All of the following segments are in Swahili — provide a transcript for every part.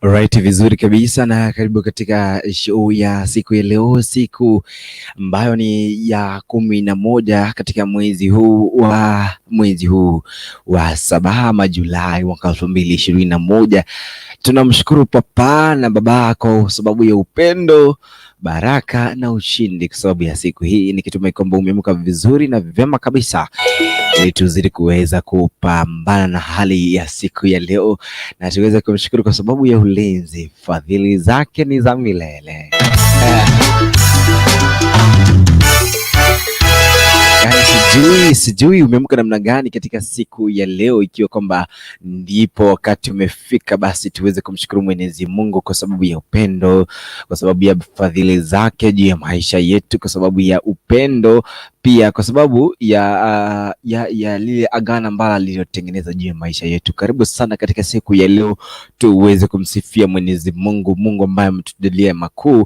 Alright, vizuri kabisa na karibu katika show ya siku ya leo, siku ambayo ni ya 11 katika mwezi huu wa 7 Julai mwaka 2021. Tunamshukuru papa na baba kwa sababu ya upendo, baraka na ushindi kwa sababu ya siku hii, nikitumai kwamba umeamka vizuri na vyema kabisa ili tuzidi kuweza kupambana na hali ya siku ya leo na tuweze kumshukuru kwa sababu ya ulinzi. Fadhili zake ni za milele. Sijui umeamka namna gani katika siku ya leo, ikiwa kwamba ndipo wakati umefika, basi tuweze kumshukuru Mwenyezi Mungu kwa sababu ya upendo, kwa sababu ya fadhili zake juu ya maisha yetu, kwa sababu ya upendo pia kwa sababu ya lile agano ambalo alilotengeneza juu ya maisha yetu. Karibu sana katika siku ya leo tuweze kumsifia Mwenyezi Mungu, Mungu ambaye ametujalia makuu,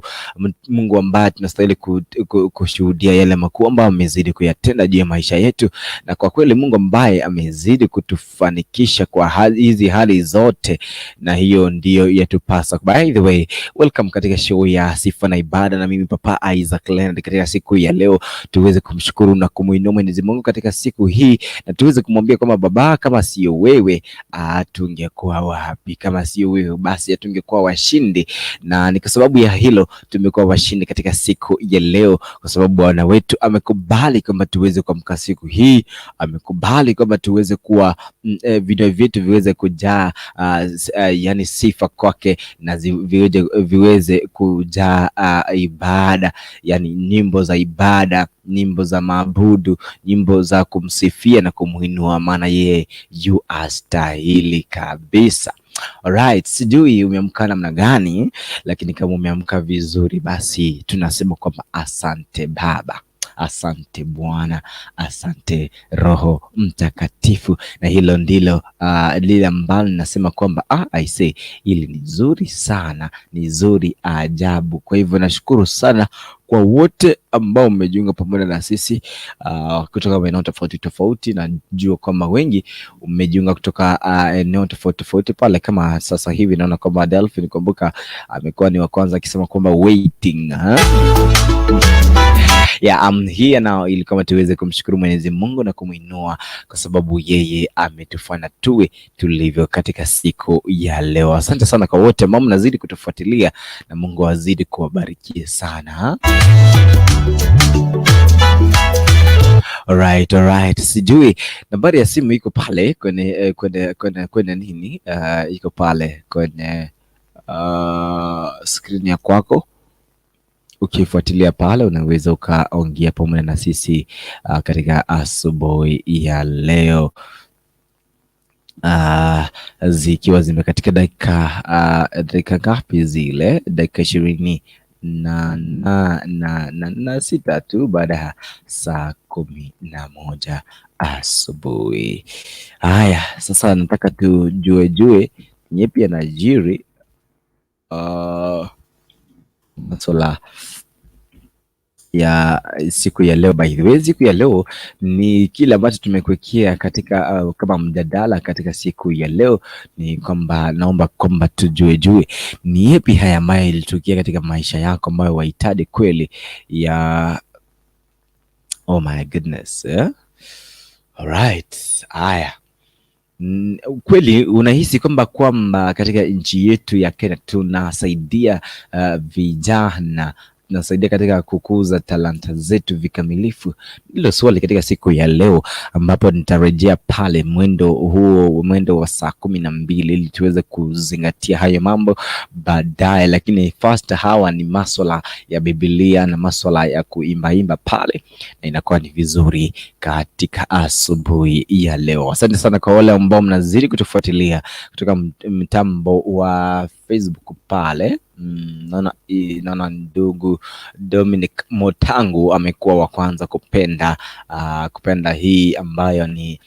Mungu ambaye tunastahili kushuhudia yale makuu ambayo amezidi kuyatenda juu ya maisha yetu, na kwa kweli Mungu ambaye amezidi kutufanikisha kwa hizi hali zote, na hiyo ndiyo yatupasa. By the way, welcome katika show ya Sifa na Ibada na mimi Papa Isaac LENARD. Katika siku ya leo tuweze kumshukuru na kumuinua Mwenyezi Mungu katika siku hii, na tuweze kumwambia kwamba Baba, kama sio wewe tungekuwa wapi? Kama sio wewe basi tungekuwa washindi, na ni kwa sababu ya hilo tumekuwa washindi katika siku ya leo, kwa sababu Bwana wetu amekubali kwamba tuweze kuamka siku hii, amekubali kwamba tuweze kuwa video vyetu viweze kujaa yani sifa kwake, na viweze kujaa ibada, yani nyimbo za ibada, nyimbo za maabudu, nyimbo za kumsifia na kumuinua, maana yeye yu astahili kabisa. Alright, sijui umeamka namna gani, lakini kama umeamka vizuri, basi tunasema kwamba asante Baba, asante Bwana, asante Roho Mtakatifu, na hilo ndilo lile ambalo nasema kwamba I say hili ni zuri sana, ni zuri ajabu. Kwa hivyo nashukuru sana kwa wote ambao mmejiunga pamoja na sisi kutoka maeneo tofauti tofauti. Najua kwamba wengi umejiunga kutoka eneo tofauti tofauti pale, kama sasa hivi naona kwamba Delphine kumbuka amekuwa ni wa kwanza akisema kwamba waiting I'm here now, ili kama tuweze kumshukuru Mwenyezi Mungu na kumuinua kwa sababu yeye ametufanya tuwe tulivyo katika siku ya leo. Asante sana kwa wote ambao mnazidi kutufuatilia, na Mungu azidi kuwabarikia sana. Alright. Sijui nambari ya simu iko pale kwenye nini, iko pale kwenye screen ya kwako. Ukifuatilia pale unaweza ukaongea pamoja na sisi katika asubuhi ya leo, zikiwa zimekatika dakika ngapi zile, dakika 26 tu baada ya saa 11 asubuhi. Haya, sasa nataka tujue nyepi yanajiri masuala ya siku ya leo. By the way, siku ya leo ni kile ambacho tumekuwekea katika kama mjadala katika siku ya leo, ni kwamba naomba kwamba tujue ni yapi haya ambayo ilitokea katika maisha yako ambayo wahitaji kweli ya oh my goodness, Alright, haya. Kweli unahisi kwamba katika nchi yetu ya Kenya tunasaidia vijana, tunasaidia katika kukuza talanta zetu vikamilifu? Hilo swali katika siku ya leo, ambapo nitarejea pale mwendo wa saa 12 ili tuweze kuzingatia hayo mambo baadaye. Lakini first, hawa ni masuala ya Biblia na masuala ya kuimba pale, na inakuwa ni vizuri katika asubuhi ya leo. Asante sana kwa wale ambao mnazidi kutufuatilia kutoka mtambo wa Facebook pale. Naona ndugu Dominic Motangu amekuwa wa kwanza kupenda hii ambayo ni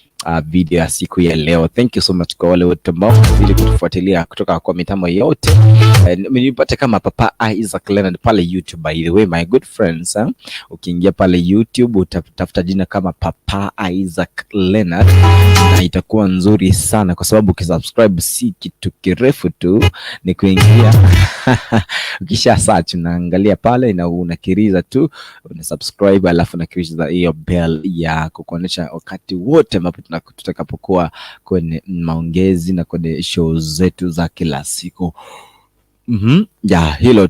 video ya siku ya leo. Thank you so much kwa wale wote ambao wanazidi kutufuatilia kutoka kwa mitambo yote Nipate kama Papa Isaac Leonard pale YouTube. By the way my good friends, ukiingia pale YouTube utatafuta jina kama Papa Isaac Leonard na itakuwa nzuri sana, kwa sababu ukisubscribe si kitu kirefu tu, ni kuingia ukisha search unaangalia pale na unakiriza tu, una subscribe alafu unakiriza hiyo bell ya kukuonyesha wakati wote ambapo tutakapokuwa kwenye maongezi na kwenye show zetu za kila siku. Hilo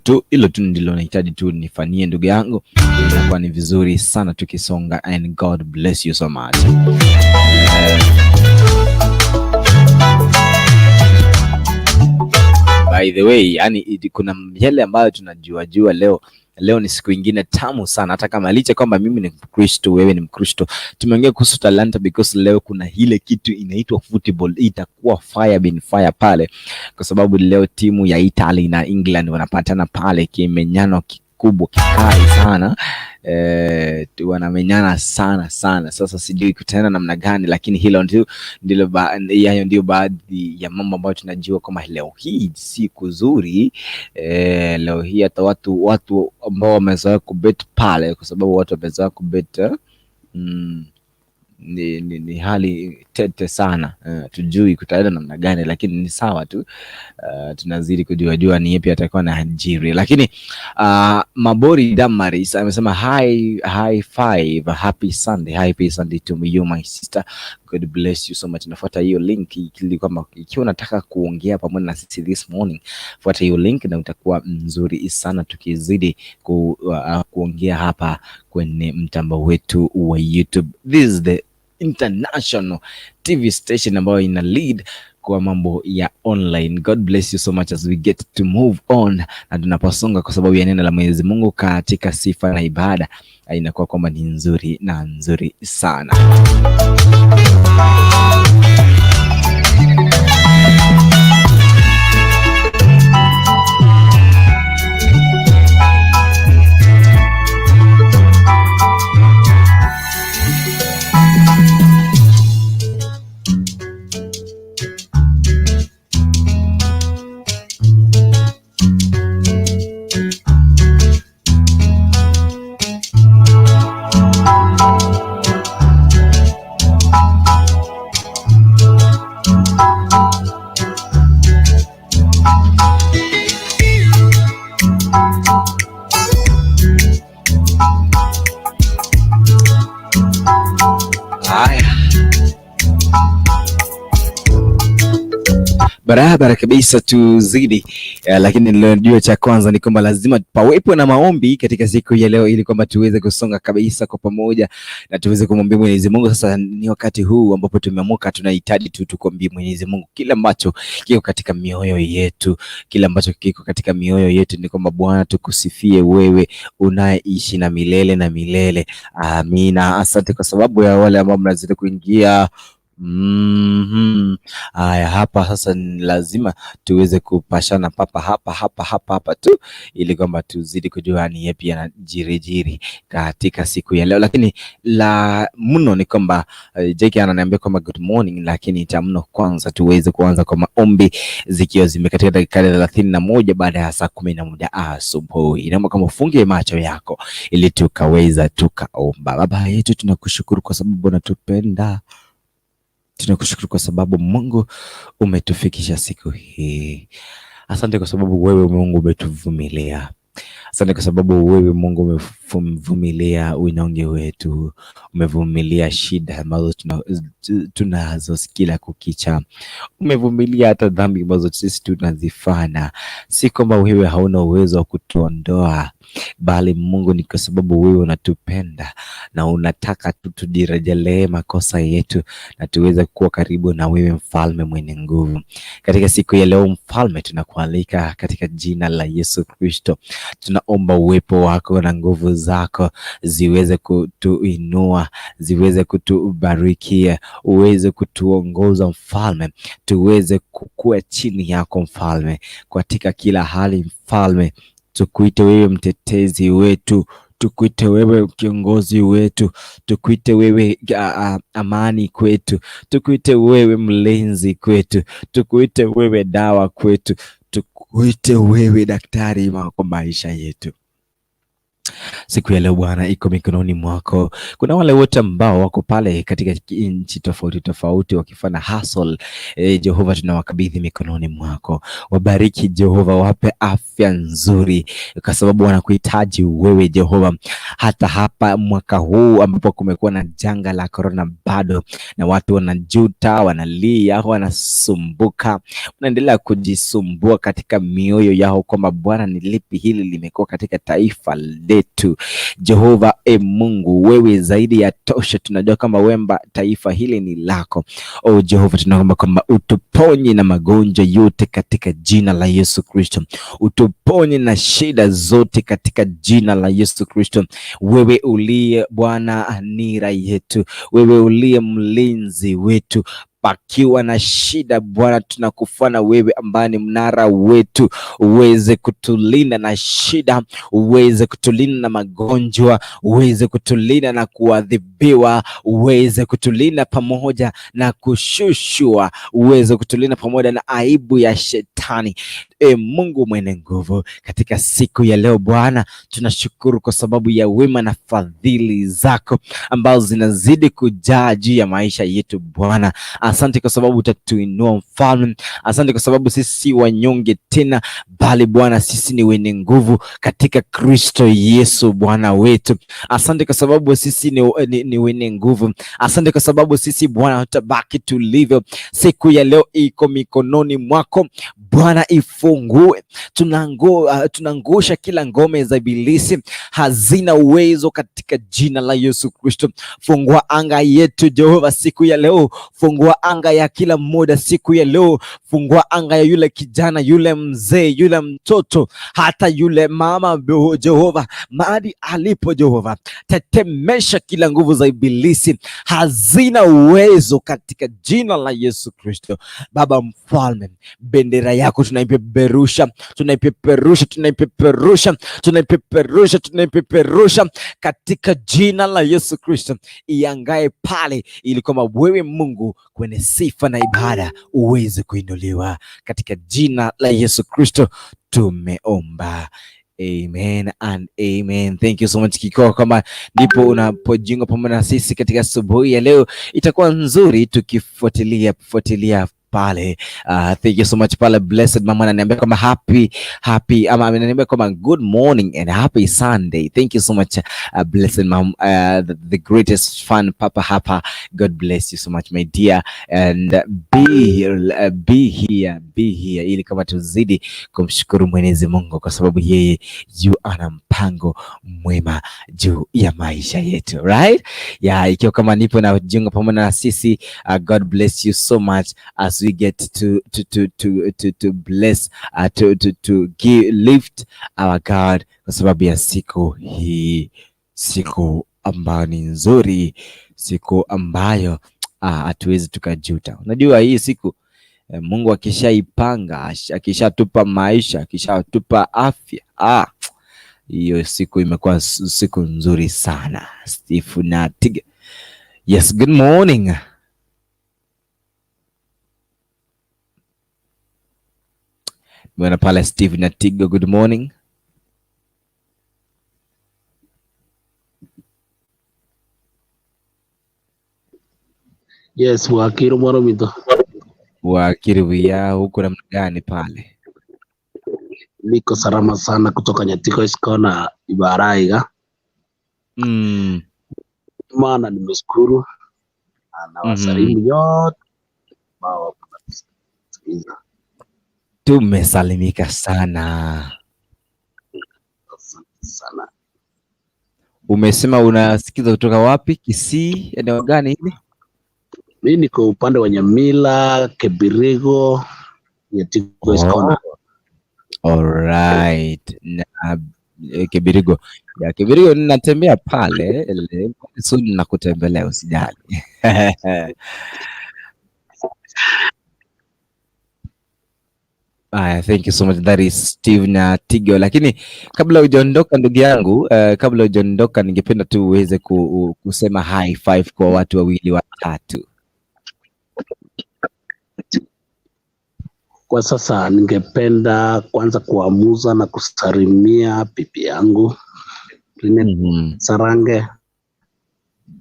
tu ndilo nahitaji tu nifanyie ndugu yangu, inakuwa ni vizuri sana tukisonga, and God bless you so much. By the way, yani kuna yale ambayo tunajua leo ni siku ingine tamu sana, hata kama licha kwamba mimi ni Mkristo, wewe ni Mkristo. Tumeongea kuhusu talanta because leo kuna ile kitu inaitwa football, itakuwa fire bin fire pale, kwa sababu leo timu ya Italy na England wanapatana pale, kimenyano kikubwa kikali sana. Wanamenyana sana. Sasa sijui kutana namna gani, lakini hilo ndio baadhi ya mambo ambayo tunajua kama leo hii siku nzuri. Leo hii hata watu ambao wamezoea kubet pale, kwa sababu watu wamezoea kubet ni hali tete sana. Tujui kutaenda namna gani, lakini ni sawa tu. Tunazidi kujua ni yapi atakuwa na ajiri. Lakini Mabori Damaris amesema high five, happy Sunday to you my sister, God bless you so much. Nafuata hiyo link ili kwamba ikiwa unataka kuongea pamoja na sisi this morning, fuata hiyo link na utakuwa mzuri sana tukizidi kuongea hapa kwenye mtambo wetu wa YouTube. This is the international TV station ambayo ina lead kwa mambo ya online. God bless you so much as we get to move on, na tunaposonga kwa sababu ya neno la Mwenyezi Mungu katika sifa na ibada, inakuwa kwamba ni nzuri sana. Barabara kabisa tuzidi. Lakini ndio cha kwanza ni kwamba lazima pawepo na maombi katika siku ya leo, ili kwamba tuweze kusonga kabisa kwa pamoja na tuweze kumwambia Mwenyezi Mungu. Sasa ni wakati huu ambapo tumeamuka, tunahitaji tu tukwambie Mwenyezi Mungu kile ambacho kiko katika mioyo yetu. Ni kwamba Bwana, tukusifie wewe unaishi na milele na milele. Amina. Asante kwa sababu ya wale ambao mnazidi kuingia. Haya, hapa sasa lazima tuweze kupashana hapa tu, ili kwamba tuzidi kujua ni yapi yanajiri katika siku ya leo. Lakini la mno ni kwamba JK ananiambia kwamba good morning, lakini cha mno kwanza tuweze kuanza kwa maombi, zikiwa zimekatika dakika 31 baada ya saa 11 asubuhi. Naomba kama ufungie macho yako ili tukaweza tukaomba. Baba yetu, tunakushukuru kwa sababu unatupenda. Tunakushukuru kwa sababu Mungu umetufikisha siku hii. Asante kwa sababu wewe Mungu umetuvumilia. Asante kwa sababu wewe Mungu umevumilia unyonge wetu. Umevumilia shida ambazo tunazo kila kukicha. Umevumilia hata dhambi ambazo sisi tunazifanya. Si kwamba wewe hauna uwezo wa kutuondoa, bali Mungu ni kwa sababu wewe unatupenda na unataka tujirejelee makosa yetu na tuweze kuwa karibu na wewe, mfalme mwenye nguvu. Katika siku ya leo mfalme, tunakualika katika jina la Yesu Kristo. Tunaomba uwepo wako na nguvu zako ziweze kutuinua, ziweze kutubarikia, uweze kutuongoza mfalme, tuweze kukua chini yako mfalme katika kila hali mfalme. Tukuite wewe mtetezi wetu, tukuite wewe kiongozi wetu, tukuite wewe amani kwetu, tukuite wewe mlinzi kwetu, tukuite wewe dawa kwetu, uite wewe daktari kwa maisha yetu. Siku ya leo Bwana iko mikononi mwako. Kuna wale wote ambao wako pale katika nchi tofauti tofauti wakifanya hustle. Jehova, tunawakabidhi mikononi mwako. Wabariki Jehova, wape afya nzuri, kwa sababu wanakuhitaji wewe Jehova. Hata hapa mwaka huu ambapo kumekuwa na janga la corona bado, na watu wanajuta, wanalia, wanasumbuka, wanaendelea kujisumbua katika mioyo yao kwamba Bwana, ni lipi hili limekuwa katika taifa letu. Jehova Mungu, wewe zaidi ya tosha. Tunajua kama wemba taifa hili ni lako. Jehova, tunaomba kwamba utuponye na magonjwa yote katika jina la Yesu Kristo. Utuponye na shida zote katika jina la Yesu Kristo. Wewe uliye Bwana nira yetu, wewe uliye mlinzi wetu. Pakiwa na shida Bwana, tunakufana wewe ambaye ni mnara wetu, uweze kutulinda na shida, uweze kutulinda na magonjwa, uweze kutulinda na kuadhibiwa, uweze kutulinda pamoja na kushushwa, uweze kutulinda pamoja na aibu ya shetani. Mungu mwenye nguvu, katika siku ya leo Bwana, tunashukuru kwa sababu ya wema na fadhili zako ambazo zinazidi kujaa juu ya maisha yetu Bwana. Asante kwa sababu utatuinua Mfalme. Asante kwa sababu sisi si wanyonge tena, bali Bwana sisi ni wenye nguvu katika Kristo Yesu Bwana wetu. Asante kwa sababu sisi ni wenye nguvu. Asante kwa sababu sisi Bwana hutabaki tulivyo. Siku ya leo iko mikononi mwako Bwana, ifungue. Tunangusha kila ngome za ibilisi, hazina uwezo katika jina la Yesu Kristo. Fungua anga yetu Jehova siku ya leo. Fungua anga ya kila mmoja siku ya leo. Fungua anga ya yule kijana, yule mzee, yule mtoto, hata yule mama Jehova, mahali alipo Jehova. Tetemesha kila nguvu za ibilisi, hazina uwezo katika jina la Yesu Kristo. Baba Mfalme, bendera yako tunaipeperusha, tunaipeperusha, tunaipeperusha, tunaipeperusha, tunaipeperusha katika jina la Yesu Kristo. Iangae pale ili kwamba wewe Mungu kwenye sifa na ibada uweze kuinuliwa, katika jina la Yesu Kristo tumeomba. Amen and amen. Thank you so much Kiko, kama ndipo unapojiunga pamoja na sisi katika asubuhi ya leo, itakuwa nzuri tukifuatilia pale. Thank you so much pale. Blessed mama ananiambia kama happy ama ananiambia kama good morning and happy Sunday. Thank you so much blessed mom, the greatest fan papa hapa. God bless you so much my dear, and be here ili kama tuzidi kumshukuru Mwenyezi Mungu kwa sababu yeye ana mpango mwema juu ya maisha yetu, right? Ikiwa kama nipo na jiunga pamoja na sisi, God bless you so much as we get to bless, to lift our God kwa sababu ya siku hii, siku ambayo ni nzuri, siku ambayo hatuwezi tukajuta. Unajua hii siku Mungu akishaipanga, akishatupa maisha, akishatupa afya, hiyo siku imekuwa siku nzuri sana. Steve na Tiga. Yes, good morning. Bwana pale Steve na Tiga, good morning. Yes, Wakiri Moromito. Wakiri wia, huko namna gani pale? Niko salama sana kutoka Nyatiko Iskona IBAADA. Maana nimeshukuru na wasalimu yote ambao wanasikiliza. Tumesalimika sana. Sana. Umesema unasikiza kutoka wapi? Kisii, eneo gani hili? Mimi niko upande wa Nyamila, Kebirigo, Nyatiko Iskona. Alright. Na Kebirigo. Ya Kebirigo ninatembea pale, soon nakutembelea usijali. Thank you so much. That is Steve na Tigo. Lakini kabla hujaondoka ndugu yangu, kabla hujaondoka ningependa tu uweze kusema high five kwa watu wawili watatu. Kwa sasa ningependa kwanza kuamuza na kusalimia bibi yangu Sarange,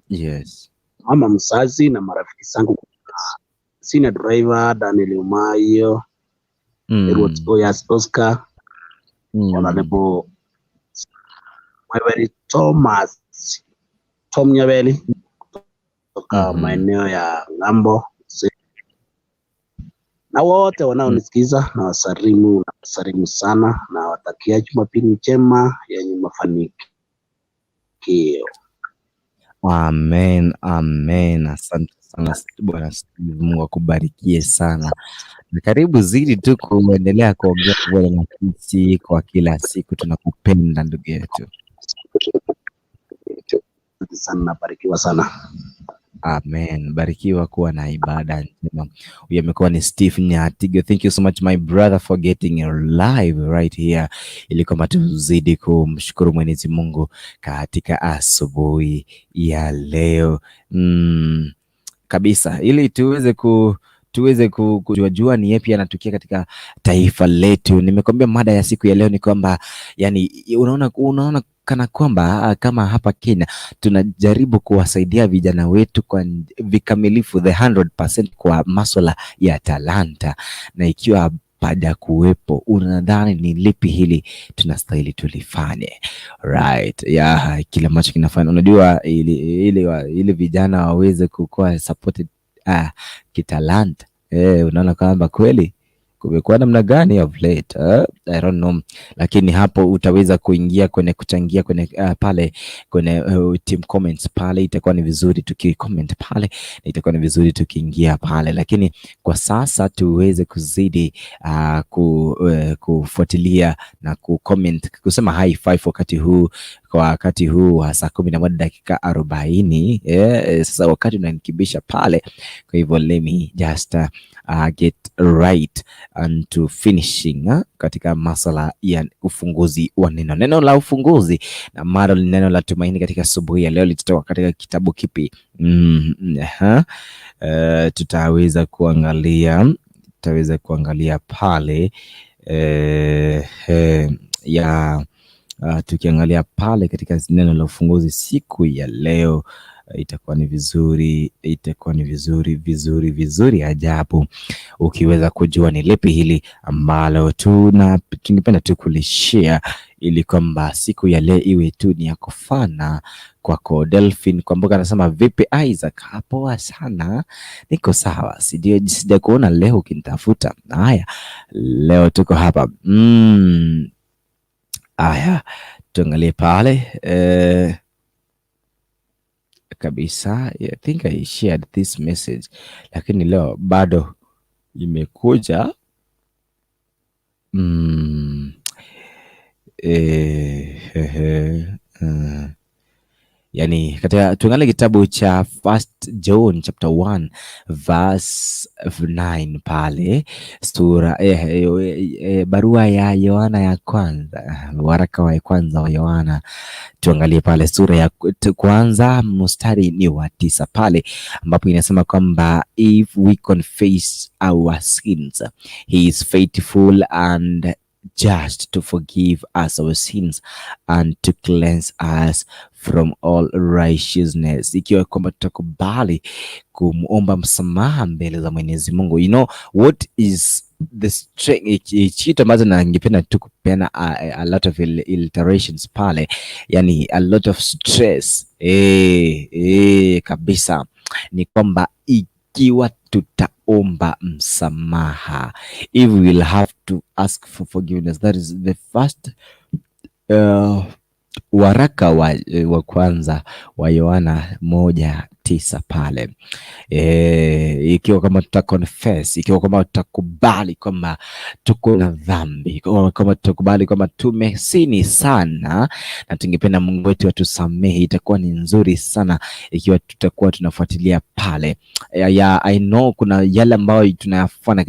Yes. mama mzazi na marafiki zangu, senior driver Daniel Umayo, Edward Oyas Oscar, Honorable Tom Nyabeli kutoka maeneo ya Ng'ambo, na wote wanaonisikiza na wasalimu sana, na watakia Jumapili njema yenye mafanikio. Amen, amen. Asante sana Bwana Steve, Mungu akubarikie sana, na karibu zidi tu kuendelea kuongea na sisi kwa kila siku. Tunakupenda ndugu yetu. Asante sana, barikiwa sana. Amen. Barikiwa kuwa na ibada njema. Huyu amekuwa ni Steve Nyatigo. Thank you so much my brother for getting live right here, ili kwamba tuzidi kumshukuru Mwenyezi Mungu katika asubuhi ya leo kabisa, ili tuweze kujua ni yapi yanatukia katika taifa letu. Nimekwambia mada ya siku ya leo ni kwamba, yani unaona kana kwamba kama hapa Kenya tunajaribu kuwasaidia vijana wetu kwa vikamilifu, the 100% kwa masuala ya talanta, na ikiwa baada kuwepo, unadhani ni lipi hili tunastahili tulifanye? Right, kila ambacho kinafanya, unajua ili vijana waweze kukua supported kitalanta. Unaona kwamba kweli kumekuwa namna gani of late? I don't know, lakini hapo utaweza kuingia kwenye kuchangia kwenye pale kwenye team comments pale. Itakuwa ni vizuri tukicomment pale, na itakuwa ni vizuri tukiingia pale, lakini kwa sasa tuweze kuzidi kufuatilia na kucomment, kusema high five kwa wakati huu wa saa 11:40. Sasa wakati unanikibisha pale, kwa hivyo let me just get right and to finishing katika masala ya ufunguzi wa neno la ufunguzi, na mara neno la tumaini katika asubuhi ya leo litatoka katika kitabu kipi? Tutaweza kuangalia pale tukiangalia pale katika neno la ufunguzi siku ya leo, itakuwa ni vizuri ajabu ukiweza kujua ni lipi hili ambalo tungependa tu kulishare, ili kwamba siku ya leo iwe tu ni ya kufana kwako. Delphine Kwamboka anasema vipi Isaac? Poa sana, niko sawa, sija kuona leo ukinitafuta. Haya, leo tuko hapa. Haya, tuangalie pale kabisa. I think I shared this message, lakini leo bado imekuja. Yani katika tuangalie kitabu cha First John chapter 1 verse 9 pale, sura barua ya Yohana ya kwanza, waraka wa kwanza wa Yohana. Tuangalie pale sura ya kwanza mstari ni wa 9 pale, ambapo inasema kwamba if we confess our sins, he is faithful and just to forgive us our sins and to cleanse us from all righteousness. Ikiwa kwamba tutakubali kumuomba msamaha mbele za Mwenyezi Mungu. You know what is the strength, kitu ambacho ningependa tu kupeana a lot of alliterations pale, yani a lot of stress kabisa, ni kwamba ikiwa tutaomba msamaha, if we will have to ask for forgiveness. That is the first waraka wa kwanza wa Yohana 1:9 pale. Ikiwa kama tutaconfess, ikiwa kama tutakubali kwamba tuko na dhambi, kama tutakubali kwamba tumesini sana na tungependa Mungu wetu atusamehe, itakuwa ni nzuri sana ikiwa tutakuwa tunafuatilia pale. I know kuna yale ambayo tunayafanya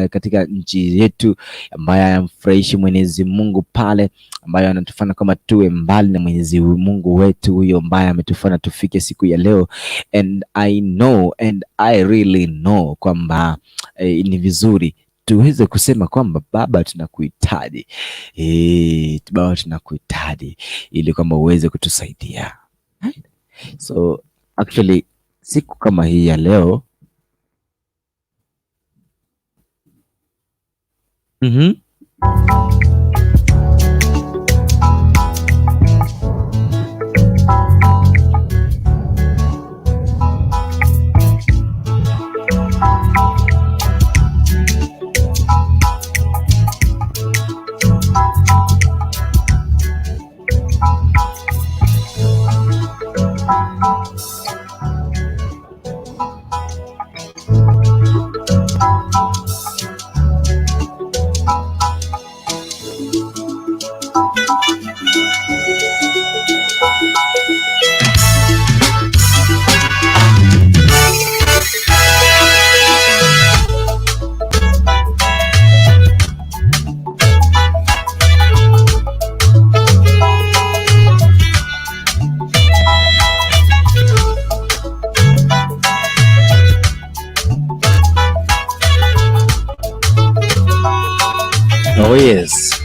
katika nchi yetu ambayo yanamfurahishi Mwenyezi Mungu pale, ambayo anatufanya kama tuwe mbali na Mwenyezi Mungu wetu huyo ambaye ametufanya tufike siku ya leo. And I know and I really know kwamba ni vizuri tuweze kusema kwamba Baba tunakuhitaji, Baba tunakuhitaji ili kwamba uweze kutusaidia. So actually siku kama hii ya leo oh yes.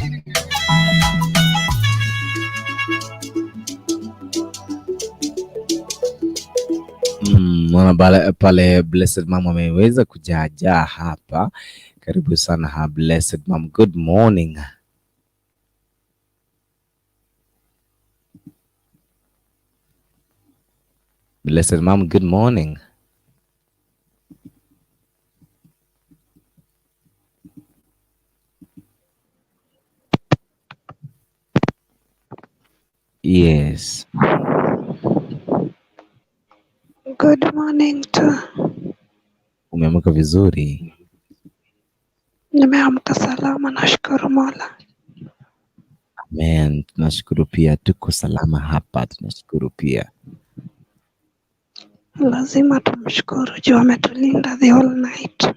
Mwana pale Blessed Mom ameweza kujaajaa hapa. Karibu sana ha Blessed Mom. Good morning. Blessed Mom, good morning. Yes. Good morning too. Umeamka vizuri? Nimeamka salama, nashukuru Mola. Amen. Tunashukuru pia, tuko salama hapa, tunashukuru pia. Lazima tumshukuru juu ametulinda the whole night.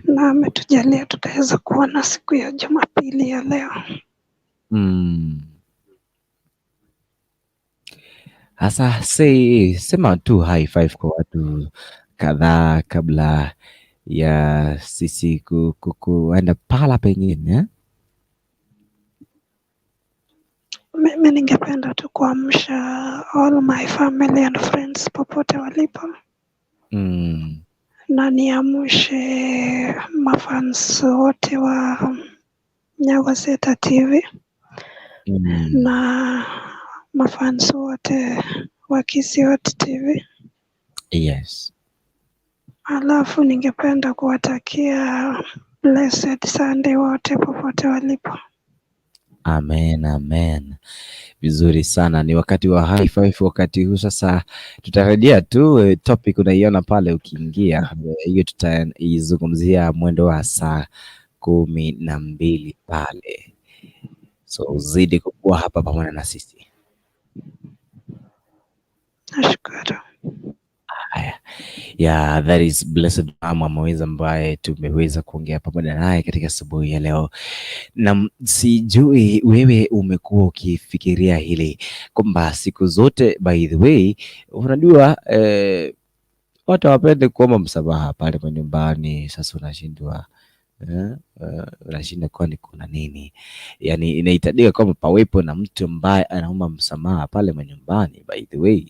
Na ametujalia tukaweza kuona siku ya Jumapili ya leo. Hasa sema tu high five kwa watu kadhaa kabla ya sisi kuenda pala pengine. Mimi ningependa tu kuamsha all my family and friends popote walipo. Na niamshe mafans wote wa Nyagoseta TV. Na mafans wote wa Kisiot TV. Yes. Alafu ningependa kuwatakia blessed Sunday wote popote walipo. Amen, amen. Vizuri sana, ni wakati wa high five. Wakati huu sasa tutarejea tu topic unaiona pale ukiingia. Hiyo tutaizungumzia mwendo wa saa 12 pale. So uzidi kukua hapa pamoja na sisi. Nashukuru. Yeah, that is Blessed Mama ameweza ambaye tumeweza kuongea pamoja naye katika asubuhi ya leo. Na sijui wewe umekuwa ukifikiria hili kwamba siku zote, by the way, unajua watu hawapende kuomba msamaha pale kwa nyumbani. Sasa unashindwa unashinda kwani kuna nini? Yani inahitajika kwamba pawepo na mtu ambaye anaomba msamaha pale manyumbani. By the way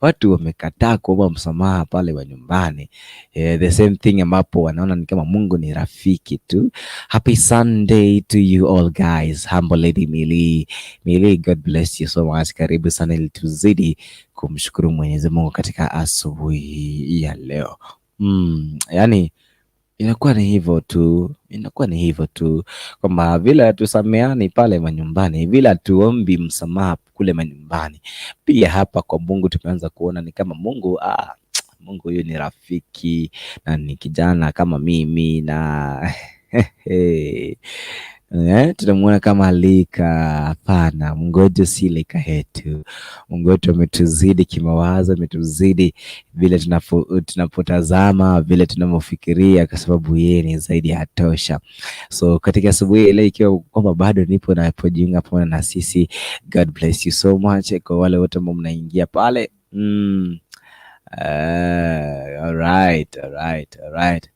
watu wamekataa kuomba msamaha pale wa nyumbani. The same thing ambapo wanaona ni kama Mungu ni rafiki tu. Happy Sunday to you all guys. Humble Lady Mili, God bless you so much. Karibu sana ili tuzidi kumshukuru Mwenyezi Mungu katika asubuhi ya leo. Yani inakuwa ni hivyo tu kwamba vile hatusameani pale manyumbani, vile hatuombi msamaha kule manyumbani, pia hapa kwa Mungu tumeanza kuona ni kama Mungu huyu ni rafiki na ni kijana kama mimi na tunamuona kama lika. Hapana, Mungu si lika yetu. Mungu ametuzidi kimawazo, ametuzidi vile tunapotazama, vile tunavyofikiria, kwa sababu yeye ni zaidi ya tosha. So katika asubuhi ile, ikiwa kwamba bado nipo na napojiunga pamoja na sisi, God bless you so much. Kwa wale wote ambao mnaingia pale Alright.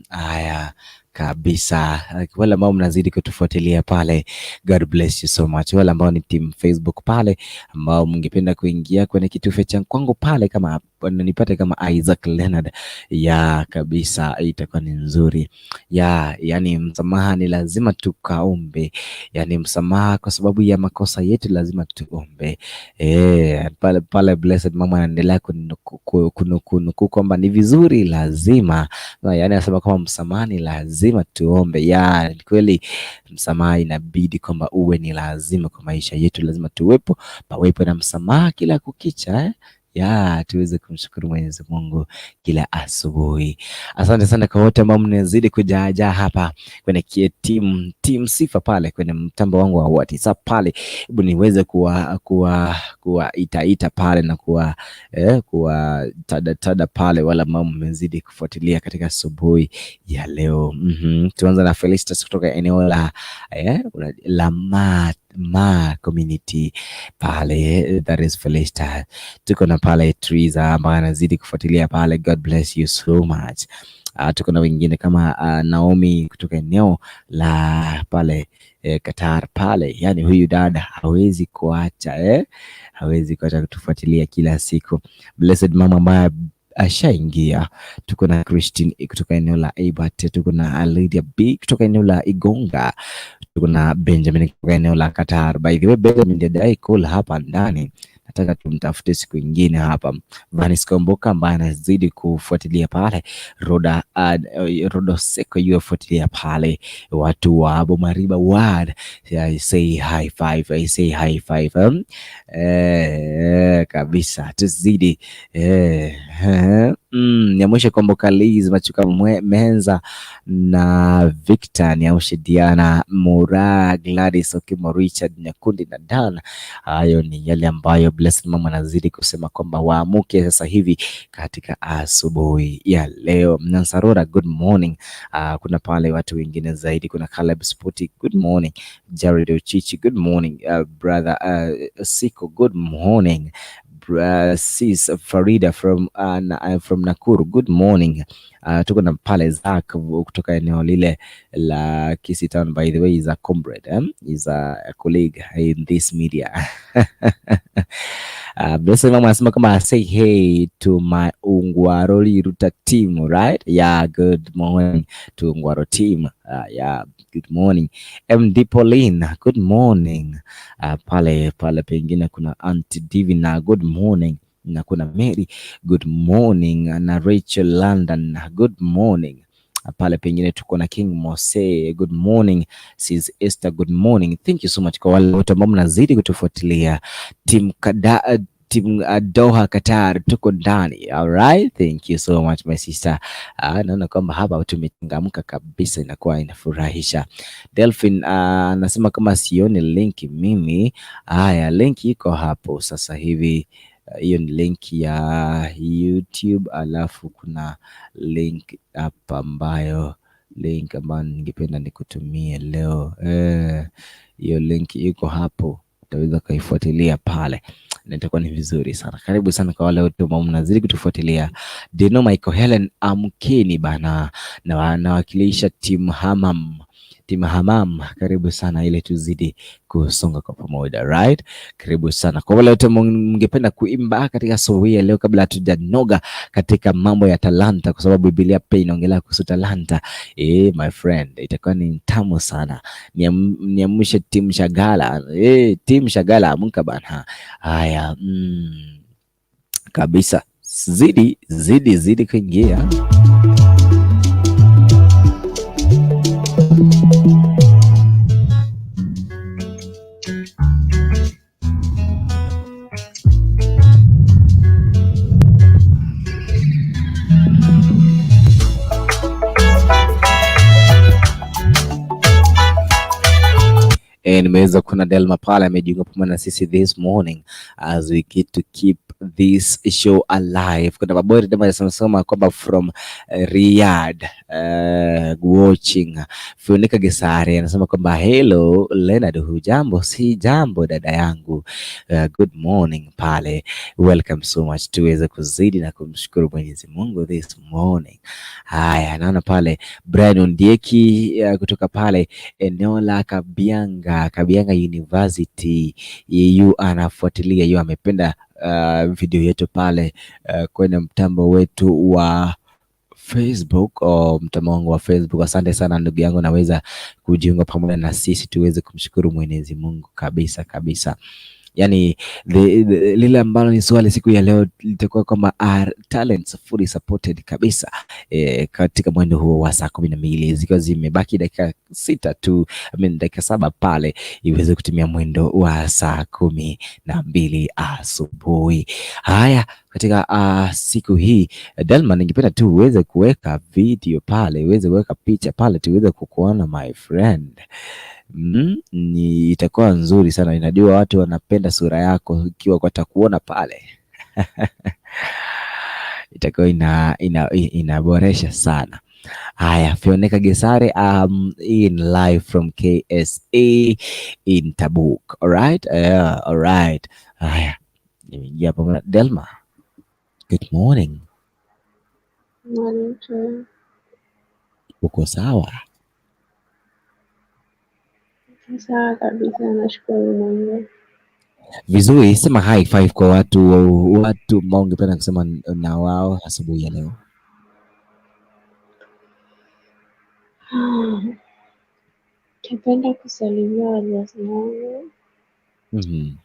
Haya kabisa. Wale ambao mnazidi kutufuatilia pale, God bless you so much. Wale ambao ni team Facebook pale, ambao mngependa kuingia kwenye kitufe cha kwangu pale, kama nipate kama Isaac Leonard, ya kabisa, itakuwa ni nzuri. Yani msamaha ni lazima tukaombe, yani msamaha kwa sababu ya makosa yetu lazima tuombe. Pale Blessed Mama anaendelea kunukuu kwamba ni vizuri, lazima, yani anasema kwamba msamaha ni lazima tuombe. Ni kweli, msamaha inabidi kwamba uwe ni lazima kwa maisha yetu, lazima pawepo na msamaha kila kukicha. Tuweze kumshukuru Mwenyezi Mungu kila asubuhi. Asante sana kwa wote ambao mnazidi kujaja hapa kwenye team Sifa pale kwenye mtambo wangu wa WhatsApp pale. Hebu niweze ita pale na kuwa tada pale, wala ambao mmezidi kufuatilia katika asubuhi ya leo. Tuanza na Felicitas kutoka eneo la community pale, that is Felicitas. Tuko na pale Triza ambaye anazidi kufuatilia pale, God bless you so much. Tuko na wengine kama Naomi kutoka eneo la pale Qatar pale, yani huyu dada hawezi kuacha kutufuatilia kila siku. Blessed Mama ambaye ashaingia. Tuko na Christine kutoka eneo la IBAADA, tuko na Lydia B kutoka eneo la Igonga, tuko na Benjamin kutoka eneo la Qatar. By the way, Benjamin ndiye call hapa ndani, nataka tumtafute siku nyingine hapa. Vanis Komboka ambaye anazidi kufuatilia pale, Rodo Seko yufuatilia pale, watu wa Bomariba ward, I say high five. Kabisa tuzidi. Nyamwishe Komboka, Liz Machuka, Menza na Victor Nyamwishe, Diana Mura, Gladys Okimo, Richard Nyakundi na Dan. Hayo ni yale ambayo Blessed Mama anazidi kusema kwamba waamuke sasa hivi katika asubuhi ya leo. Nansarora, good morning. Kuna pale watu wengine zaidi, kuna Caleb Sporty, good morning. Jared Ochichi, good morning. Brother Siko, good morning. Sis Farida from Nakuru, good morning. Tuko na pale Zak kutoka eneo lile la Kisii Town, by the way, is a comrade, is a colleague in this media. Blessed Mama anasema kama say hey to my Ungwaro Ruta team, right? Good morning to Ungwaro team. Good morning. MD Pauline, good morning. Pale pengine kuna Auntie Divina, good morning. Na kuna Mary, good morning. Na Rachel London, good morning. Pale pengine tuko na King Mose, good morning. Sis Esther, good morning. Thank you so much kwa wale wote ambao mnazidi kutufuatilia. Team Doha Qatar, tuko ndani. All right, thank you so much my sister. Naona kwamba hapa tumechangamka kabisa, inakuwa inafurahisha. Delphin anasema kama sioni link mimi. Link iko hapo sasa hivi. Hiyo ni link ya YouTube, alafu kuna link hapa ambayo ningependa nikutumie leo. Hiyo link iko hapo, utaweza kuifuatilia pale na itakuwa ni vizuri sana. Karibu sana kwa wale wote ambao mnazidi kutufuatilia. Deno Michael Helen, amkeni bana, na nawakilisha Team Hamam, karibu sana ili tuzidi kusonga kwa pamoja, right? Karibu sana kwa wale wote mngependa kuimba katika asubuhi ya leo, kabla hatujanoga katika mambo ya talanta, kwa sababu Biblia pia inaongelea kuhusu talanta. My friend, itakuwa ni tamu sana. Niamshe Team Shagala. Team Shagala, amka bana. Haya, kabisa, zidi kuingia. nimeweza kuna Delma pale amejiunga pamoja na sisi this morning as we get to keep this show alive. Kuna mabori Delma anasema kwamba from Riyadh watching. Funika Gesare anasema kwamba hello Leonard, hujambo? Si jambo dada yangu. Good morning pale, welcome so much, tuweze kuzidi na kumshukuru Mwenyezi Mungu this morning. Haya, naona pale Brian Ondieki kutoka pale eneo la Kabianga University, yu anafuatilia, yu amependa video yetu pale kwenye mtambo wetu wa Facebook au mtandao wangu wa Facebook. Asante sana ndugu yangu, naweza kujiunga pamoja na sisi tuweze kumshukuru Mwenyezi Mungu kabisa kabisa. Yani lile ambalo ni swali siku ya leo litakuwa kwamba are talents fully supported kabisa katika mwendo huo wa saa 12 zikiwa zimebaki dakika 6 tu, dakika 7 pale iweze kutumia mwendo wa saa 12 asubuhi. Haya, katika siku hii Delma, ningependa tu uweze kuweka video pale, uweze kuweka picha pale tuweze kukuona my friend. Ni itakuwa nzuri sana. Inajua watu wanapenda sura yako ikiwa watakuona pale itakuwa inaboresha sana. Haya, Funika Gesare in live from KSA in Tabuk. Alright? Alright. Haya, nimeingia pamoja Delma. Good morning. Morning. Uko sawa? Sawa kabisa, nashukuru Mungu. Vizuri, sema high five kwa watu ambao ungependa kusema na wao asubuhi ya leo. Napenda kusalimia wazazi wangu,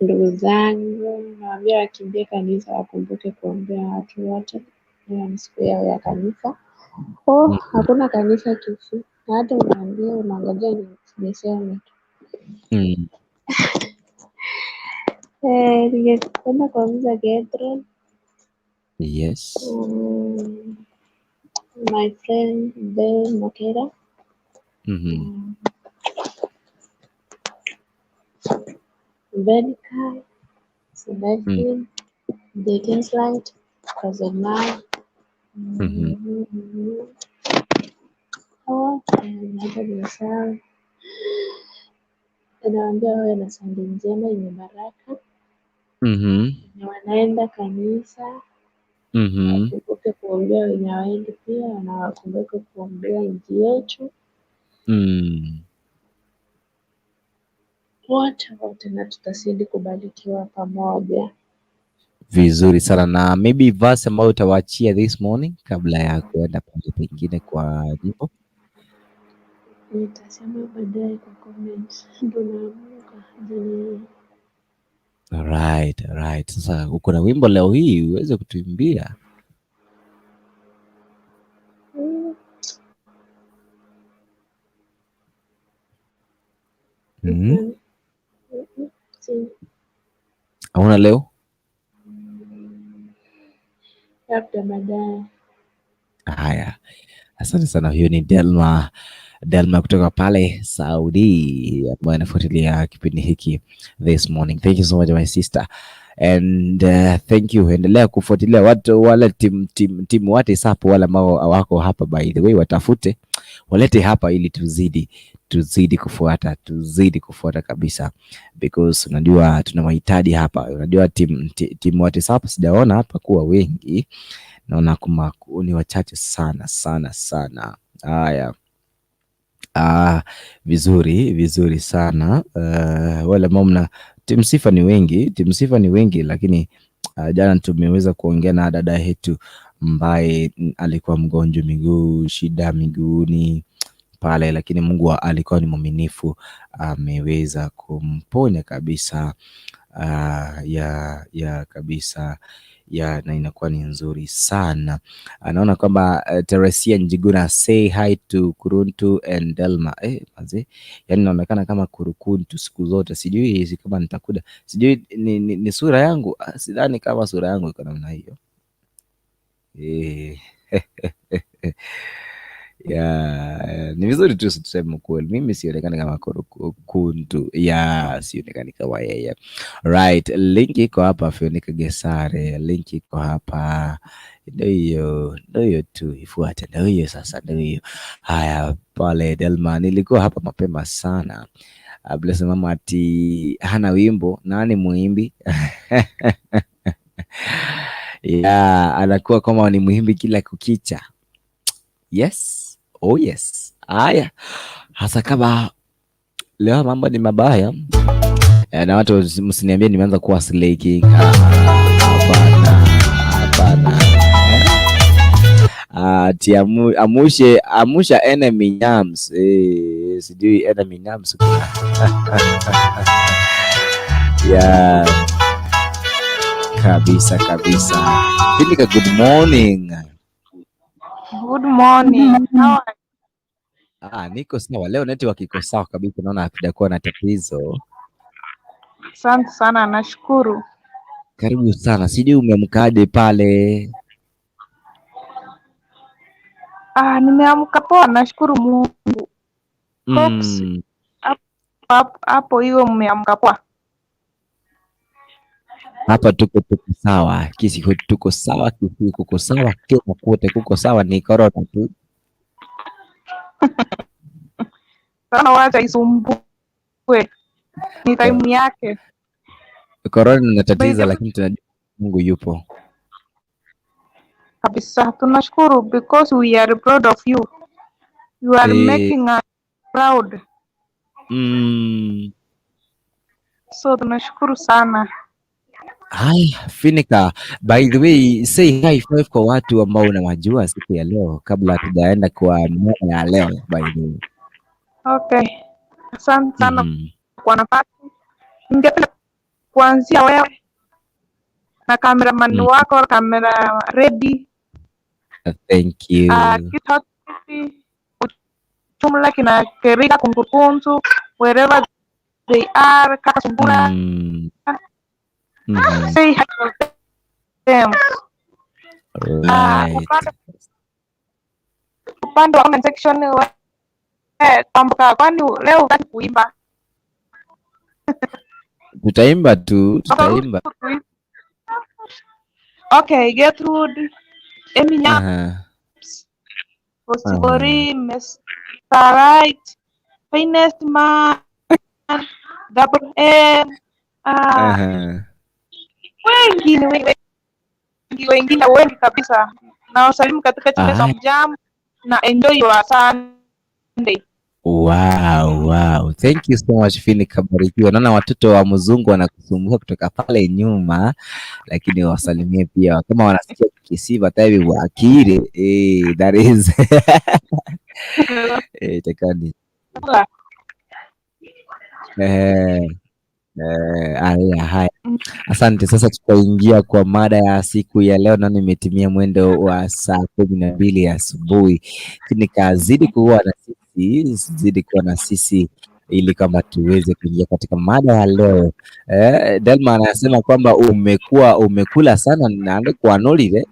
ndugu zangu, nawaambia wakimbie kanisa, wakumbuke kuombea watu wote. Leo ni siku yao ya kanisa. Hakuna kanisa Kisii, na hata unaambia unangojea niseme tu. Ningependa kuuliza Catherine. Yes. My friend Ben Mokera. Venica, Sebastian, the Kingslight, Kazanai. Hata nimesahau. Nawaambia wawe na Sunday njema yenye baraka. Na wanaenda kanisa. Wakumbuke kuombea wenye hawaendi pia, na wakumbuke kuombea nchi yetu. Wote na tutazidi kubarikiwa pamoja. Vizuri sana, na maybe verse ambayo utawaachia this morning kabla ya kuenda pale pengine kwa jipo. Nitasema baadaye kwa comments. Ndio naamka. Alright. Sasa uko na wimbo leo hii uweze kutuimbia. Hauna leo? Labda baadaye. Haya, asante sana. Hiyo ni Delma kutoka pale Saudi ambaye anafuatilia kipindi hiki this morning. Thank you so much my sister, and thank you. Endelea kufuatilia watu wale timu wate sapo wale ambao wako hapa, by the way watafute walete hapa ili tuzidi kufuata kabisa, because unajua tuna mahitaji hapa. Unajua timu wate sapo sijaona hapa kuwa wengi, naona kama ni wachache sana. Haya, vizuri sana. Wale ambao mna timu sifa ni wengi, lakini jana tumeweza kuongea na dada yetu ambaye alikuwa mgonjwa shida miguuni pale, lakini Mungu alikuwa ni mwaminifu, ameweza kumponya kabisa. Kabisa na inakuwa ni nzuri sana. Anaona kwamba Teresia Njiguna, say hi to Kuruntu and Delma. Maze, yani naonekana kama Kurukuntu siku zote, sijui kama nitakuda, sijui ni sura yangu, sidhani kama sura yangu iko namna hiyo. Ni vizuri tu tuseme kweli. Mimi sionekani kama kuntu. Sionekani kama yeye. Right, link iko hapa Fionika Gesare. Link iko hapa. Ndio hiyo tu, ifuate. Ndio hiyo sasa, ndio hiyo. Haya, pale Delma nilikuwa hapa mapema sana. Bless mama ati hana wimbo, nani muimbi? Anakuwa kama ni muimbi kila kukicha. Yes. Oh yes. Haya, hasa kama leo mambo ni mabaya na watu msiniambie nimeanza kuwa slaking. Hapana. Amusha enemy nyams. Sijui enemy nyams. Kabisa. Finika, good morning. Good morning. Niko sawa leo, network iko sawa kabisa, naona hakujakuwa na tatizo. Asante sana, nashukuru. Karibu sana, sijui umeamkaje pale? Nimeamka poa, nashukuru Mungu. Hapo hiyo mmeamka poa? Hapa tuko sawa, Kisi kwetu tuko sawa, Kisi kuko sawa, Kenya kote kuko sawa, ni corona tu. Sana wacha isumbue. Ni time yake. Corona inatatiza, lakini tunajua Mungu yupo. Kabisa, tunashukuru because we are proud of you. You are making us proud. So tunashukuru sana. Hi, Finika. By the way, say high five kwa watu ambao unawajua siku ya leo kabla tujaenda kwa mada ya leo, by the way. Okay. Asante sana kwa nafasi. Ningependa kuanzia wewe na cameraman wako, camera ready. Thank you. Jumla kina Kerika, Kungukunzu, wherever they are, Kakasumbura. Say hi to them. Right. Upande wa comment section kwamba kwani leo utaki kuimba? Tutaimba tu, tutaimba. Okay, Gertrude, Eminya, Posibori, Mr. Right, Finest Man, Double M, wengine wengi kabisa. Na wasalimu katika chimesa mjam na enjoy your Sunday. Wow. Thank you so much Finika, barikiwa. Naona watoto wa mzungu wanakusumbua kutoka pale nyuma, lakini wasalimie pia kama wanasikia kisiva tayari wakire. That is tekani. Haya. Asante. Sasa tutaingia kwa mada ya siku ya leo, na nimetimia mwendo wa saa 12 asubuhi. Nikazidi kuwa na sisi ili kama tuweze kuingia katika mada ya leo. Delma anasema kwamba umekula sana na kwa nolile.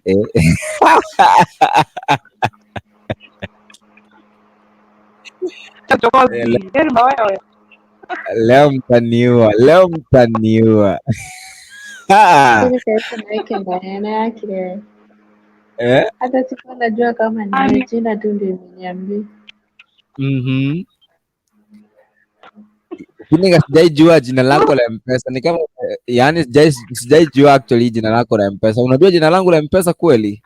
Leo mtaniua. Hata siku najua kama ni jina tu ndio imeniambia. Finika, sijaijua jina lako la M-Pesa. Ni kama yani sijaijua actually jina lako la M-Pesa. Unajua jina langu la M-Pesa kweli?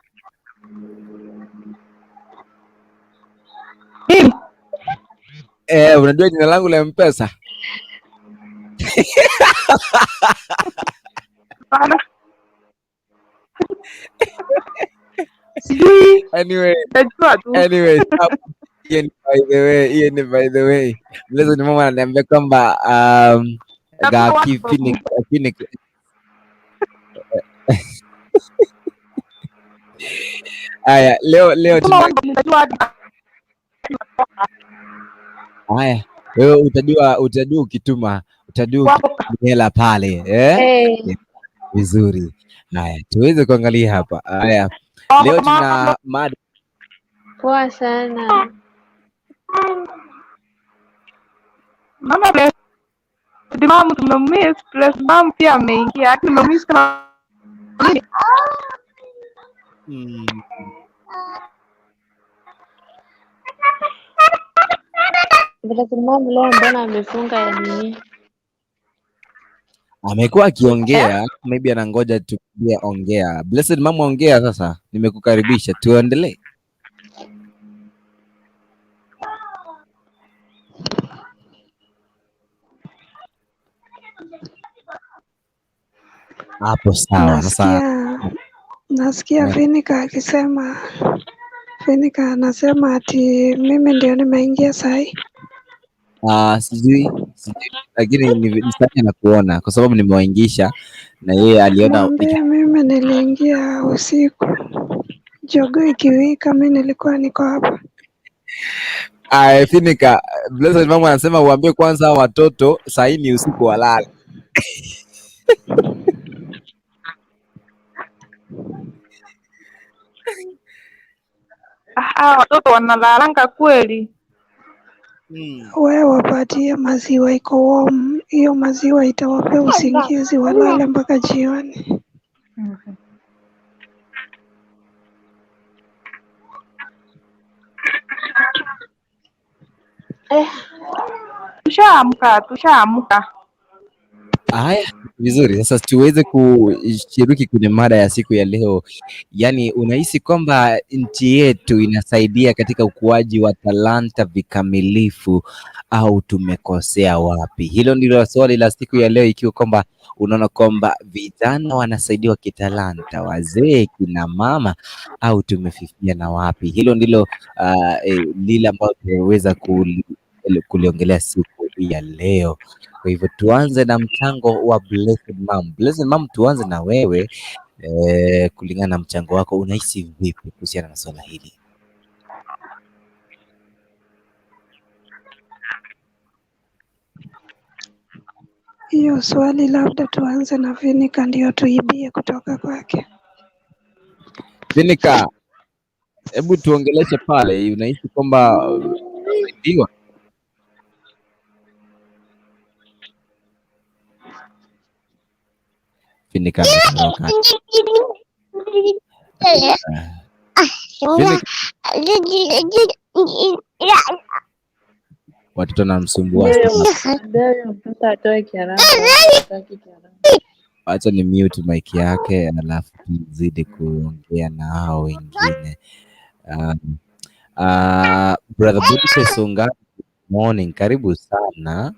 Unajua jina langu la M-Pesa? Anyway, by the way, mlezo ni mama ananiambia kwamba Finika. Haya, leo haya, wewe utajua ukituma hela pale, vizuri. Haya, tuweze kuangalia hapa. Haya, leo tuna mada. Poa sana. Mama Blessed Mom tumemiss. Blessed Mom pia ameingia. Tumemiss kama Blessed Mom leo mbona amefunga ya nini? Amekuwa akiongea, maybe anangoja tuambie ongea. Blessed Mom, ongea sasa. Nimekukaribisha. Tuendelee. Hapo sawa. Sasa Nasikia Finika anasema ati mimi ndio nimeingia sahi. Sijui lakini ni sasa nakuona kwa sababu nimewaingisha na yeye aliona. Mwambie mimi niliingia usiku, jogoo ikiwika, mimi nilikuwa niko hapa. Finika, Blessed Mama anasema uambie kwanza watoto saa hii ni usiku walala. watoto wanalalanga kweli. Wewe wapatie maziwa iko warm, hiyo maziwa itawapea usingizi, walale mpaka jioni. Tushaamka. Haya, vizuri. Sasa tuweze kushiriki kwenye mada ya siku ya leo. Yaani, unahisi kwamba nchi yetu inasaidia katika ukuaji wa talanta vikamilifu au tumekosea wapi? Hilo ndilo swali la siku ya leo, ikiwa kwamba unaona kwamba vijana wanasaidiwa kitalanta, wazee, kina mama, au tumefifia na wapi? Hilo ndilo lile ambalo tunaweza kuliongelea siku ya leo. Kwa hivyo tuanze na mchango wa Blessed Mom. Blessed Mom, tuanze na wewe. Kulingana na mchango wako, unahisi vipi kuhusiana na swala hili? Hiyo swali labda tuanze na Finika ndio tuibie kutoka kwake. Finika, hebu tuongeleshe pale, unahisi kwamba unasaidiwa? Finika ametoroka. Watoto namsumbua sana. Acha ni mute mic yake alafu tuzidi kuongea na hao wengine. Brother Boniface Ongaro, good morning. Karibu sana.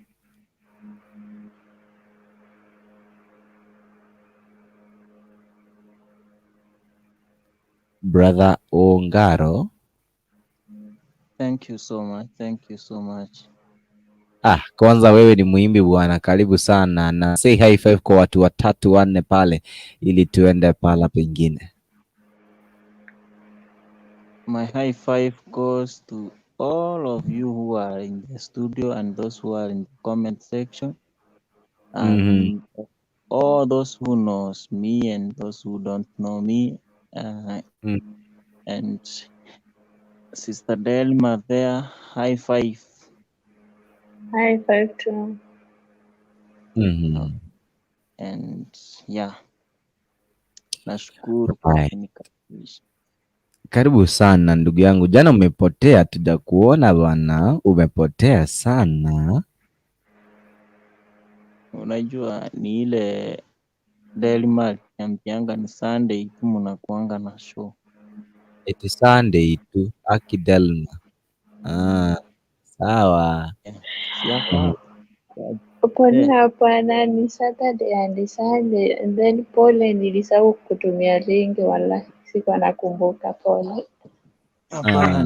Brother Ongaro. Thank you so much. Kwanza wewe ni muimbi bwana, karibu sana na say high five kwa watu 3 4 pale ili tuende pala pengine. My high five goes to all of you who are in the studio and those who are in the comment section and all those who knows me and those who don't know me and Sister Delma there, high five. High five too. And yeah, nashukuru karibu sana ndugu yangu. Jana umepotea, tujakuona bwana, umepotea sana. Unajua ni ile Delma yampianga ni Sunday tu mnakuanga na show. Eti Sunday tu akidelma. Sawa. Hapana, ni Saturday and Sunday and then pole, nilisahau kutumia lingi, wala sikuwa nakumbuka. Pole. Hapana,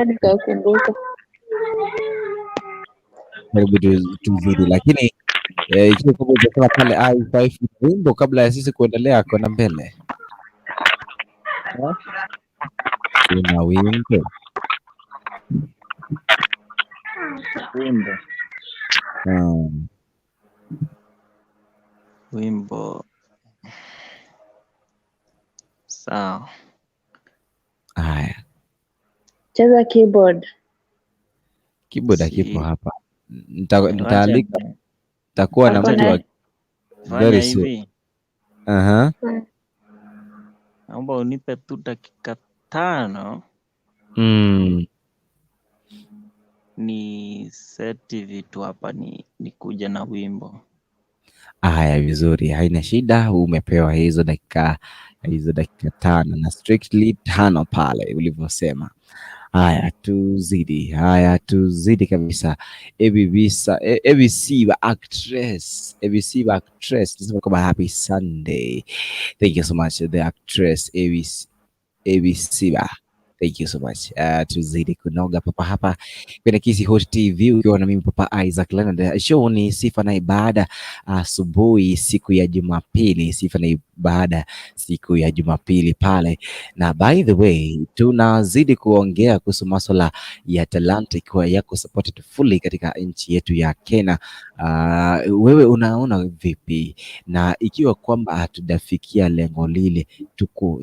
nikakumbuka. Karibu tuzidi, lakini ikiwa kama ujasema pale I5 wimbo kabla ya sisi kuendelea kwenda mbele. Una wimbo? Wimbo Sawa. Haya, Cheza keyboard. keyboard akipo hapa. Nitaalika, Wacha nitakuwa na wacha mtu wa ni fanya very soon. hivi. Naomba unipe tu dakika 5 ni seti vitu hapa, ni kuja na wimbo. Haya, vizuri, haina shida. Umepewa hizo dakika 5 na strictly 5 pale ulivyosema. Haya, tuzidi kabisa. ABC ba actress, nasema kwamba happy Sunday. Thank you so much the actress ABC ba. Thank you so much. Tuzidi kunoga papa hapa kwenye Kisi Hot TV ukiwa na mimi Papa Isaac Leonard. Show ni Sifa na Ibada asubuhi siku ya Jumapili. Sifa na Ibada siku ya Jumapili pale. Na by the way, tunazidi kuongea kuhusu masuala ya talanta ikiwa yako supported fully katika nchi yetu ya Kenya. Wewe unaona vipi? Na ikiwa kwamba hatujafikia lengo lile,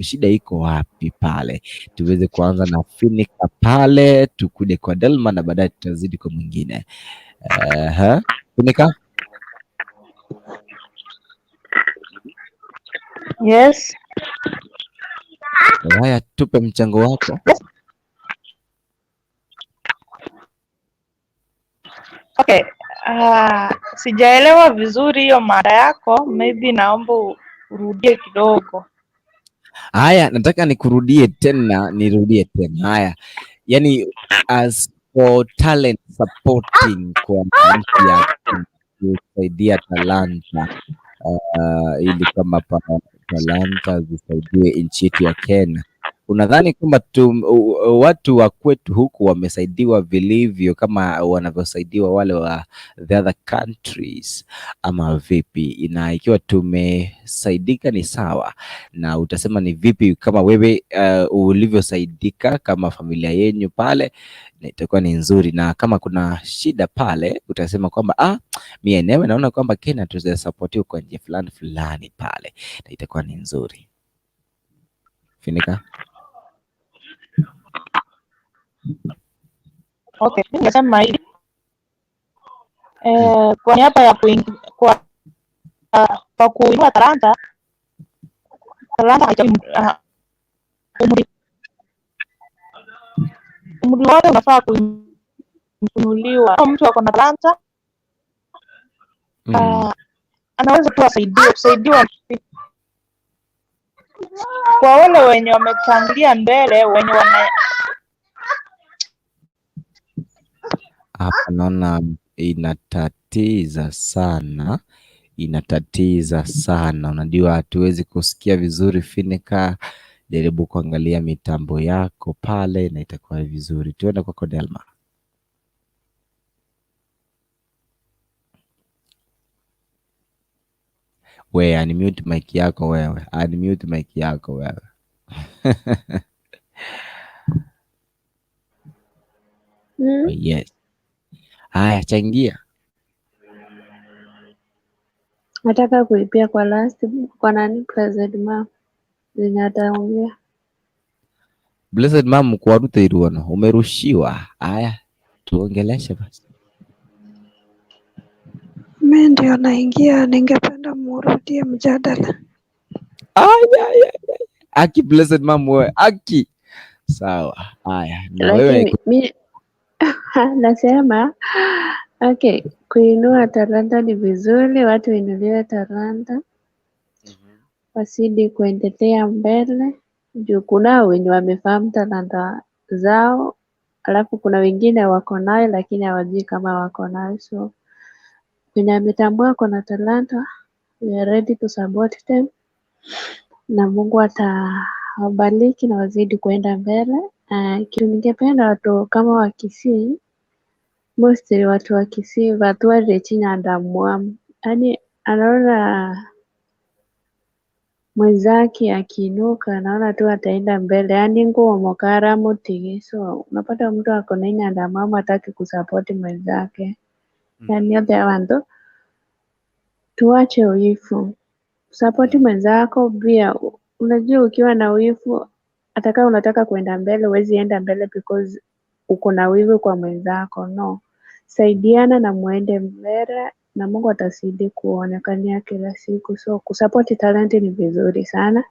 shida iko wapi pale? Tuweze kuanza na Finika pale, tukuje kwa Delma na baadaye tutazidi kwa mwingine. Finika? Yes. Haya, tupe mchango wako. Okay. Sijaelewa vizuri hiyo mada yako, maybe naomba urudie kidogo. Haya, nataka nirudie tena. Haya, yani as for talent supporting kwa nchi ya kusaidia talanta ili kama talanta zisaidie nchi yetu ya Kenya. Unadhani kwamba watu wa kwetu huku wamesaidiwa vilivyo kama wanavyosaidiwa wale wa the other countries ama vipi? Na ikiwa tumesaidika ni sawa, na utasema ni vipi kama wewe ulivyosaidika kama familia yenyu pale, na itakuwa ni nzuri. Na kama kuna shida pale utasema kwamba mimi enyewe naona kwamba Kenya tutasupportiwa kwa njia fulani pale, na itakuwa ni nzuri. Finika? Okay, nimesema hivi. Kwa niaba ya kwa kuinua talanta umri wote unafaa kuinuliwa. Mtu ako na talanta anaweza tu kusaidiwa. Kwa wale wenye wametangulia mbele, wenye hapa naona inatatiza sana. Unajua hatuwezi kusikia vizuri. Finika, jaribu kuangalia mitambo yako pale na itakuwa vizuri. Tuende kwa Delma. Wewe unmute mic yako wewe. Oh, yes. Haya, changia. Nataka kuipia kwa last kwa nani Blessed Mom zenye ataongea. Blessed Mom kwa Ruto Iruono umerushiwa. Haya, tuongeleshe basi. Mimi ndio naingia, ningependa murudie mjadala. Aki Blessed Mom wewe, aki. Sawa. Haya, na wewe mimi nasema okay, kuinua talanta ni vizuri, watu wainuliwe talanta. Wasidi kuendelea mbele juu kuna wenye wamefahamu talanta zao, alafu kuna wengine wako nayo lakini hawajui kama wako nayo. So wenye ametambua kuna talanta, we are ready to support them, na Mungu atawabariki na wazidi kuenda mbele. Kitu ningependa watu kama wa Kisii, mostly watu wa Kisii watuare chini adamu, yaani anaona mwenzake akiinuka anaona tu ataenda mbele, yaani nguo mokara mutigi. So unapata mtu ako na ina adamu hataki kusapoti mwenzake. Yaani yote abantu tuache wivu, sapoti mwenzako pia unajua ukiwa na wivu hata kama unataka kuenda mbele huwezi enda mbele because uko na wivu kwa mwenzako. No, saidiana na muende mbele na Mungu atasaidia kuonekania kila siku. So kusupport talent ni vizuri sana.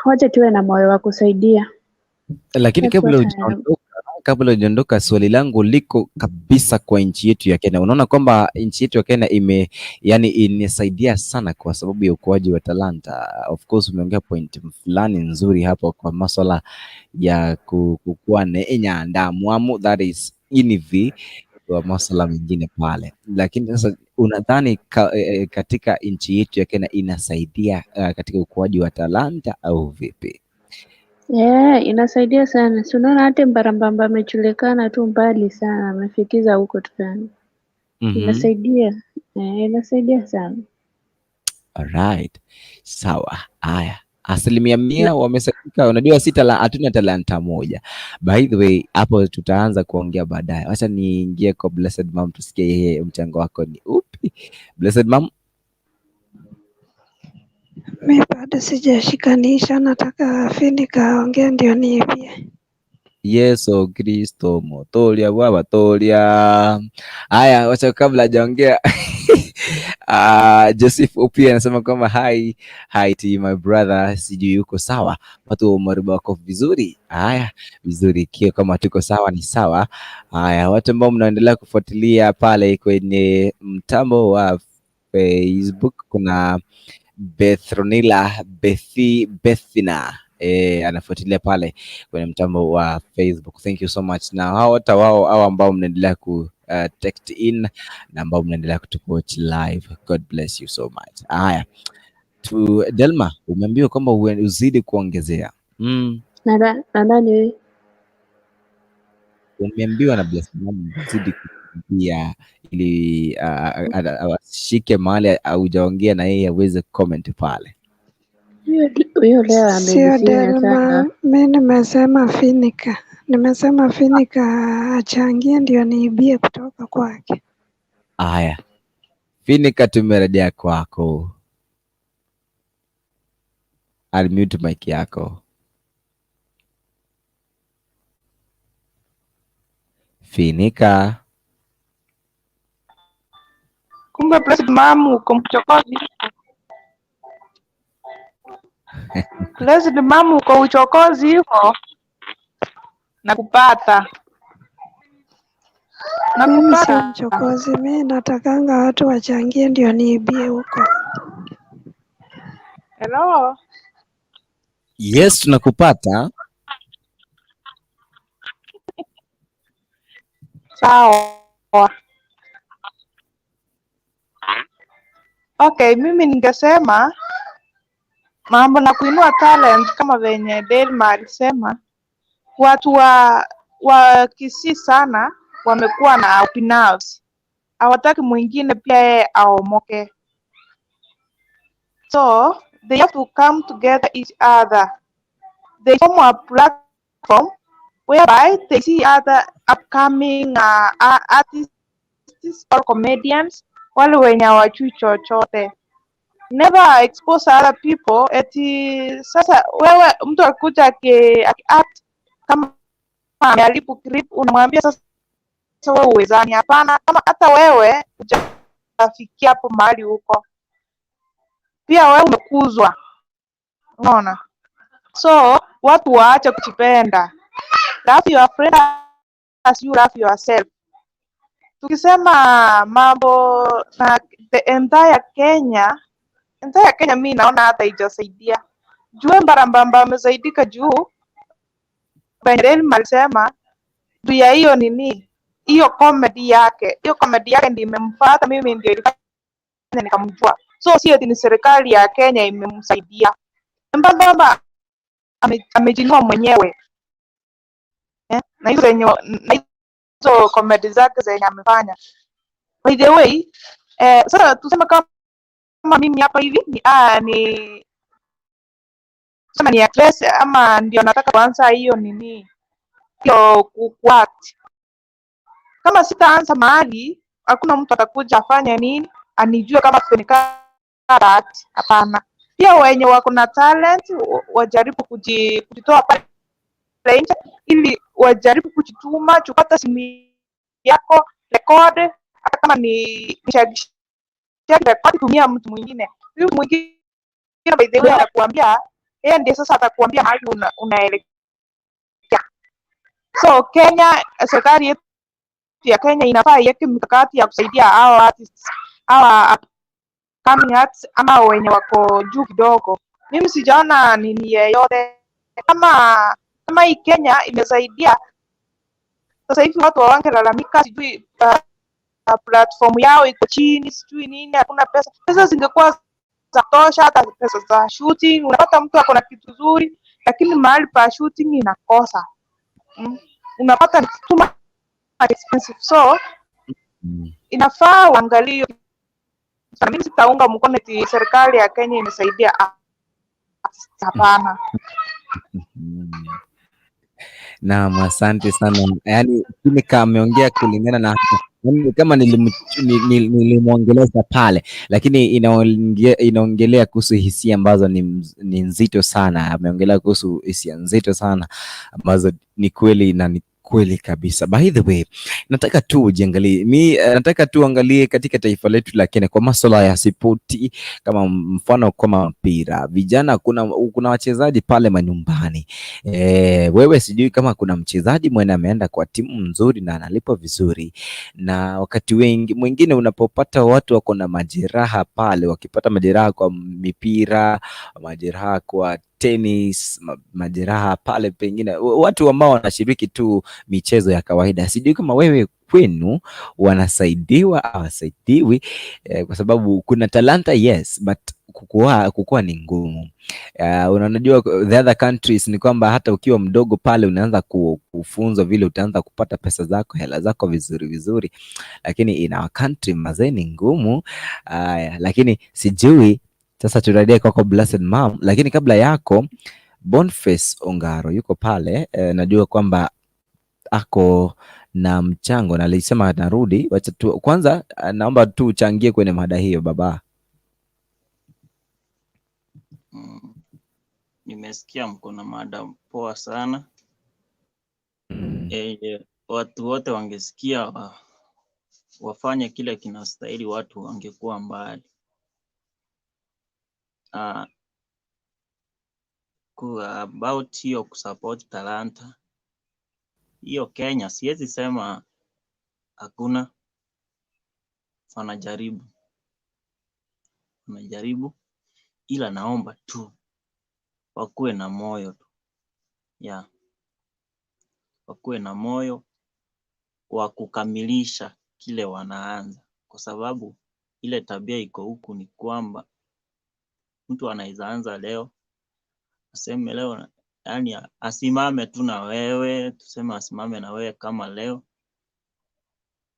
Wacha tuwe na moyo wa kusaidia. Lakini kabla hujaondoka, swali langu liko kabisa kwa nchi yetu ya Kenya. Unaona kwamba nchi yetu ya Kenya inasaidia sana kwa sababu ya ukuaji wa talanta. Of course umeongea point fulani nzuri hapo kwa masuala ya kukua nenya ndamwamu, that is inivi kwa masuala mengine pale. Lakini sasa unadhani katika nchi yetu ya Kenya inasaidia katika ukuaji wa talanta au vipi? Inasaidia sana. Si unaona hata Mbarambamba amejulikana tu mbali sana, amefikiza huko tukani. Inasaidia. Inasaidia sana. Alright. Sawa. Haya. 100% wamesaidika. Unajua hatuna talanta moja. By the way, hapo tutaanza kuongea baadaye. Acha niingie kwa Blessed Mom tusikie yeye mchango wako ni upi. Blessed Mom. Mimi bado sijashikanisha, nataka Finika aongee ndio niibie. Yesu Kristo motolia baba tolia. Haya, wacha kabla hajaongea Joseph pia anasema kwamba hi to my brother, sijui yuko sawa. Watu wa Mariba wako vizuri. Haya, vizuri, kio kama tuko sawa ni sawa. Haya, watu ambao mnaendelea kufuatilia pale kwenye mtambo wa Facebook, kuna Bethina anafuatilia pale kwenye mtambo wa Facebook. Thank you so much. Na hao ambao mnaendelea ku text in na ambao mnaendelea kutuwatch live, God bless you so much. Haya, tu Delma, umeambiwa kwamba uzidi kuongezea. Nadhani umeambiwa na Blessed Mom uzidi kuongezea ili ashike mahali haujaongea na yeye aweze comment pale. Huyo leo amenifinya sana. Mimi nimesema Finika achangie ndio niibie kutoka kwake. Haya, Finika, tumerejea kwako. Unmute mic yako. Finika. Kumbe Blessed Mom uko mchokozi. Blessed Mom uko uchokozi huko. Nakupata. Mimi si mchokozi, mimi natakanga watu wachangie ndio niibie huko. Hello. Yes, tunakupata. Sawa. Okay, mimi ningesema mambo na kuinua talent kama venye Delma alisema, watu wa Kisii sana wamekuwa na ubinafsi, hawataki mwingine pia yeye aomoke, so they have to come together each other. They form a platform whereby they see other upcoming artists or comedians, wale wenye hawajui chochote. Never expose other people. Eti sasa wewe mtu akuja act kama ameharibu clip, unamwambia sasa wewe uwezani. Hapana, kama hata wewe hujafikia hapo mahali huko, pia wewe umekuzwa, unaona. So watu waache kujipenda. Love your friend as you love yourself. Tukisema mambo na the entire Kenya mimi naona hata haijasaidia. Juu Mbarambamba amesaidika juu Benjamin alisema juu ya hiyo nini, hiyo comedy yake ndio imemfuata mimi, ndio ilifanya nikamjua. So si eti ni serikali ya Kenya imemsaidia. Mbarambamba amejinua mwenyewe na hizo comedy zake zenye amefanya. By the way, sasa tuseme kama mimi hapa hivi ni actress ama ndio nataka kuanza hiyo nini, hiyo kuact. Kama sitaanza mahali, hakuna mtu atakuja afanye nini anijue kama hapana. Pia wenye wako na talent wajaribu kujitoa pale nje, ili wajaribu kujituma. Chukua simu yako, record, hata kama ni record, tumia mtu mwingine. Huyu mwingine by the way anakuambia, yeye ndiye sasa atakuambia mahali unaelekea. So Kenya, serikali yetu ya Kenya inafaa iweke mikakati ya kusaidia hao artists, hawa coming artists ama wenye wako juu kidogo. Mimi sijaona nini yeyote kama hii Kenya imesaidia. Sasa hivi watu wangelalamika sijui platform yao iko chini sijui nini, hakuna pesa. Pesa zingekuwa za tosha, hata pesa za shooting. Unapata mtu ako na kitu nzuri lakini mahali pa shooting inakosa. Unapata too much expensive. So inafaa uangalie. Mimi sitaunga mkono eti serikali ya Kenya imesaidia. Hapana. Naam, asante sana. Yaani Kimika ameongea kulingana na kama nilimwongeleza pale, lakini inaongelea kuhusu hisia ambazo ni nzito sana. Ameongelea kuhusu hisia nzito sana ambazo ni kweli na ni kweli kabisa. By the way, nataka tu angalie katika taifa letu la Kenya kwa masuala ya spoti, kama mfano kama mpira. Vijana kuna wachezaji pale manyumbani. Wewe sijui kama kuna mchezaji mwenye ameenda kwa timu nzuri na analipwa vizuri, na wakati mwingine unapopata watu wako na majeraha pale, wakipata majeraha kwa mipira, majeraha kwa tennis, majeraha pale, pengine watu ambao wanashiriki tu michezo ya kawaida, sijui kama wewe kwenu wanasaidiwa au wasaidiwi, kwa sababu kuna talanta yes, but kukua ni ngumu. Unajua the other countries ni kwamba hata ukiwa mdogo pale unaanza kufunzwa vile utaanza kupata pesa zako, hela zako vizuri, lakini in our country mazee ni ngumu. Lakini sijui sasa turudie kwako Blessed Mom, lakini kabla yako Boniface Ongaro yuko pale. Najua kwamba ako na mchango na alisema atarudi. Wacha tu kwanza, naomba tu uchangie kwenye mada hiyo baba. Nimesikia mko na mada poa sana. Watu wote wangesikia wafanye kile kinastahili, watu wangekuwa mbali. About hiyo kusupport talanta hiyo Kenya, siwezi sema hakuna. Wanajaribu, ila naomba tu wakuwe na moyo tu, wakuwe na moyo wa kukamilisha kile wanaanza, kwa sababu ile tabia iko huku ni kwamba mtu anaweza anza leo, aseme leo, yani asimame tu na wewe, tuseme asimame na wewe kama leo,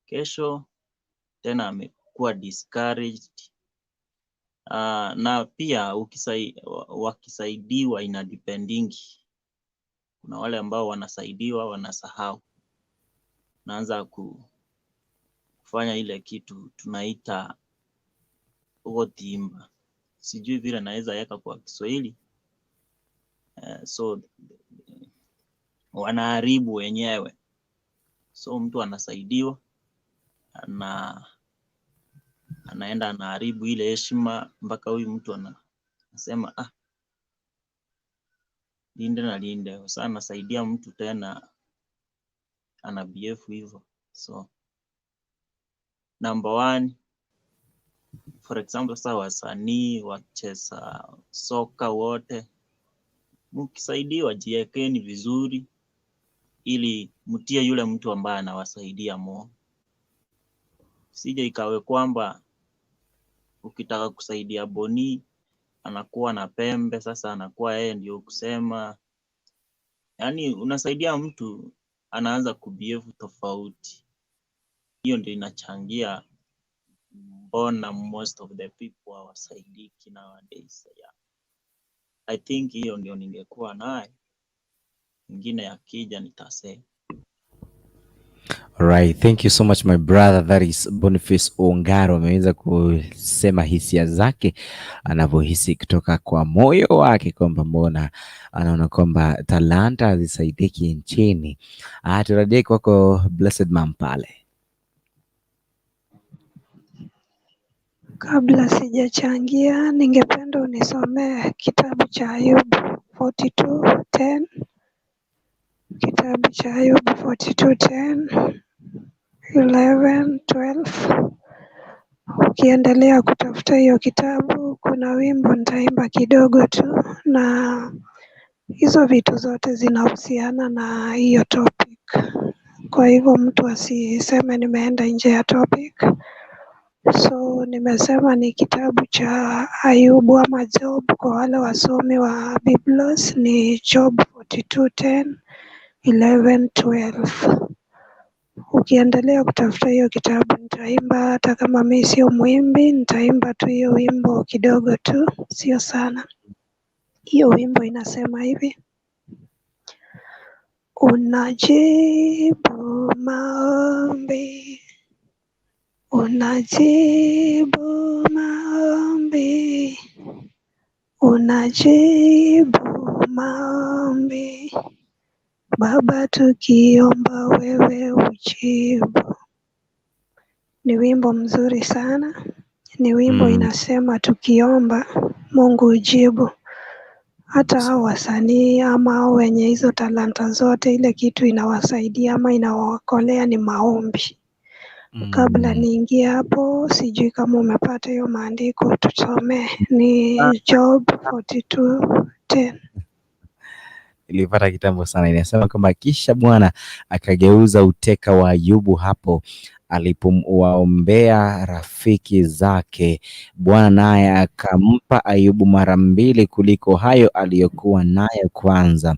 kesho tena amekuwa discouraged. Na pia wakisaidiwa inadependingi. Kuna wale ambao wanasaidiwa wanasahau, naanza kufanya ile kitu tunaita ugotimba, sijui vile naweza yaka kwa Kiswahili. So wanaharibu wenyewe. So mtu anasaidiwa na anaenda anaharibu ile heshima, mpaka huyu mtu anasema linde. Sasa anasaidia mtu tena ana BF hivyo. So number one, for example, sasa wasanii wacheza soka wote, mkisaidiwa jiekeni vizuri, ili mtie yule mtu ambaye anawasaidia mo. Sije ikawe kwamba ukitaka kusaidia Boni anakuwa na pembe, sasa anakuwa yeye ndio kusema. Yani unasaidia mtu anaanza kubehave tofauti. Hiyo ndio inachangia mbona most of the people hawasaidiki nowadays. I think hiyo ndio ningekuwa naye, ingine yakija nitasema. Right, thank you so much my brother, that is Boniface Ongaro. Ameweza kusema hisia zake anavyohisi kutoka kwa moyo wake, kwamba mbona anaona kwamba talanta hazisaidiki nchini. Turudie kwako Blessed Mom pale. Kabla sijachangia, ningependa unisomee kitabu cha Ayubu 42:10. Kitabu cha Ayubu 42:10, 11, 12. Ukiendelea kutafuta hiyo kitabu, kuna wimbo nitaimba kidogo tu, na hizo vitu zote zinahusiana na hiyo topic. Kwa hivyo mtu asiseme nimeenda nje ya topic. So nimesema ni kitabu cha Ayubu ama Job, kwa wale wasomi wa Biblos ni Job 42:10, 11, 12. Ukiendelea kutafuta hiyo kitabu, nitaimba hata kama mimi sio mwimbi, nitaimba tu hiyo wimbo kidogo tu, sio sana. Hiyo wimbo inasema hivi: unajibu maombi, unajibu maombi, unajibu maombi, Baba tukiomba wewe ujibu. Ni wimbo mzuri sana. Ni wimbo inasema tukiomba Mungu ujibu. Hata hao wasanii ama hao wenye hizo talanta zote, ile kitu inawasaidia ama inawaokolea ni maombi. Kabla niingie hapo, sijui kama umepata hiyo maandiko, tusomee. Ni Job 42:10. Ilipata kitambo sana. Inasema kwamba kisha Bwana akageuza uteka wa Ayubu hapo alipowaombea rafiki zake. Bwana naye akampa Ayubu mara mbili kuliko hayo aliyokuwa nayo kwanza.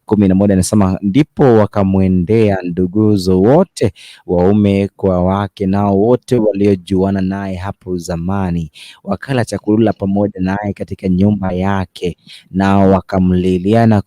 11 anasema ndipo wakamwendea nduguzo wote, waume kwa wake, nao wote waliojuana naye hapo zamani, wakala chakula pamoja naye katika nyumba yake, nao wakamlilia na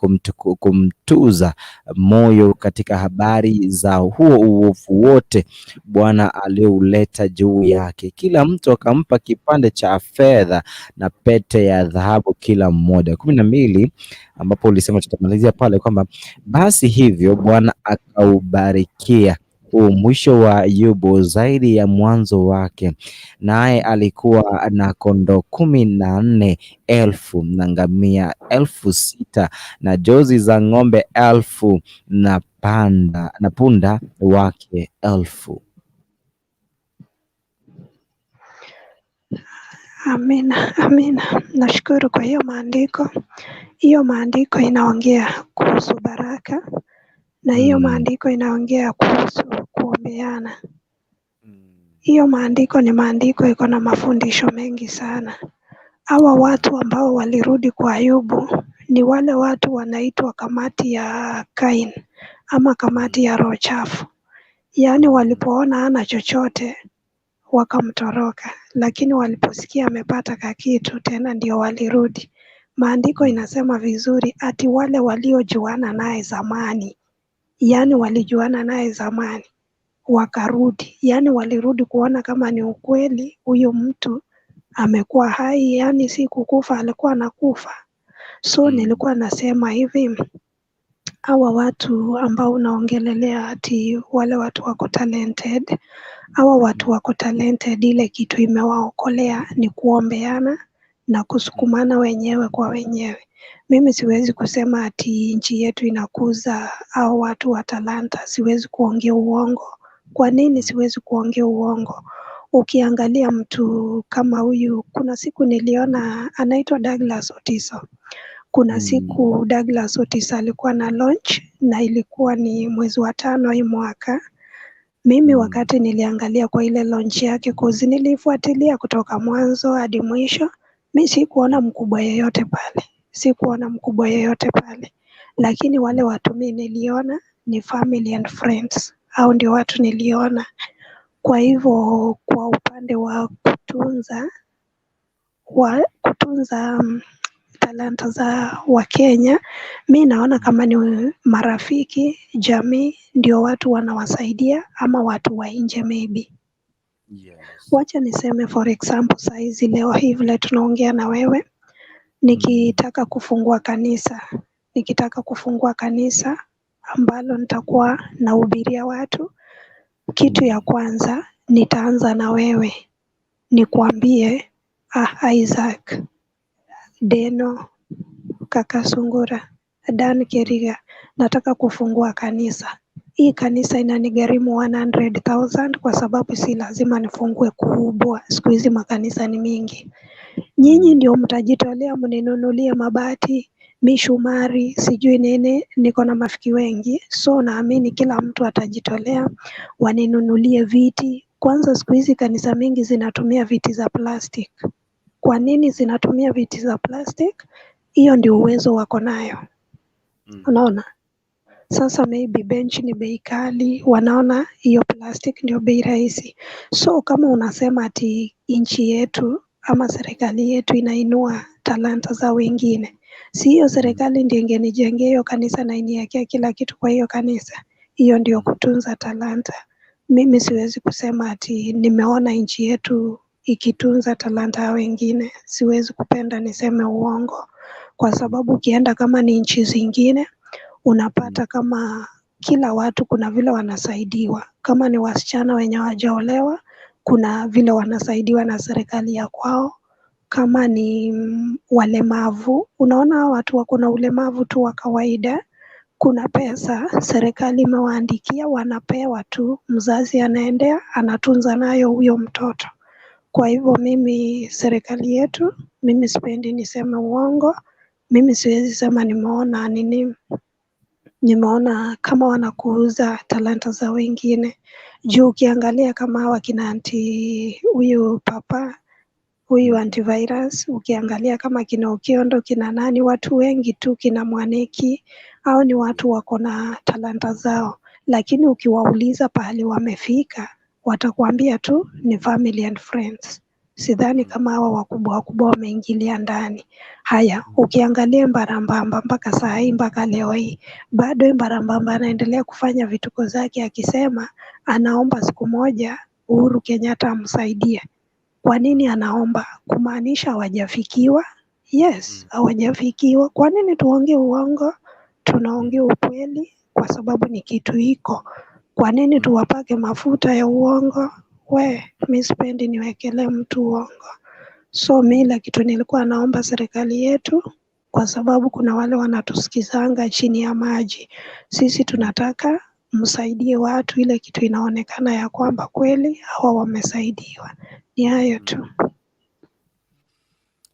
kumtuza moyo katika habari za huo uovu wote Bwana aliouleta juu yake. Kila mtu akampa kipande cha fedha na pete ya dhahabu kila mmoja. 12 ambapo ulisema tutamalizia pale kwamba basi hivyo Bwana akaubarikia huu mwisho wa Ayubu zaidi ya mwanzo wake, naye alikuwa na kondoo 14,000 na ngamia 6,000 na jozi za ng'ombe 1,000 na punda wake 1,000. Amina, amina. Nashukuru kwa hiyo maandiko. Hiyo maandiko inaongea kuhusu baraka, na hiyo maandiko inaongea kuhusu kuombeana. Hiyo maandiko ni maandiko iko na mafundisho mengi sana. Hawa watu ambao walirudi kwa Ayubu ni wale watu wanaitwa kamati ya Kain ama kamati ya roho chafu. Yaani walipoona hana chochote wakamtoroka, lakini waliposikia amepata kakitu tena ndio walirudi. Maandiko inasema vizuri ati wale waliojuana naye zamani, yaani walijuana naye zamani wakarudi, yaani walirudi kuona kama ni ukweli huyu mtu amekuwa hai, yaani si kukufa alikuwa anakufa. So nilikuwa nasema hivi, hawa watu ambao unaongelelea ati wale watu wako talented, hawa watu wako talented, ile kitu imewaokolea ni kuombeana na kusukumana wenyewe kwa wenyewe. Mimi siwezi kusema ati nchi yetu inakuza hao watu wa talanta, siwezi kuongea uongo. Kwa nini siwezi kuongea uongo? Ukiangalia mtu kama huyu, kuna siku niliona anaitwa Douglas Otiso. Kuna siku Douglas Otiso alikuwa na launch na ilikuwa ni mwezi wa 5 hii mwaka. Mimi wakati niliangalia kwa ile launch yake, kozi nilifuatilia kutoka mwanzo hadi mwisho, mimi sikuona mkubwa yeyote pale. Lakini wale watu mimi niliona ni family and friends. Hao ndio watu niliona. Kwa hivyo kwa upande wa kutunza talanta za Wakenya, mi naona kama ni marafiki, jamii ndio watu wanawasaidia ama watu wa nje maybe. Yes. Wacha niseme for example, saizi leo hii vile tunaongea na wewe, nikitaka kufungua kanisa ambalo nitakuwa nahubiria watu, kitu ya kwanza nitaanza na wewe, nikwambie Isaac, Deno, kaka Sungura, Dan Keriga, nataka kufungua kanisa. Hii kanisa inanigharimu 100,000 kwa sababu si lazima nifungue kubwa. Siku hizi makanisa ni mingi. Nyinyi ndio mtajitolea mninunulie mabati, mishumari, sijui nini, niko na marafiki wengi. So naamini kila mtu atajitolea waninunulie viti. Kwanza siku hizi kanisa mingi zinatumia viti za plastic. Kwa nini zinatumia viti za plastic? Hiyo ndio uwezo wako nayo. Unaona? Sasa maybe bench ni bei kali, wanaona hiyo plastic ndio bei rahisi. So kama unasema ati nchi yetu ama serikali yetu inainua talanta za wengine, si hiyo serikali ndio ingenijengea hiyo kanisa na iniwekea kila kitu kwa hiyo kanisa? Hiyo ndio kutunza talanta. Mimi siwezi kusema ati nimeona nchi yetu ikitunza talanta ya wengine. Siwezi kupenda niseme uongo, kwa sababu ukienda kama ni nchi zingine unapata kama kila watu kuna vile wanasaidiwa. Kama ni wasichana wenye hawajaolewa, kuna vile wanasaidiwa na serikali ya kwao. Kama ni walemavu, unaona watu wako na ulemavu tu wa kawaida, kuna pesa serikali imewaandikia, wanapewa tu, mzazi anaendea anatunza nayo huyo mtoto. Kwa hivyo mimi serikali yetu, mimi sipendi niseme uongo, mimi siwezi sema nimeona kama wanakuuza talanta za wengine. Juu ukiangalia kama hawa kina huyu papa, huyu antivirus, ukiangalia kama kina Okiondo, kina nani, watu wengi tu, kina Mwaneki, hao ni watu wako na talanta zao, lakini ukiwauliza pahali wamefika, watakuambia tu ni family and friends. Sidhani kama hawa wakubwa wameingilia ndani. Haya, ukiangalia Mbarambamba mpaka saa hii, mpaka leo hii, bado Mbarambamba anaendelea kufanya vituko zake, akisema anaomba siku moja Uhuru Kenyatta amsaidie. Kwa nini anaomba? Kumaanisha hawajafikiwa? Yes, hawajafikiwa. Kwa nini tuongee uongo? Tunaongea ukweli kwa sababu ni kitu iko. Kwa nini tuwapake mafuta ya uongo? Mi sipendi niwekelee mtu uongo. So mimi kitu nilikuwa naomba serikali yetu, kwa sababu kuna wale wanatusikizanga chini ya maji. Sisi tunataka msaidie watu, ile kitu inaonekana ya kwamba kweli hawa wamesaidiwa. Ni hayo tu.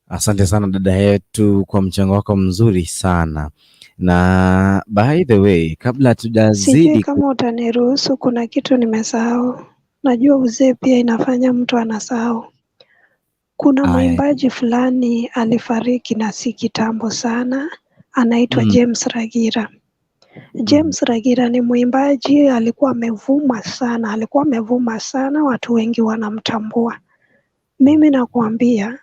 Asante sana dada yetu kwa mchango wako mzuri sana. Na by the way, kabla tujazidi, sijui kama utaniruhusu, kuna kitu nimesahau. Najua uzee pia inafanya mtu anasahau. Kuna mwimbaji fulani alifariki na si kitambo sana, anaitwa James Ragira. James Ragira ni mwimbaji, alikuwa amevuma sana, watu wengi wanamtambua. Mimi nakuambia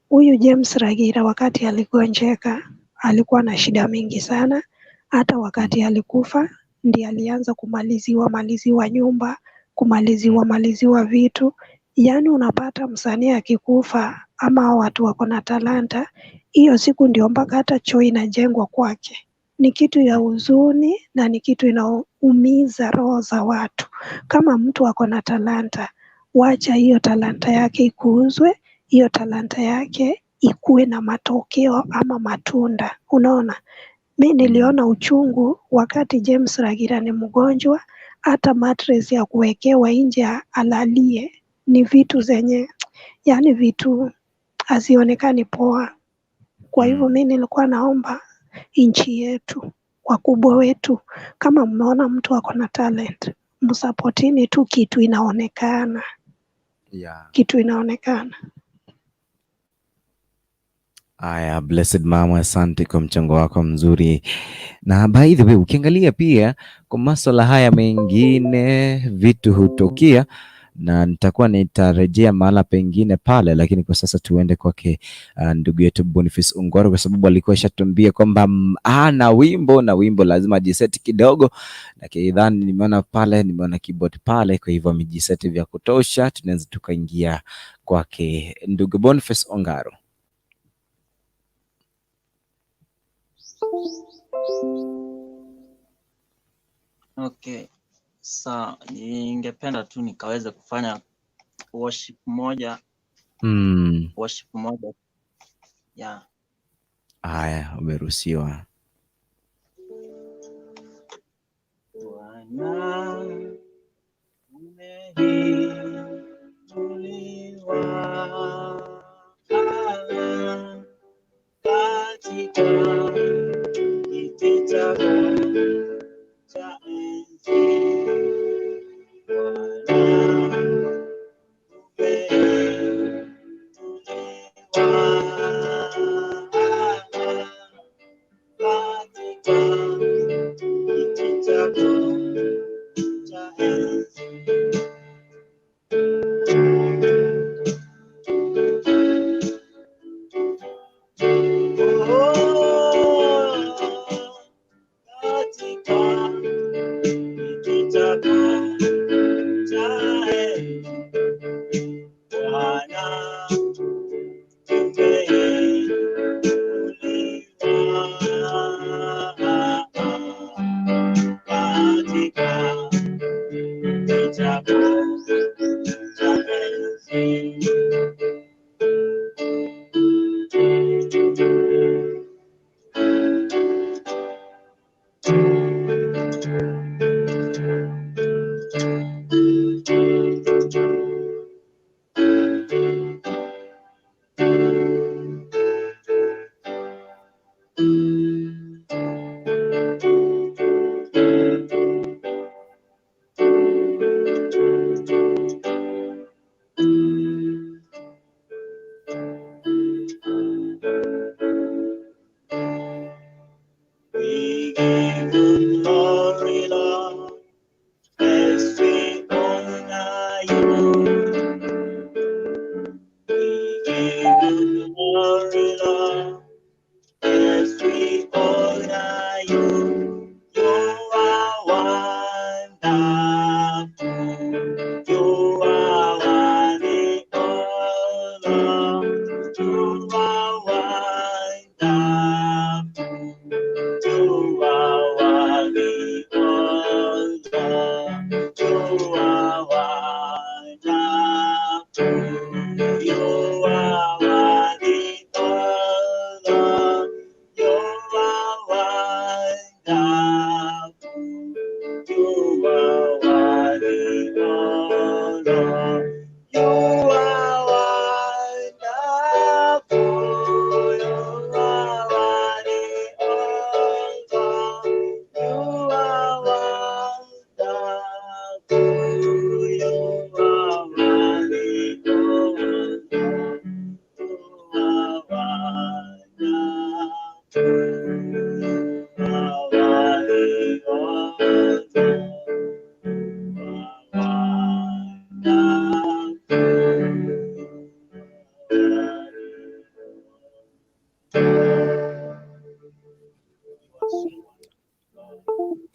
huyu James Ragira wakati aligonjeka alikuwa na shida mingi sana. Hata wakati alikufa ndiye alianza kumaliziwa nyumba, kumaliziwa vitu. Yaani unapata msanii akikufa ama watu wako na talanta, hiyo siku ndio mpaka hata choo inajengwa kwake. Ni kitu ya huzuni na ni kitu inaumiza roho za watu. Kama mtu ako na talanta, wacha hiyo talanta yake ikuuzwe, hiyo talanta yake ikuwe na matokeo ama matunda. Unaona? Mi niliona uchungu wakati James Ragira ni mgonjwa, hata mattress ya kuwekewa nje alalie ni vitu zenye, yani vitu hazionekani poa. Kwa hivyo mi nilikuwa naomba nchi yetu, wakubwa wetu, kama mmeona mtu ako na talent, msupportini tu, kitu inaonekana. Kitu inaonekana. Aya, blessed mama, asante kwa mchango wako mzuri. Na by the way, ukiangalia pia kwa masuala haya mengine vitu hutokea, na nitarejea mahala pengine pale, lakini kwa sasa tuende kwake ndugu yetu Boniface Ungoro, kwa sababu alikuwa ashatuambia kwamba na wimbo lazima jiseti kidogo, na kidhani nimeona keyboard pale, kwa hivyo amejiseti vya kutosha. Tunaweza tukaingia kwake ndugu Boniface Ungoro. Okay. Ningependa tu nikaweza kufanya worship moja. Worship moja. Yeah. Haya, umeruhusiwa. Bwana umeinuliwa katika kiti chako cha enzi.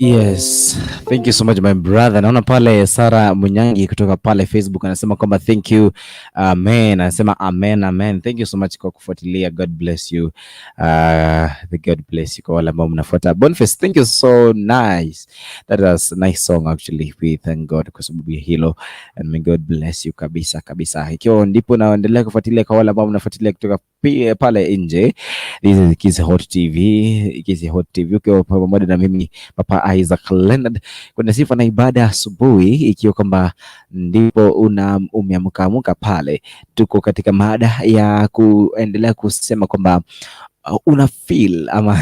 Yes, thank you so much my brother. Naona pale Sara Munyangi kutoka pale Facebook anasema kwamba thank you, amen. Anasema amen. Thank you so much kwa kufuatilia. God bless you. God bless you kwa wale ambao mnafuata. Boniface, thank you so nice. That was a nice song actually. We thank God kwa sababu ya hilo, and may God bless you kabisa. Ikiwa ndipo naendelea kufuatilia, kwa wale ambao mnafuatilia kutoka pale nje, this is Kiss Hot TV ukiwa pamoja na mimi Papa Isaac Leonard kwenye sifa na ibada asubuhi, ikiwa kwamba ndipo umeamka pale. Tuko katika mada ya kuendelea kusema kwamba una feel ama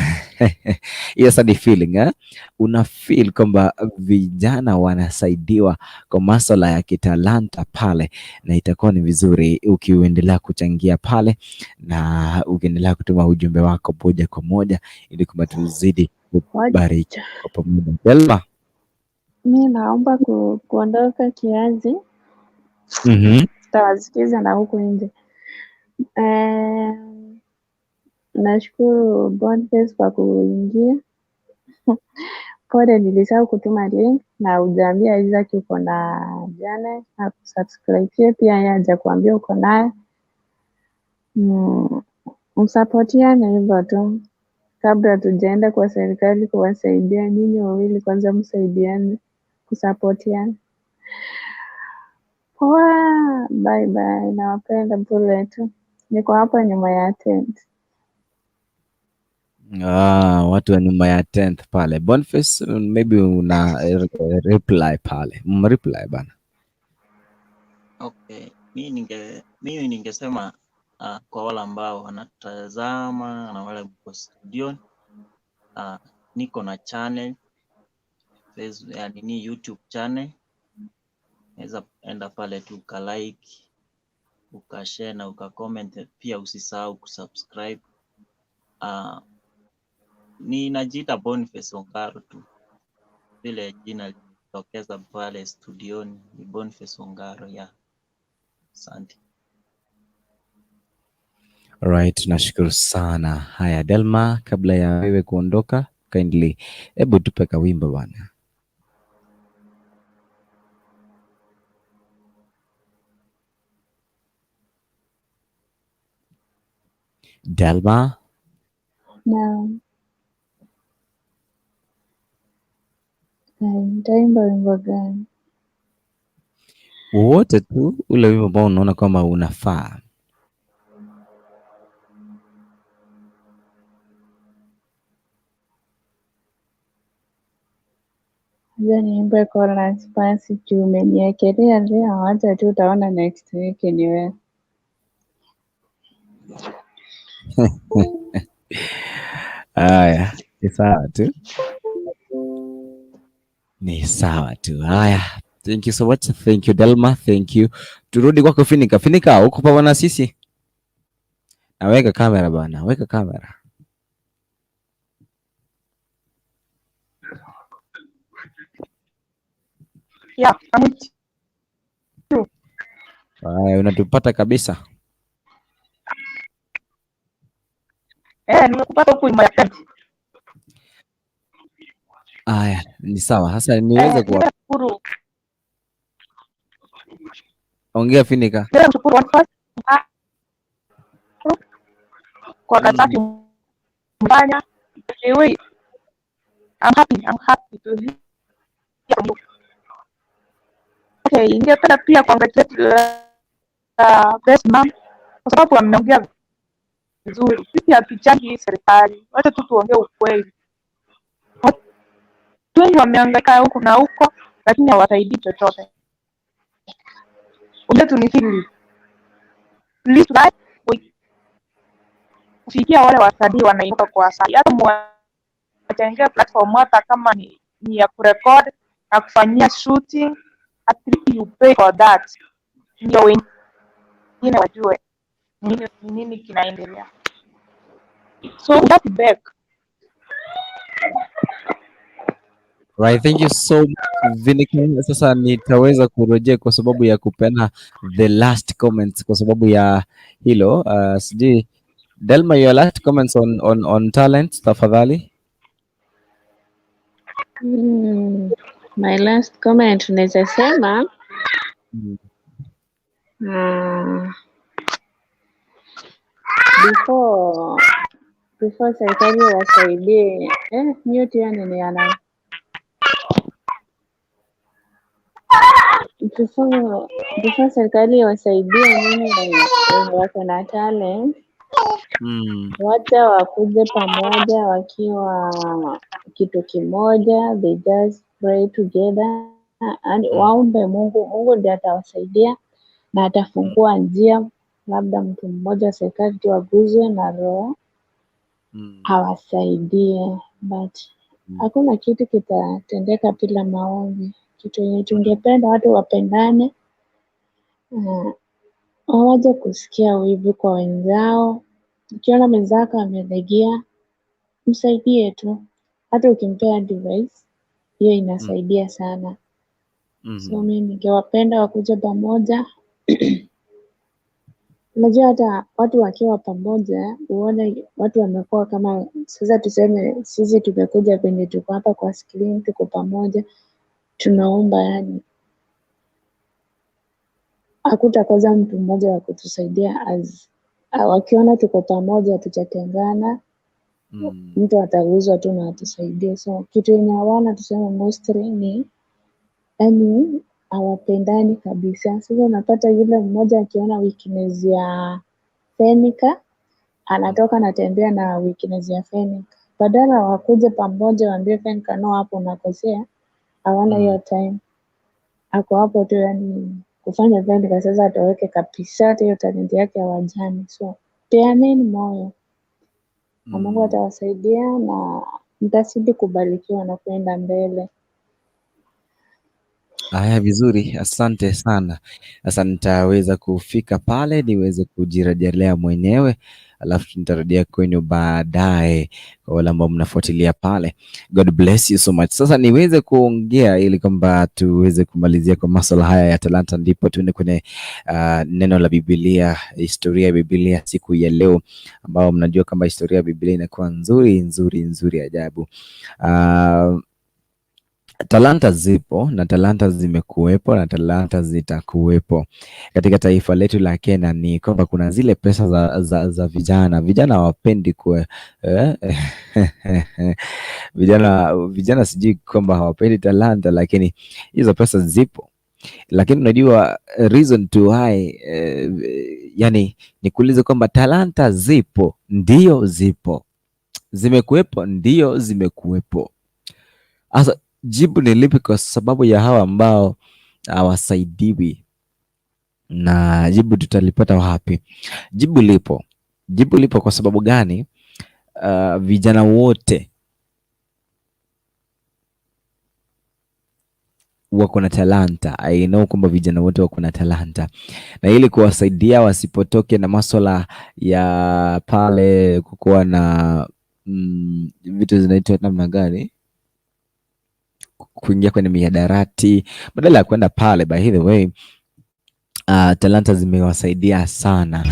yes, ni feeling una feel kwamba vijana wanasaidiwa kwa masuala ya kitalanta pale, na itakuwa ni vizuri ukiendelea kuchangia pale na ukiendelea kutuma ujumbe wako moja kwa moja ili kwamba tuzidi kubariki kwa pamoja. Elma, mimi naomba kuondoka kiazi Tutawasikiza na huku nje. Nashukuru Boniface kwa kuingia. Pole nilisahau kutuma link na hujaambia Isaac uko na Janet na kusubscribe pia yeye hajakuambia uko naye. Msapotiane hivyo tu. Kabla tujaenda kwa serikali kuwasaidia, nyinyi wawili kwanza msaidiane kusapotiana. Poa, bye bye, nawapenda pole tu. Niko hapa nyuma ya tent. Watu wa nyuma ya tent pale. Boniface, maybe una reply pale. Reply bana. Okay, mimi ningesema kwa wale ambao wanatazama na wale mko studio, niko na channel Facebook, yani ni YouTube channel. Naweza enda pale tu like, ukashare na ukacomment, pia usisahau kusubscribe. Ninajiita Boniface Ongaro tu, vile jina litokeza pale studioni ni Boniface Ongaro ya. Asante. Alright, nashukuru sana. Haya Delma, kabla ya wewe kuondoka, kindly hebu tupe kawimbo bwana. Delma? Naam. Nitaimba wimbo gani? Wote tu, ule wimbo ambao unaona kama unafaa. Acha niimbe chorus basi juu umeniekelea leo, acha tu utaona next week ni wewe. Haya, ni sawa tu. Ni sawa tu. Haya, thank you so much. Thank you Delma, thank you. Turudi kwako Finika. Finika, uko pamoja na sisi? Naweka kamera bana, weka kamera. Yeah, I'm with you. Haya, unatupata kabisa? Nimekupata huku nyuma ya tent. Haya, ni sawa. Sasa niweze Nimeshukuru. ongea Finika. Nimeshukuru Boniface kwa kazi mbaya. Anyway, I'm happy to hear from you. Okay, ningependa pia congratulate Grace ma'am kwa sababu ameongea vizuri. Sisi hatuchangi serikali, wacha tu tuongee ukweli. Watu wengi wamehangaika huku na huko, lakini hawasaidii chochote. Ungetu ni hili live kufikia wale wasanii wanainuka kwa asali, hata mwatengea platform hata kama ni ya kurecord na kufanyia shooting, at least you pay for that, ndio wengine wajue nini kinaendelea. So that's back. Right, thank you so much Finika. Sasa nitaweza kurejea kwa sababu ya kupena the last comments kwa sababu ya hilo. Sijui Delma, your last comments on talent tafadhali. My last comment naweza sema before serikali wasaidie mute yani ni ana before serikali wasaidie nini wenye wako na talent, wacha wakuje pamoja wakiwa kitu kimoja, they just pray together and waombe Mungu. Mungu ndiye atawasaidia na atafungua njia, labda mtu mmoja wa serikali tu aguzwe na roho awasaidie, but hakuna kitu kitatendeka bila maombi. Kitu yenye tungependa watu wapendane, wawaje kusikia wivu kwa wenzao. Ukiona mwenzako amelegea, msaidie tu, hata ukimpea advice hiyo inasaidia sana. So mimi ningewapenda wakuje pamoja Unajua hata watu wakiwa pamoja, uone watu wamekuwa kama sasa, tuseme sisi tumekuja penye tuko hapa kwa screen, tuko pamoja tunaomba, yani hakutakosa mtu mmoja wa kutusaidia wakiona tuko pamoja tutatengana. Mtu ataguzwa tu na atusaidie. So kitu yenye hawana tuseme mostly ni yani hawapendani kabisa. Sasa unapata yule mmoja akiona weakness ya Fenika anatoka anatembea na weakness ya Fenika, badala wakuje pamoja waambie Fenika no, hapo unakosea. Hawana hiyo time, ako hapo tu yani kufanya Fenika sasa ataweke kabisa hiyo talent yake hawajani. So peaneni moyo na Mungu atawasaidia na mtazidi kubarikiwa na kwenda mbele. Haya, vizuri, asante sana. Sasa nitaweza kufika pale niweze kujirejelea mwenyewe, alafu nitarudia kwenu baadaye kwa wale ambao mnafuatilia pale. God bless you so much. Sasa niweze kuongea ili kwamba tuweze kumalizia kwa masuala haya ya talanta, ndipo tuende kwenye neno la Biblia, historia ya Biblia siku ya leo, ambao mnajua kama historia ya Biblia inakuwa nzuri ajabu. Talanta zipo na talanta zimekuwepo na talanta zitakuwepo katika taifa letu la Kenya. Ni kwamba kuna zile pesa za vijana hawapendi vijana sijui kwamba hawapendi talanta, lakini hizo pesa zipo. Lakini unajua reason to why yani ni kuuliza kwamba talanta zipo, ndio zipo, zimekuwepo, ndio zimekuwepo. Asa jibu ni lipi? Kwa sababu ya hawa ambao hawasaidiwi. Na jibu tutalipata wapi? Jibu lipo kwa sababu gani? Vijana wote wako na talanta. I know kwamba vijana wote wako na talanta, na ili kuwasaidia wasipotoke na masuala ya pale kukuwa na vitu zinaitwa namna gani, kuingia kwenye mihadarati, badala ya kwenda pale. By the way, talanta zimewasaidia sana.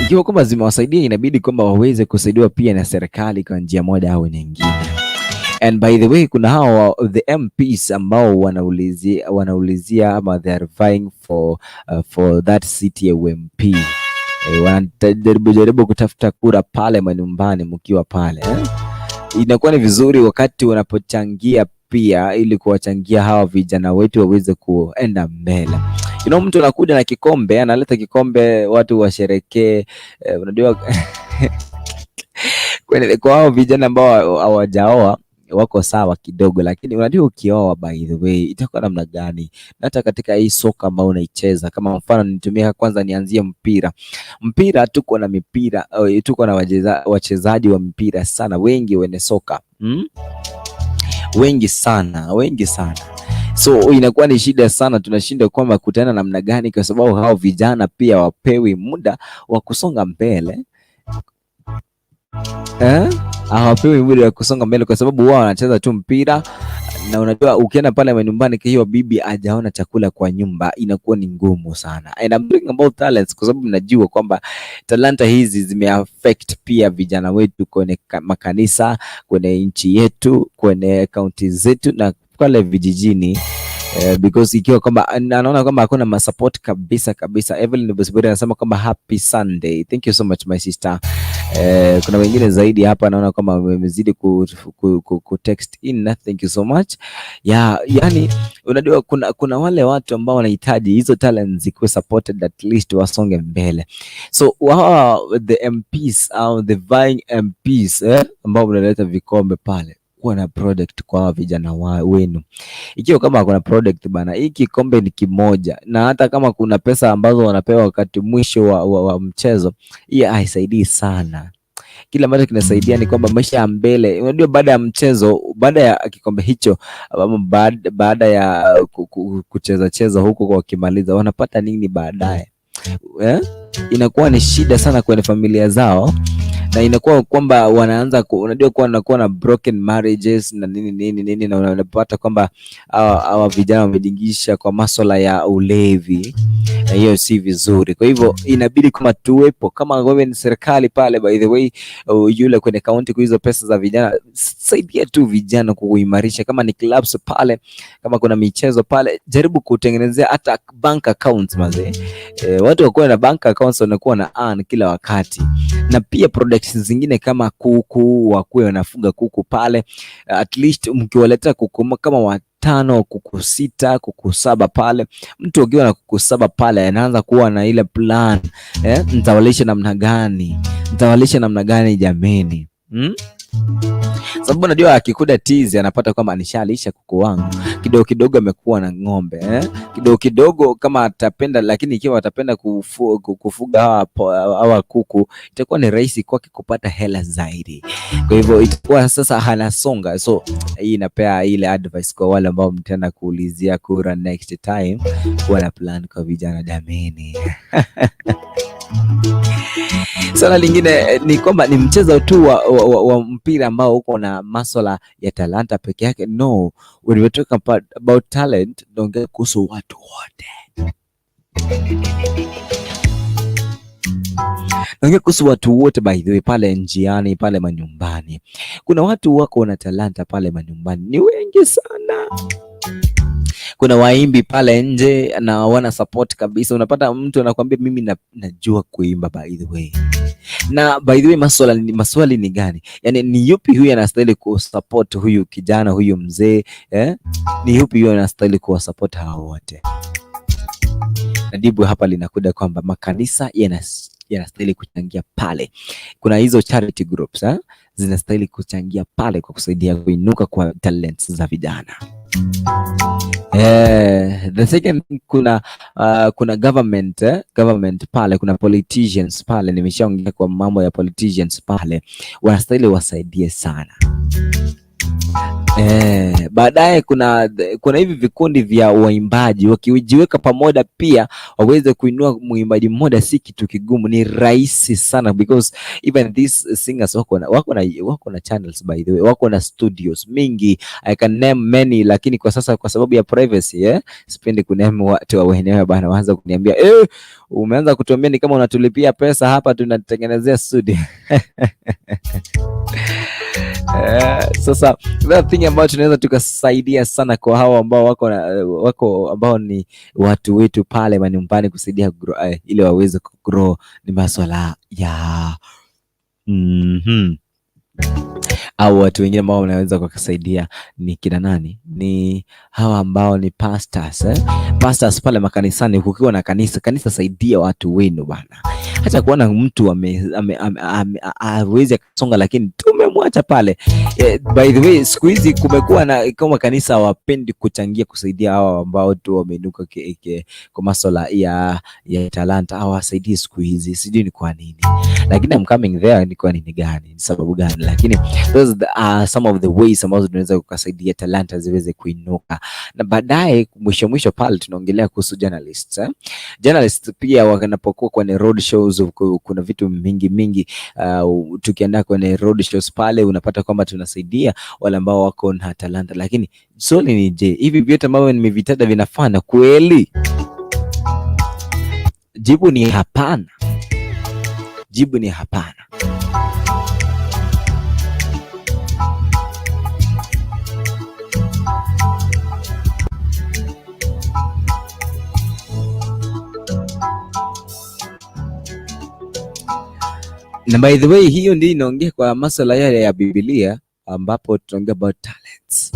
Ikiwa kwamba zimewasaidia, inabidi kwamba waweze kusaidiwa pia na serikali kwa njia moja au nyingine. And by the way, kuna hao the MPs ambao wanaulizia ama they are vying for that city ya UMP. Wanajaribu kutafuta kura pale manyumbani mkiwa pale. Inakuwa ni vizuri wakati wanapochangia pia, ili kuwachangia hawa vijana wetu waweze kuenda mbele. Mtu anakuja na kikombe, analeta kikombe watu washerekee. Unajua kwa hao vijana ambao hawajaoa wako sawa kidogo, lakini unajua ukioa, by the way, itakuwa namna gani? Na hata katika hii soka ambao unaicheza, kama mfano nitumia kwanza nianzie mpira, tuko na mipira, tuko na wachezaji wa mpira sana wengi wenye soka wengi sana. So inakuwa ni shida sana, tunashinda kwamba kutana namna gani, kwa sababu hao vijana pia wapewi muda wa kusonga mbele. Hawapewi muda wa kusonga mbele kwa sababu wao wanacheza tu mpira. Na unajua ukienda pale nyumbani hiyo bibi hajaona chakula kwa nyumba, inakuwa ni ngumu sana. And I'm talking about talents kwa sababu najua kwamba talanta hizi zimeaffect pia vijana wetu kwenye makanisa, kwenye nchi yetu, kwenye kaunti zetu na pale vijijini. Because ikiwa kwamba anaona kwamba hakuna masupport kabisa. Evelyn Bosibori anasema kwamba happy Sunday. Thank you so much my sister. Kuna wengine zaidi hapa naona kama wamezidi ku text in. Thank you so much. Yani unajua kuna wale watu ambao wanahitaji hizo talents zikuwe supported, at least wasonge mbele. So the MPs au the vying MPs ambao wanaleta vikombe pale, kuwa na product kwa vijana wenu. Ikiwa kama kuna product bana, hii kikombe ni kimoja, na hata kama kuna pesa ambazo wanapewa wakati mwisho wa mchezo, hii haisaidii sana. Kile ambacho kinasaidia ni kwamba maisha ya mbele. Unajua baada ya mchezo, baada ya kikombe hicho, baada ya kucheza huko kwa kimaliza, wanapata nini baadaye? Inakuwa ni shida sana kwenye familia zao. na inakuwa kwamba wanaanza unajua kuwa wanakuwa na broken marriages na nini na unapata kwamba hawa vijana wamedingisha kwa masuala ya ulevi, na hiyo si vizuri. Kwa hivyo inabidi kama tuwepo kama wewe ni serikali pale, by the way, yule kwenye county, kwa hizo pesa za vijana saidia tu vijana kuimarisha, kama ni clubs pale, kama kuna michezo pale, jaribu kutengenezea hata bank accounts mazee. Watu wakuwa na bank accounts wanakuwa na earn kila wakati, na pia products zingine kama kuku, wakuwe wanafuga kuku pale, at least mkiwaleta kuku kama 5, kuku 6, kuku 7 pale, mtu akiwa na kuku 7 pale anaanza kuwa na ile plan, nitawalisha namna gani jameni, sababu najua akikuda tizi anapata kwamba nishalisha kuku wangu kidogo kidogo, amekuwa na ng'ombe kidogo kidogo kama atapenda, lakini ikiwa atapenda kufuga hawa kuku, itakuwa ni rahisi kwake kupata hela zaidi. Kwa hivyo itakuwa sasa hanasonga. So hii inapea ile advice kwa wale ambao mtenda kuulizia kura next time, kuwa na plan kwa vijana jameni. Swala lingine ni kwamba ni mchezo tu wa mpira ambao uko na masuala ya talanta peke yake. No, when we talk about talent, don't kuhusu watu wote. Naongea kuhusu watu wote, by the way, pale njiani, pale manyumbani. Kuna watu wako na talanta pale manyumbani, ni wengi sana. Kuna waimbi pale nje na wana support kabisa. Unapata mtu anakuambia mimi najua kuimba, by the way. Na by the way, maswali ni gani? Yani ni yupi huyu anastahili kusupport huyu kijana, huyu mzee, ni yupi huyu anastahili kuwasupport hawa wote? Na jibu hapa linakuja kwamba makanisa yanastahili kuchangia pale. Kuna hizo charity groups zinastahili kuchangia pale kwa kusaidia kuinuka kwa talents za vijana. The second, kuna government pale, kuna politicians pale. Nimeshaongea kwa mambo ya politicians pale, wanastahili wasaidie sana. Baadaye kuna hivi vikundi vya waimbaji, wakijiweka pamoja pia waweze kuinua muimbaji mmoja, si kitu kigumu, ni rahisi sana, because even these singers wako na channels, by the way, wako na studios mingi. I can name many, lakini kwa sasa kwa sababu ya privacy sipendi kuname watu wa wenyewe bana, waanza kuniambia umeanza kutuambia ni kama unatulipia pesa hapa tunatengenezea studio. Sasa the thing ambayo tunaweza tukasaidia sana kwa hao ambao wako ambao ni watu wetu pale manyumbani, kusaidia ili waweze kugrow, ni masuala ya au watu wengine ambao wanaweza kusaidia ni kina nani? Ni hawa ambao ni pastors. Pastors pale makanisani, kukiwa na kanisa saidia watu wenu bana. Hata kuona mtu hawezi kusonga lakini tumemwacha pale. By the way, siku hizi kumekuwa na kama kanisa wapendi kuchangia kusaidia hawa ambao tu wameinuka kwa masuala ya talanta, au wasaidie siku hizi. Sijui ni kwa nini. Lakini I'm coming there, ni kwa nini gani? Ni sababu gani? Lakini those are some of the ways ambazo tunaweza kusaidia talanta ziweze kuinuka. Na baadaye mwisho pale tunaongelea kuhusu journalists. Journalists pia wanapokuwa kwenye road shows, kuna vitu mingi tukienda kwenye road shows pale, unapata kwamba tunasaidia wale ambao wako na talanta. Lakini swali ni je, hivi vyote ambavyo nimevitaja vinafanya kweli? Jibu ni hapana. Na by the way, hiyo ndio inaongea kwa masuala yale ya Biblia, ambapo tunaongea about talents.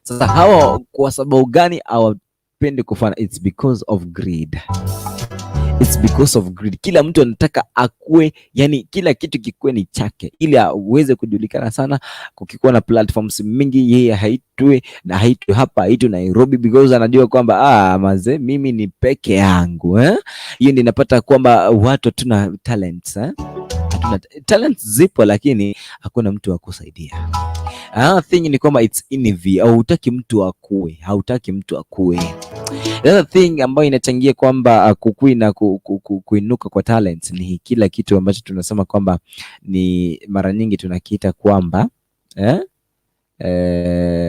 Sasa hawa kwa sababu gani hawapendi kufanya? It's because of greed. Kila mtu anataka akue, yani kila kitu kikue ni chake, ili aweze kujulikana sana. Kukikuwa na platforms mingi, yeye haitwe hapa, haitwe Nairobi, because anajua kwamba mazee mimi ni peke yangu. Hiyo ndio inapata kwamba watu tuna talents. Talents zipo, lakini hakuna mtu wa kusaidia. Another thing ni kwamba it's envy, hautaki mtu akue, hautaki mtu akue. Another thing ambayo inachangia kwamba kukui na kuinuka kwa talents ni kila kitu ambacho tunasema kwamba ni mara nyingi tunakiita kwamba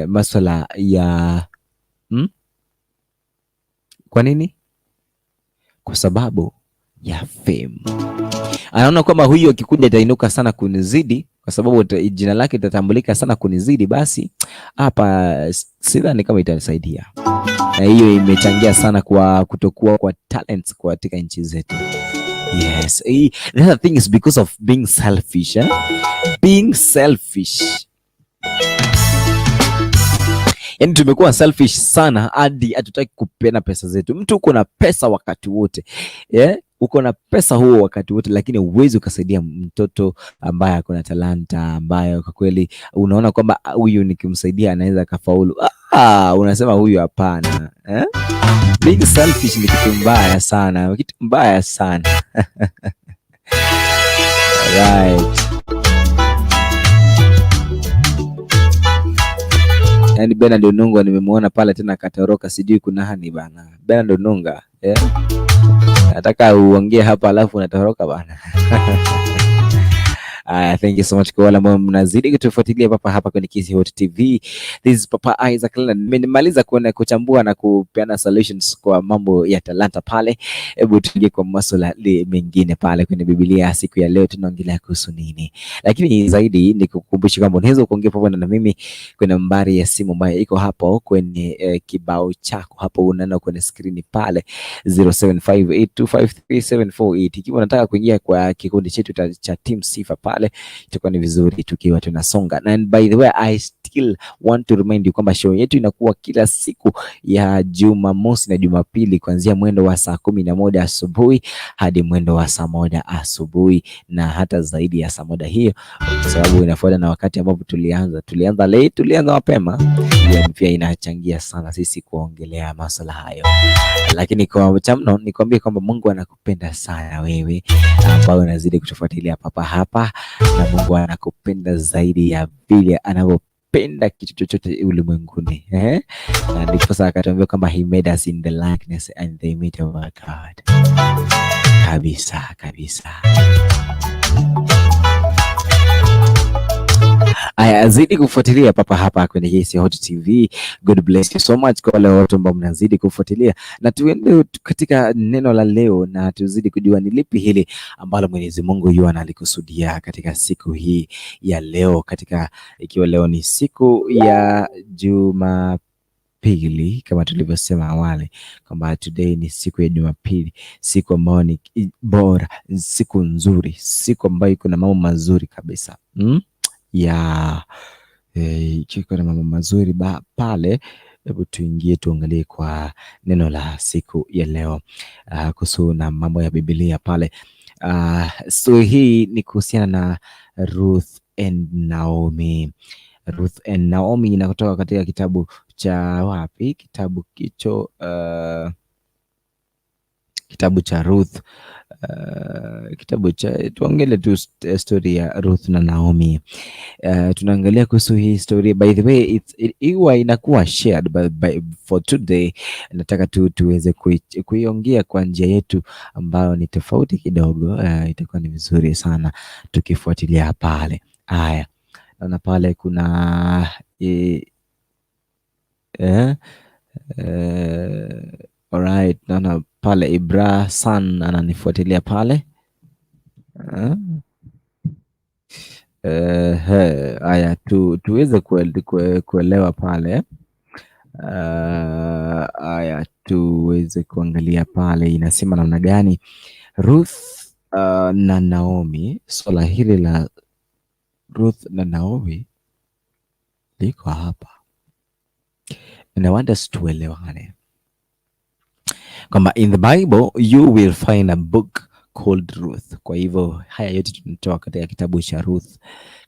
masuala ya kwa nini? Kwa sababu ya fame. Anaona kwamba huyu akikuja atainuka sana kunizidi, kwa sababu jina lake litatambulika sana kunizidi, basi hapa sidhani kama itanisaidia. Na hiyo imechangia sana kwa kutokuwa kwa talents katika nchi zetu. Yes, another thing is because of being selfish. Being selfish. Yaani tumekuwa selfish sana hadi hatutaki kupeana pesa zetu. Mtu uko na pesa wakati wote. Uko na pesa huo wakati wote, lakini uwezi ukasaidia mtoto ambaye ako na talanta, ambaye kwa kweli unaona kwamba huyu nikimsaidia anaweza kafaulu. Unasema huyu hapana. Being selfish ni kitu mbaya sana, kitu mbaya sana. Right. Yaani Bernard Onunga nimemuona pale tena katoroka, sijui kuna hani bana. Bernard Onunga, nataka uongee hapa alafu unatoroka bana. Thank you so much kwa wale ambao mnazidi kutufuatilia hapa kwenye Kisi Hot TV. This is Papa Isaac Leonard. Nimemaliza kuchambua na kupeana solutions kwa mambo ya talanta pale. Hebu tuingie kwa masuala mengine pale kwenye Biblia. Siku ya leo tunaongelea kuhusu nini? Lakini zaidi ni kukukumbusha kwamba unaweza kuongea pamoja na mimi kwenye nambari ya simu ambayo iko hapo kwenye kibao chako hapo, unaona kwenye screen pale 0758253748. Ikiwa unataka kuingia kwa kikundi chetu cha Team Sifa pale, itakuwa ni vizuri tukiwa tunasonga. And by the way, I still want to remind you kwamba show yetu inakuwa kila siku ya Jumamosi na Jumapili kuanzia mwendo wa saa 11 asubuhi hadi mwendo wa saa 1 asubuhi, na hata zaidi ya saa 1 hiyo, kwa sababu inafuata na wakati ambapo tulianza late, tulianza mapema. Hiyo pia inachangia sana sisi kuongelea masuala hayo. Lakini kwa chamno nikwambie kwamba Mungu anakupenda sana wewe ambao unazidi kutufuatilia hapa, na Mungu anakupenda zaidi ya vile anavyopenda kitu chochote ulimwenguni. Na ndipo sasa akatuambia kwamba he made us in the likeness and the image of our God. Kabisa. Zidi kufuatilia hapa kwenye Kisi Hot TV. God bless you so much kwa wale wote ambao mnazidi kufuatilia, na tuende katika neno la leo na tuzidi kujua ni lipi hili ambalo Mwenyezi Mungu yu analikusudia katika siku hii ya leo, ikiwa leo ni siku ya Jumapili kama tulivyosema awali kwamba today ni siku ya Jumapili, siku ambayo ni bora, siku nzuri, siku ambayo iko na mambo mazuri kabisa. Kiko na mambo mazuri pale. Hebu tuingie tuangalie kwa neno la siku ya leo kuhusu na mambo ya Biblia pale. So hii ni kuhusiana na Ruth and Naomi. Ruth and Naomi inatoka katika kitabu cha wapi? Kitabu cha Ruth. Tuangalie tu story ya Ruth na Naomi. Tunaangalia kuhusu hii story. By the way, iwa inakuwa shared but for today nataka tuweze kuiongea kwa njia yetu ambayo ni tofauti kidogo. Itakuwa ni vizuri sana tukifuatilia pale. Haya, naona pale kuna alright, naona pale Ibra San ananifuatilia pale. Haya, tuweze kuelewa pale. Haya, tuweze kuangalia pale inasema namna gani Ruth na Naomi. Swala hili la Ruth na Naomi liko hapa, and I want us to tuelewane kwamba in the Bible you will find a book called Ruth. Kwa hivyo haya yote tunatoa katika kitabu cha Ruth.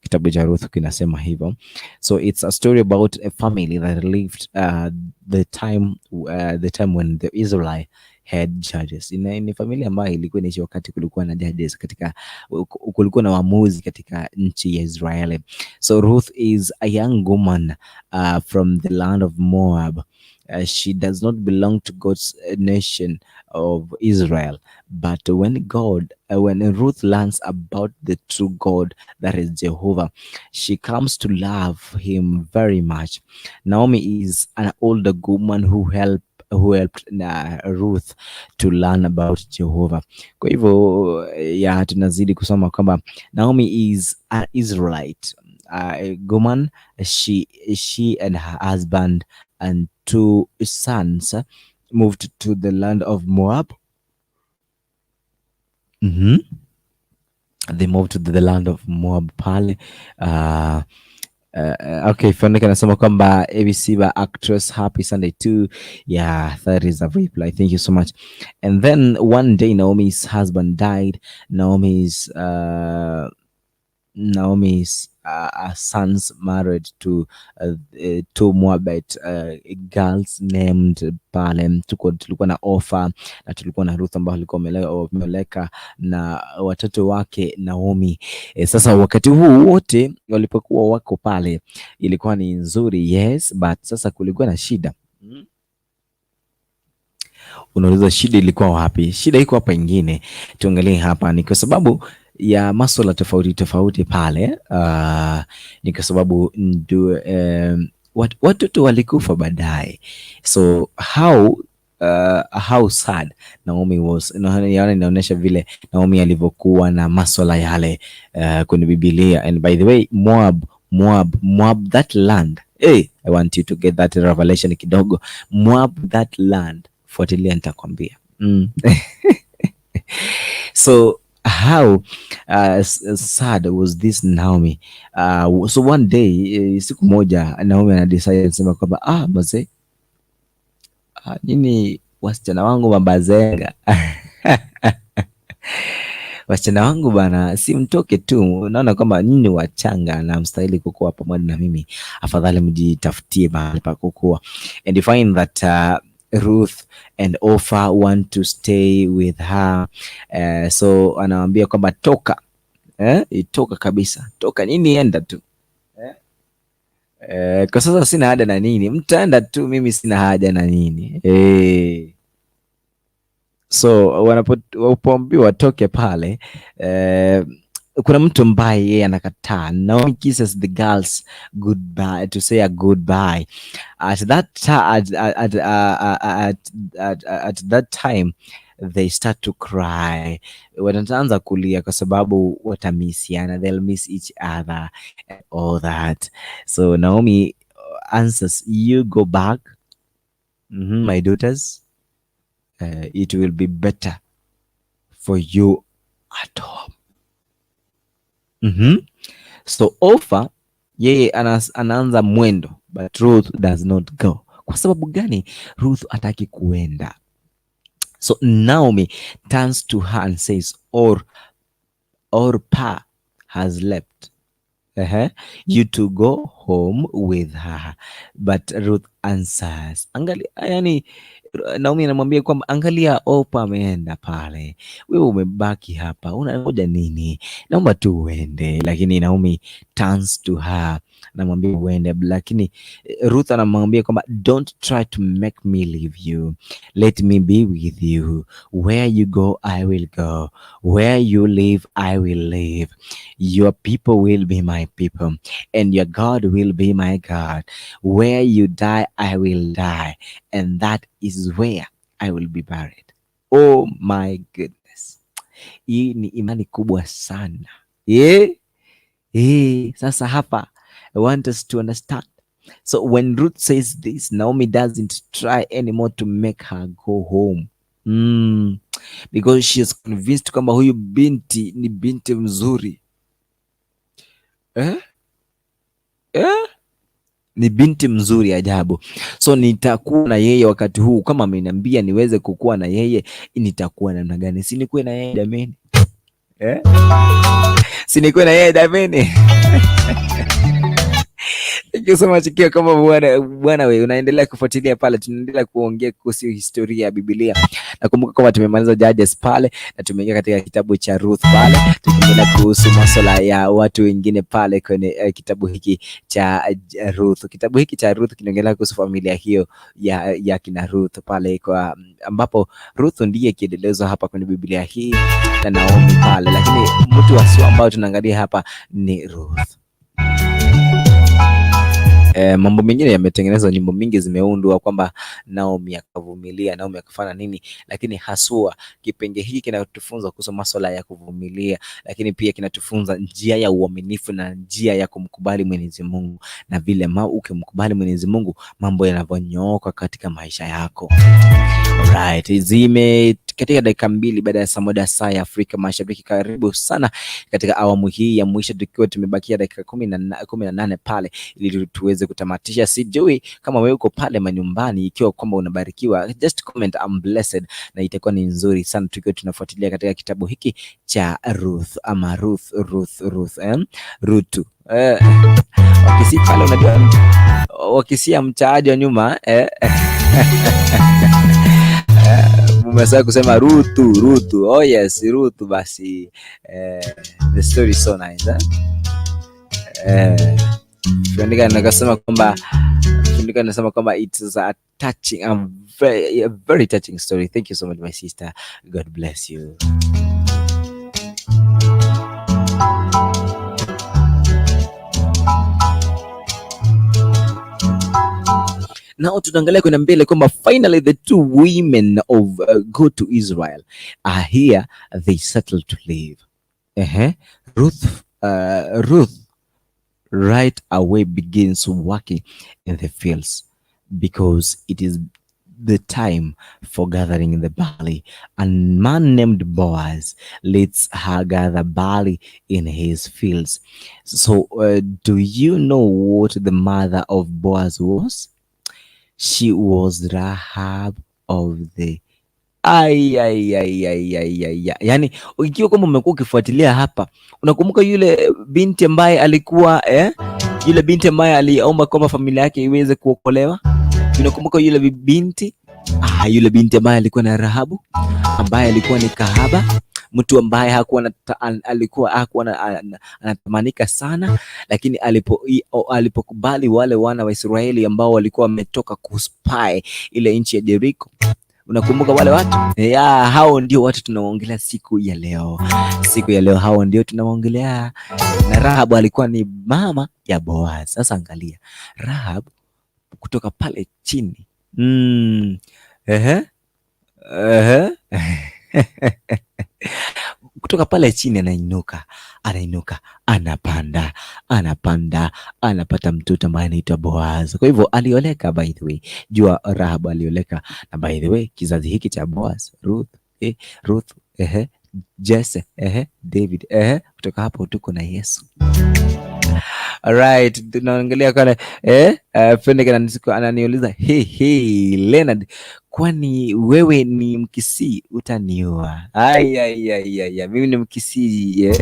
Kitabu cha Ruth kinasema hivyo. So it's a story about a family that lived the time when the Israelites head judges. Ni familia ambayo ilikuwa inaishi wakati kulikuwa na judges kulikuwa na waamuzi katika nchi ya Israeli. So Ruth is a young woman from the land of Moab. She does not belong to God's nation of Israel, but when Ruth learns about the true God, that is Jehovah, she comes to love him very much. Naomi is an older woman who helped Ruth to learn about Jehovah. Kwa hivyo tunazidi kusoma kwamba Naomi is an Israelite woman. She and her husband and 2 sons moved to the land of Moab. They moved to the land of Moab pale. Okay, Fonika nasema kwamba ABC ba actress happy Sunday too. Yeah, that is a reply. Thank you so much. And then one day Naomi's husband died. Naomi's sons married to 2 Moabite girls named pale. Tulikuwa na Orpah na tulikuwa na Ruth ambao walikuwa wameleka na watoto wake Naomi. Sasa wakati huu wote walipokuwa wako pale ilikuwa ni nzuri, yes, but sasa kulikuwa na shida. Unauliza shida ilikuwa wapi? Shida iko hapa ingine. Tuangalie hapa, ni kwa sababu ya masuala tofauti pale. Ni kwa sababu watoto walikufa baadaye. So how sad Naomi was. Inaonyesha vile Naomi alivyokuwa na masuala yale kwenye Biblia. And by the way, Moab, that land. Hey, I want you to get that revelation kidogo. Moab, that land. Fuatilia nitakwambia. So how sad was this Naomi? So one day, siku moja Naomi anadecide sema kwamba mzee, nini wasichana wangu mabazenga wasichana wangu bana, si mtoke tu, naona kwamba nyinyi wachanga na mstahili kukua pamoja na mimi, afadhali mjitafutie mahali pa kukua. And you find that Ruth and Orpah want to stay with her. So anawaambia kwamba toka, toka kabisa, toka nini, enda tu. Kwa sasa sina haja na nini, mtaenda tu, mimi sina haja na nini. So wanapoambiwa watoke pale, kuna mtu ambaye yeye anakataa. Naomi kisses the girls goodbye, to say a goodbye. At that time they start to cry. Wataanza kulia kwa sababu watamisiana, they'll miss each other and all that. So Naomi answers, you go back, my daughters. It will be better for you at home. So Orpah yeye anaanza mwendo, but Ruth does not go. Kwa sababu gani Ruth hataki kuenda? So Naomi turns to her and says, Orpah has left. You to go home with her. But Ruth answers, angalia, yani Naomi anamwambia kwamba angalia, Orpah ameenda pale, wewe umebaki hapa, unangoja nini? Naomba tu uende. Lakini Naomi turns to her, anamwambia uende, lakini Ruth anamwambia kwamba don't try to make me leave you, let me be with you. Where you go I will go, where you live I will live. Your people will be my people and your God will be my God. Where you die I will die, and that is where I will be buried. Oh my goodness, hii ni imani kubwa sana. Sasa hapa I want us to understand. So when Ruth says this, Naomi doesn't try anymore to make her go home, because she is convinced kwamba huyu binti ni binti mzuri. Ni binti mzuri ajabu. So nitakuwa na yeye wakati huu, kama ameniambia niweze kukua na yeye, nitakuwa namna gani? Si nikuwe na yeye dameni? Si nikuwe na yeye dameni? Thank you so much. Kia kama bwana wewe unaendelea kufuatilia pale, tunaendelea kuongea kuhusu historia ya Biblia Nakumbuka kwamba tumemaliza Judges pale na tumeingia katika kitabu cha Ruth pale, tukiongelea kuhusu masuala ya watu wengine pale kwenye kitabu hiki cha Ruth. Kitabu hiki cha Ruth kinaongelea kuhusu familia hiyo ya kina Ruth pale, kwa ambapo Ruth ndiye kielelezo hapa kwenye Biblia hii na Naomi pale, lakini mtu asio ambao tunaangalia hapa ni Ruth. Mambo mengine yametengenezwa, nyimbo mingi zimeundwa kwamba Naomi akavumilia, Naomi akafanya nini, lakini haswa kipenge hiki kinatufunza kuhusu masuala ya kuvumilia, lakini pia kinatufunza njia ya uaminifu na njia ya kumkubali Mwenyezi Mungu, na vile ukimkubali Mwenyezi Mungu mambo yanavyonyooka katika maisha yako. Alright, katika dakika 2 baada ya saa moja saa ya Afrika Mashariki. Karibu sana katika awamu hii ya mwisho, tukiwa tumebakia dakika 18 pale ili tuweze kutamatisha. Sijui kama wewe uko pale manyumbani, ikiwa kwamba unabarikiwa, just comment I'm blessed, na itakuwa ni nzuri sana tukiwa tunafuatilia katika kitabu hiki cha Ruth ama Ruth. Wakisi pale, unajua wakisia mchaaji wa nyuma umesema kusema Ruth. Oh yes, Ruth basi. The story is so nice. Fuandika nasema kwamba it's a touching, a very touching story. Thank you so much my sister. God bless you. Now tunaangalia kwenda mbele kwamba finally the two women of go to Israel are here, they settle to live. Ruth right away begins working in the fields because it is the time for gathering in the barley. A man named Boaz lets her gather barley in his fields. So do you know what the mother of Boaz was? She was Rahab of the yani, ikiwa kama umekuwa ukifuatilia hapa, unakumbuka yule binti ambaye alikuwa yule binti ambaye aliomba kwamba familia yake iweze kuokolewa? Unakumbuka yule binti? Yule binti ambaye alikuwa na Rahabu, ambaye alikuwa ni kahaba, mtu ambaye alikuwa anatamanika sana, lakini alipokubali wale wana wa Israeli ambao walikuwa wametoka kuspy ile nchi ya Jericho. Unakumbuka wale watu? Hao ndio watu tunaoongelea siku ya leo. Hao ndio tunaoongelea. Na Rahab alikuwa ni mama ya Boaz. Sasa angalia, Rahab kutoka pale chini. Kutoka pale chini anainuka, anapanda, anapata mtoto ambaye anaitwa Boaz. Kwa hivyo alioleka, by the way. Jua Rahab alioleka, na by the way kizazi hiki cha Boaz, Ruth, Jesse, David, kutoka hapo tuko na Yesu. Alright, tunaongelea kwa friend ananiuliza, hey Leonard, kwani wewe ni Mkisii? Utaniua. Mimi ni Mkisii.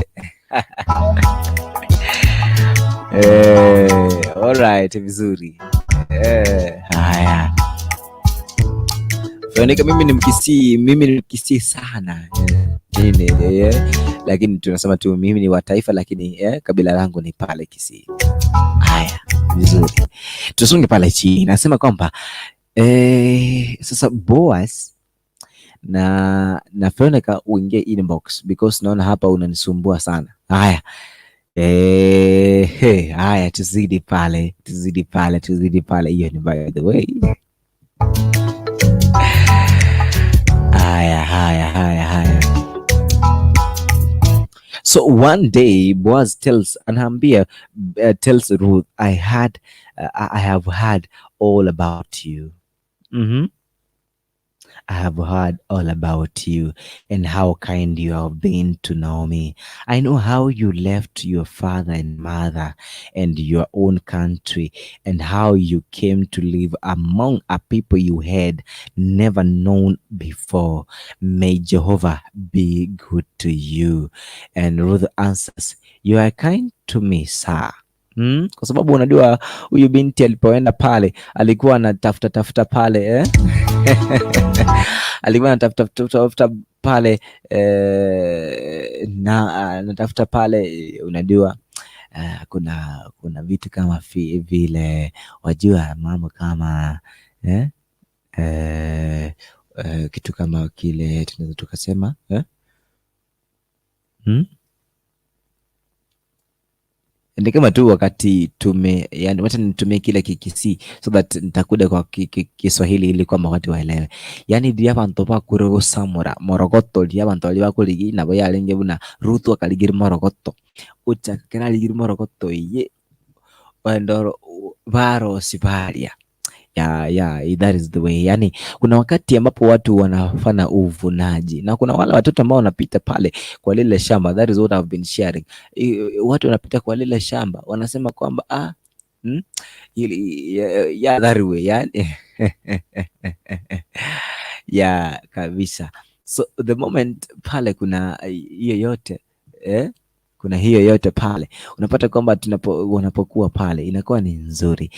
Alright, vizuri. Haya. Fuandika, mimi ni Mkisii sana. Lakini tunasema tu mimi ni wa taifa, lakini kabila langu ni pale Kisii. Haya, vizuri. Tusonge pale chini. Nasema kwamba sasa Boaz na Fuandika uingie inbox because naona hapa unanisumbua sana. Haya. Haya, tuzidi pale. Hiyo ni by the way. Haya. So one day Boaz tells Ruth, I have heard all about you. I have heard all about you and how kind you have been to Naomi. I know how you left your father and mother and your own country, and how you came to live among a people you had never known before. May Jehovah be good to you. And Ruth answers, you are kind to me, sir. Kwa sababu unajua huyu binti alipoenda pale alikuwa anatafuta pale alikuwa anatafuta pale na anatafuta pale, unajua kuna vitu kama vile wajua mambo kama kitu kama kile tunaweza tukasema ni kama tu wakati yani wacha nitumie kile kikisi so that nitakuja kwa Kiswahili ili kwamba watu waelewe. Yani dia bantu ba kurogo samura morogoto dia bantu ali bakuligi na boya lenge buna Ruth akaligiri morogoto ucha kana ligiri morogoto ye wendo baro sibaria that is the way. Yani kuna wakati ambapo watu wanafanya uvunaji na kuna wale watoto ambao wanapita pale kwa lile shamba. That is what I've been sharing. Watu wanapita kwa lile shamba wanasema kwamba that way yani kabisa. So the moment pale kuna hiyo yote kuna hiyo yote pale unapata kwamba wanapokuwa pale inakuwa ni nzuri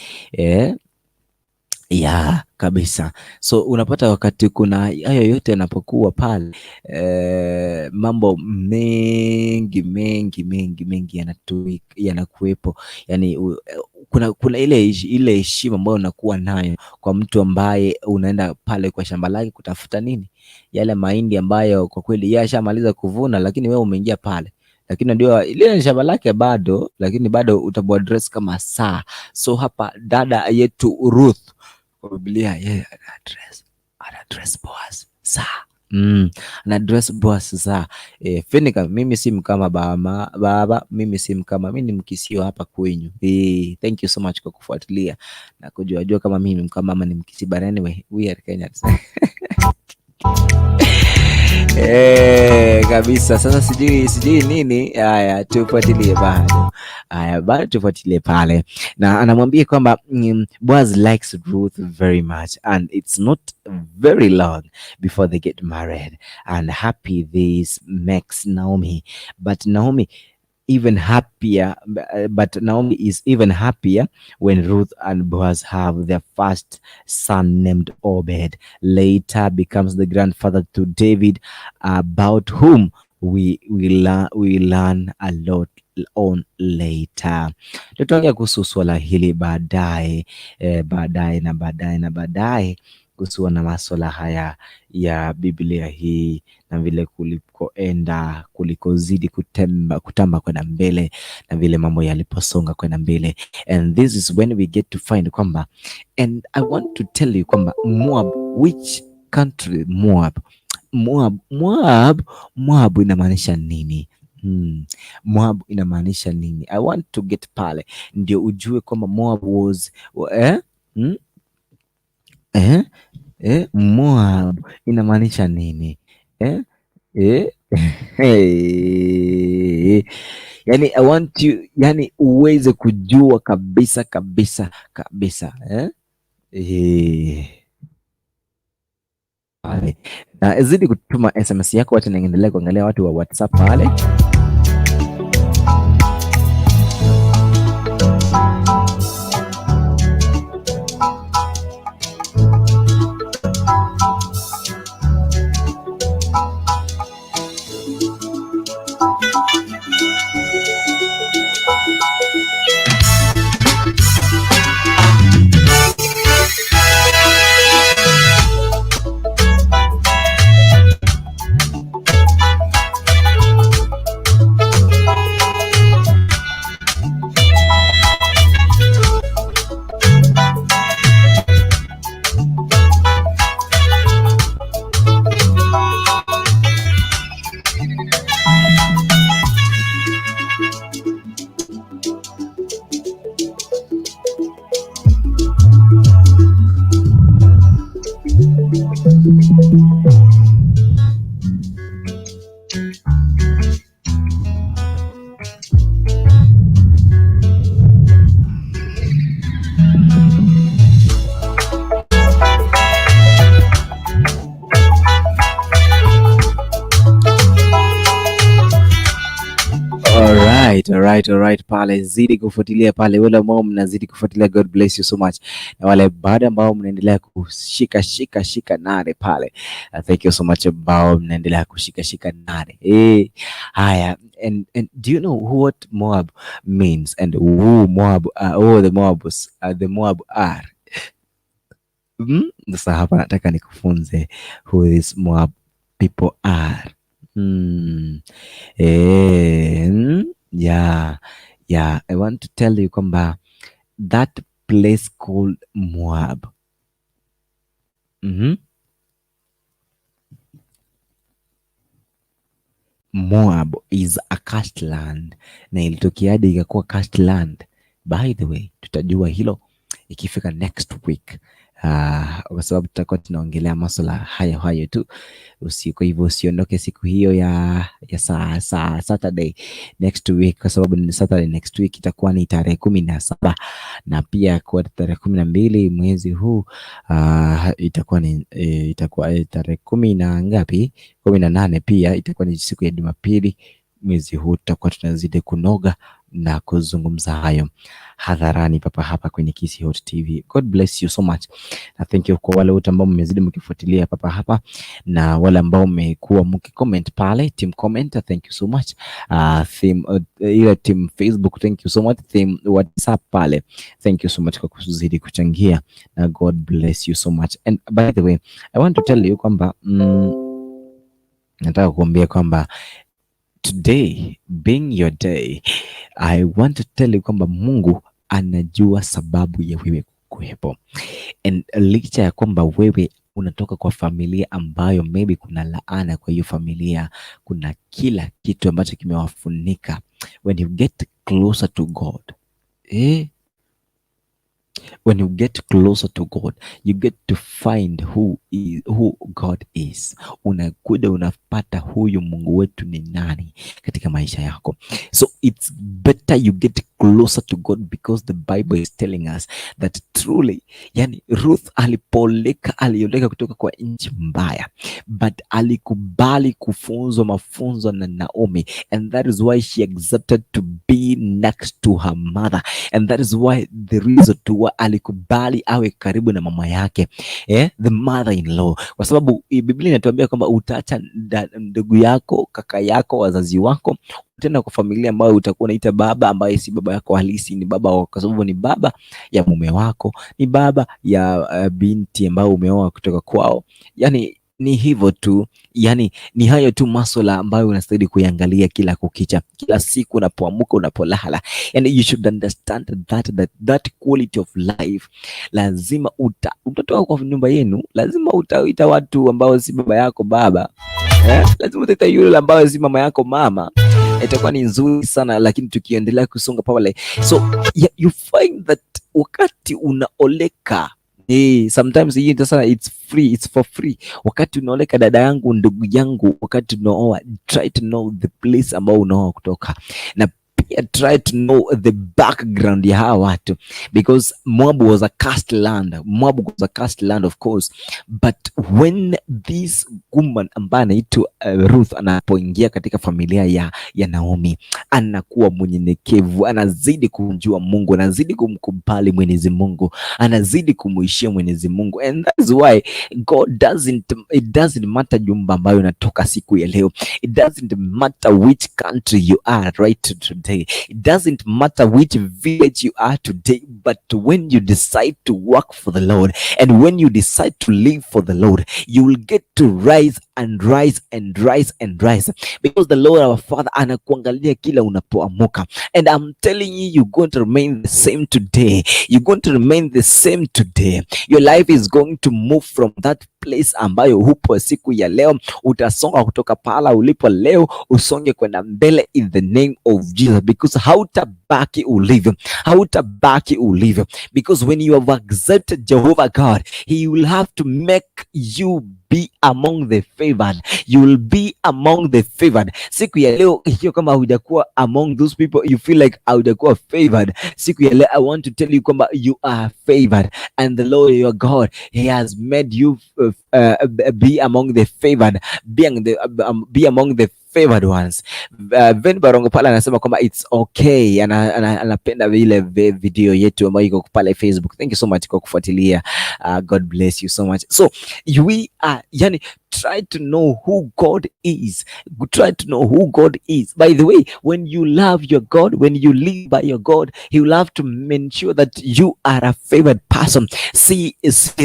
kabisa. So unapata wakati kuna hayo yote yanapokuwa pale mambo mengi yanakuwepo. Yani kuna ile heshima ambayo unakuwa nayo kwa mtu ambaye unaenda pale kwa shamba lake kutafuta nini, yale mahindi ambayo kwa kweli yeye ashamaliza kuvuna, lakini wewe umeingia pale, lakini ndio ile shamba lake bado, lakini bado utamuaddress kama saa. So hapa dada yetu Ruth kwa Biblia yeye ana-address boss saa. Ana-address boss saa. Fenika, mimi si mkama baba, mimi si mkama, mimi ni mkisio hapa kwenyu. Thank you so much kwa kufuatilia na kujua kama mimi mkama ama ni mkisi, but anyway we are Kenyans. Kabisa. Sasa sijui nini. Haya, tufuatilie bado tufuatilie pale, na anamwambia kwamba Boaz likes Ruth very much and it's not very long before they get married, and happy this makes Naomi, but Naomi is even happier when Ruth and Boaz have their first son named Obed. Later becomes the grandfather to David, about whom we learn a lot on later. Tutaongea kuhusu swala hili baadaye kuhusu na masuala haya ya Biblia hii na vile kulikozidi kutamba kwenda mbele na vile mambo yaliposonga kwenda mbele. And this is when we get to find kwamba, and I want to tell you kwamba Moab, which country? Moab inamaanisha nini? Moab inamaanisha nini? I want to get pale ndio ujue kwamba Moab was Moab inamaanisha nini? Yani I want you, yani uweze kujua kabisa. Na zidi kutuma SMS yako, wacha niendelee kuangalia watu wa WhatsApp pale. Alright pale, zidi kufuatilia pale, wale ambao mnazidi kufuatilia, God bless you so much, na wale baada ambao mnaendelea kushika nare pale, thank you so much ambao mnaendelea kushika nare. Haya, and do you know what Moab means and who Moab who the Moab are? Sasa hapa nataka nikufunze who these Moab people are. Yeah, I want to tell you kwamba that place called Moab. Moab is a cursed land, na ilitokeaje ikakuwa cursed land? By the way, tutajua hilo ikifika next week, kwa sababu tutakuwa tunaongelea masuala hayo tu usiku. Hivyo usiondoke siku hiyo ya Saturday next week, kwa sababu ni Saturday next week itakuwa ni tarehe 17, na pia kwa tarehe 12 mwezi huu itakuwa tarehe 10 na ngapi, 18, pia itakuwa ni siku ya Jumapili mwezi huu. Tutakuwa tunazidi kunoga na kuzungumza hayo hadharani papa hapa kwenye Kisi Hot TV. God bless you so much. Na thank you kwa wale wote ambao mmezidi mkifuatilia papa hapa, na wale ambao mmekuwa mkicomment pale, team comment, thank you so much. Ile team Facebook, thank you so much. Team WhatsApp pale, thank you so much kwa kuzidi kuchangia, na God bless you so much. And by the way, I want to tell you kwamba nataka kuambia kwamba today being your day, I want to tell you kwamba Mungu anajua sababu ya wewe kuwepo. And licha ya kwamba wewe unatoka kwa familia ambayo maybe kuna laana kwa hiyo familia, kuna kila kitu ambacho kimewafunika, when you get closer to God, when you get closer to God, you get to find who God is. Unakuja unapata huyu Mungu wetu ni nani katika maisha yako. So it's better you get closer to God, because the Bible is telling us that truly, yani Ruth alioleka kutoka kwa nchi mbaya, but alikubali kufunzwa mafunzo na Naomi, and that is why she accepted to be next to her mother, and that is why the reason to alikubali awe karibu na mama yake, the mother-in-law, kwa sababu Biblia inatuambia kwamba utaacha ndugu yako, kaka yako, wazazi wako, tena kwa familia ambayo utakuwa unaita baba, ambaye si baba yako halisi, ni baba kwa sababu ni baba ya mume wako, ni baba ya binti ambayo umeoa kutoka kwao. Yani ni hivyo tu, yani ni hayo tu masuala ambayo unastahili kuiangalia kila kukicha, kila siku unapoamka, unapolala. And you should understand that quality of life, lazima utatoka kwa nyumba yenu, lazima utaita watu ambao si baba yako baba, lazima utaita yule ambao si mama yako mama. Itakuwa ni nzuri sana, lakini tukiendelea kusonga pale, so you find that wakati unaoleka, sometimes hii sasa it's for free. Wakati unaoleka, dada yangu, ndugu yangu, wakati unaoa, try to know the place ambao unaoa kutoka, na pia try to know the background ya hawa watu, because Moab was a cursed land, of course, but when this woman ambaye anaitwa Ruth anapoingia katika familia ya Naomi, anakuwa mnyenyekevu, anazidi kumjua Mungu, anazidi kumkubali Mwenyezi Mungu, anazidi kumuishia Mwenyezi Mungu. And that's why God it doesn't matter jumba ambayo unatoka siku ya leo, it doesn't matter which country you are right today, it doesn't matter which village you are today, but when you decide to work for the Lord, and when you decide to live for the Lord, you will get to rise and rise and rise and rise, because the Lord our Father anakuangalia kila unapoamuka. And I'm telling you, you're going to remain the same today. You're going to remain the same today. Your life is going to move from that place ambayo hupo siku ya leo. Utasonga kutoka pala ulipo leo, usonge kwenda mbele in the name of Jesus, because hautabaki ulivyo, because when you have accepted Jehovah God, he will have to make you be among the favored. You will be among the favored. Siku ya leo hiyo, kama hujakuwa among those people, you feel like hujakuwa favored, siku ya leo I want to tell you kwamba you are favored, and the Lord your God, he has made you be among the favored, be among the favored ones. Ben Barongo pale anasema kwamba it's okay, anapenda vile video yetu ambayo iko pale Facebook. Thank you so much kwa kufuatilia. God bless you so much. So we are yani try to know who God is. Try to know who God is. By the way, when you love your God, when you live by your God, He will have to ensure that you are a favored person. Si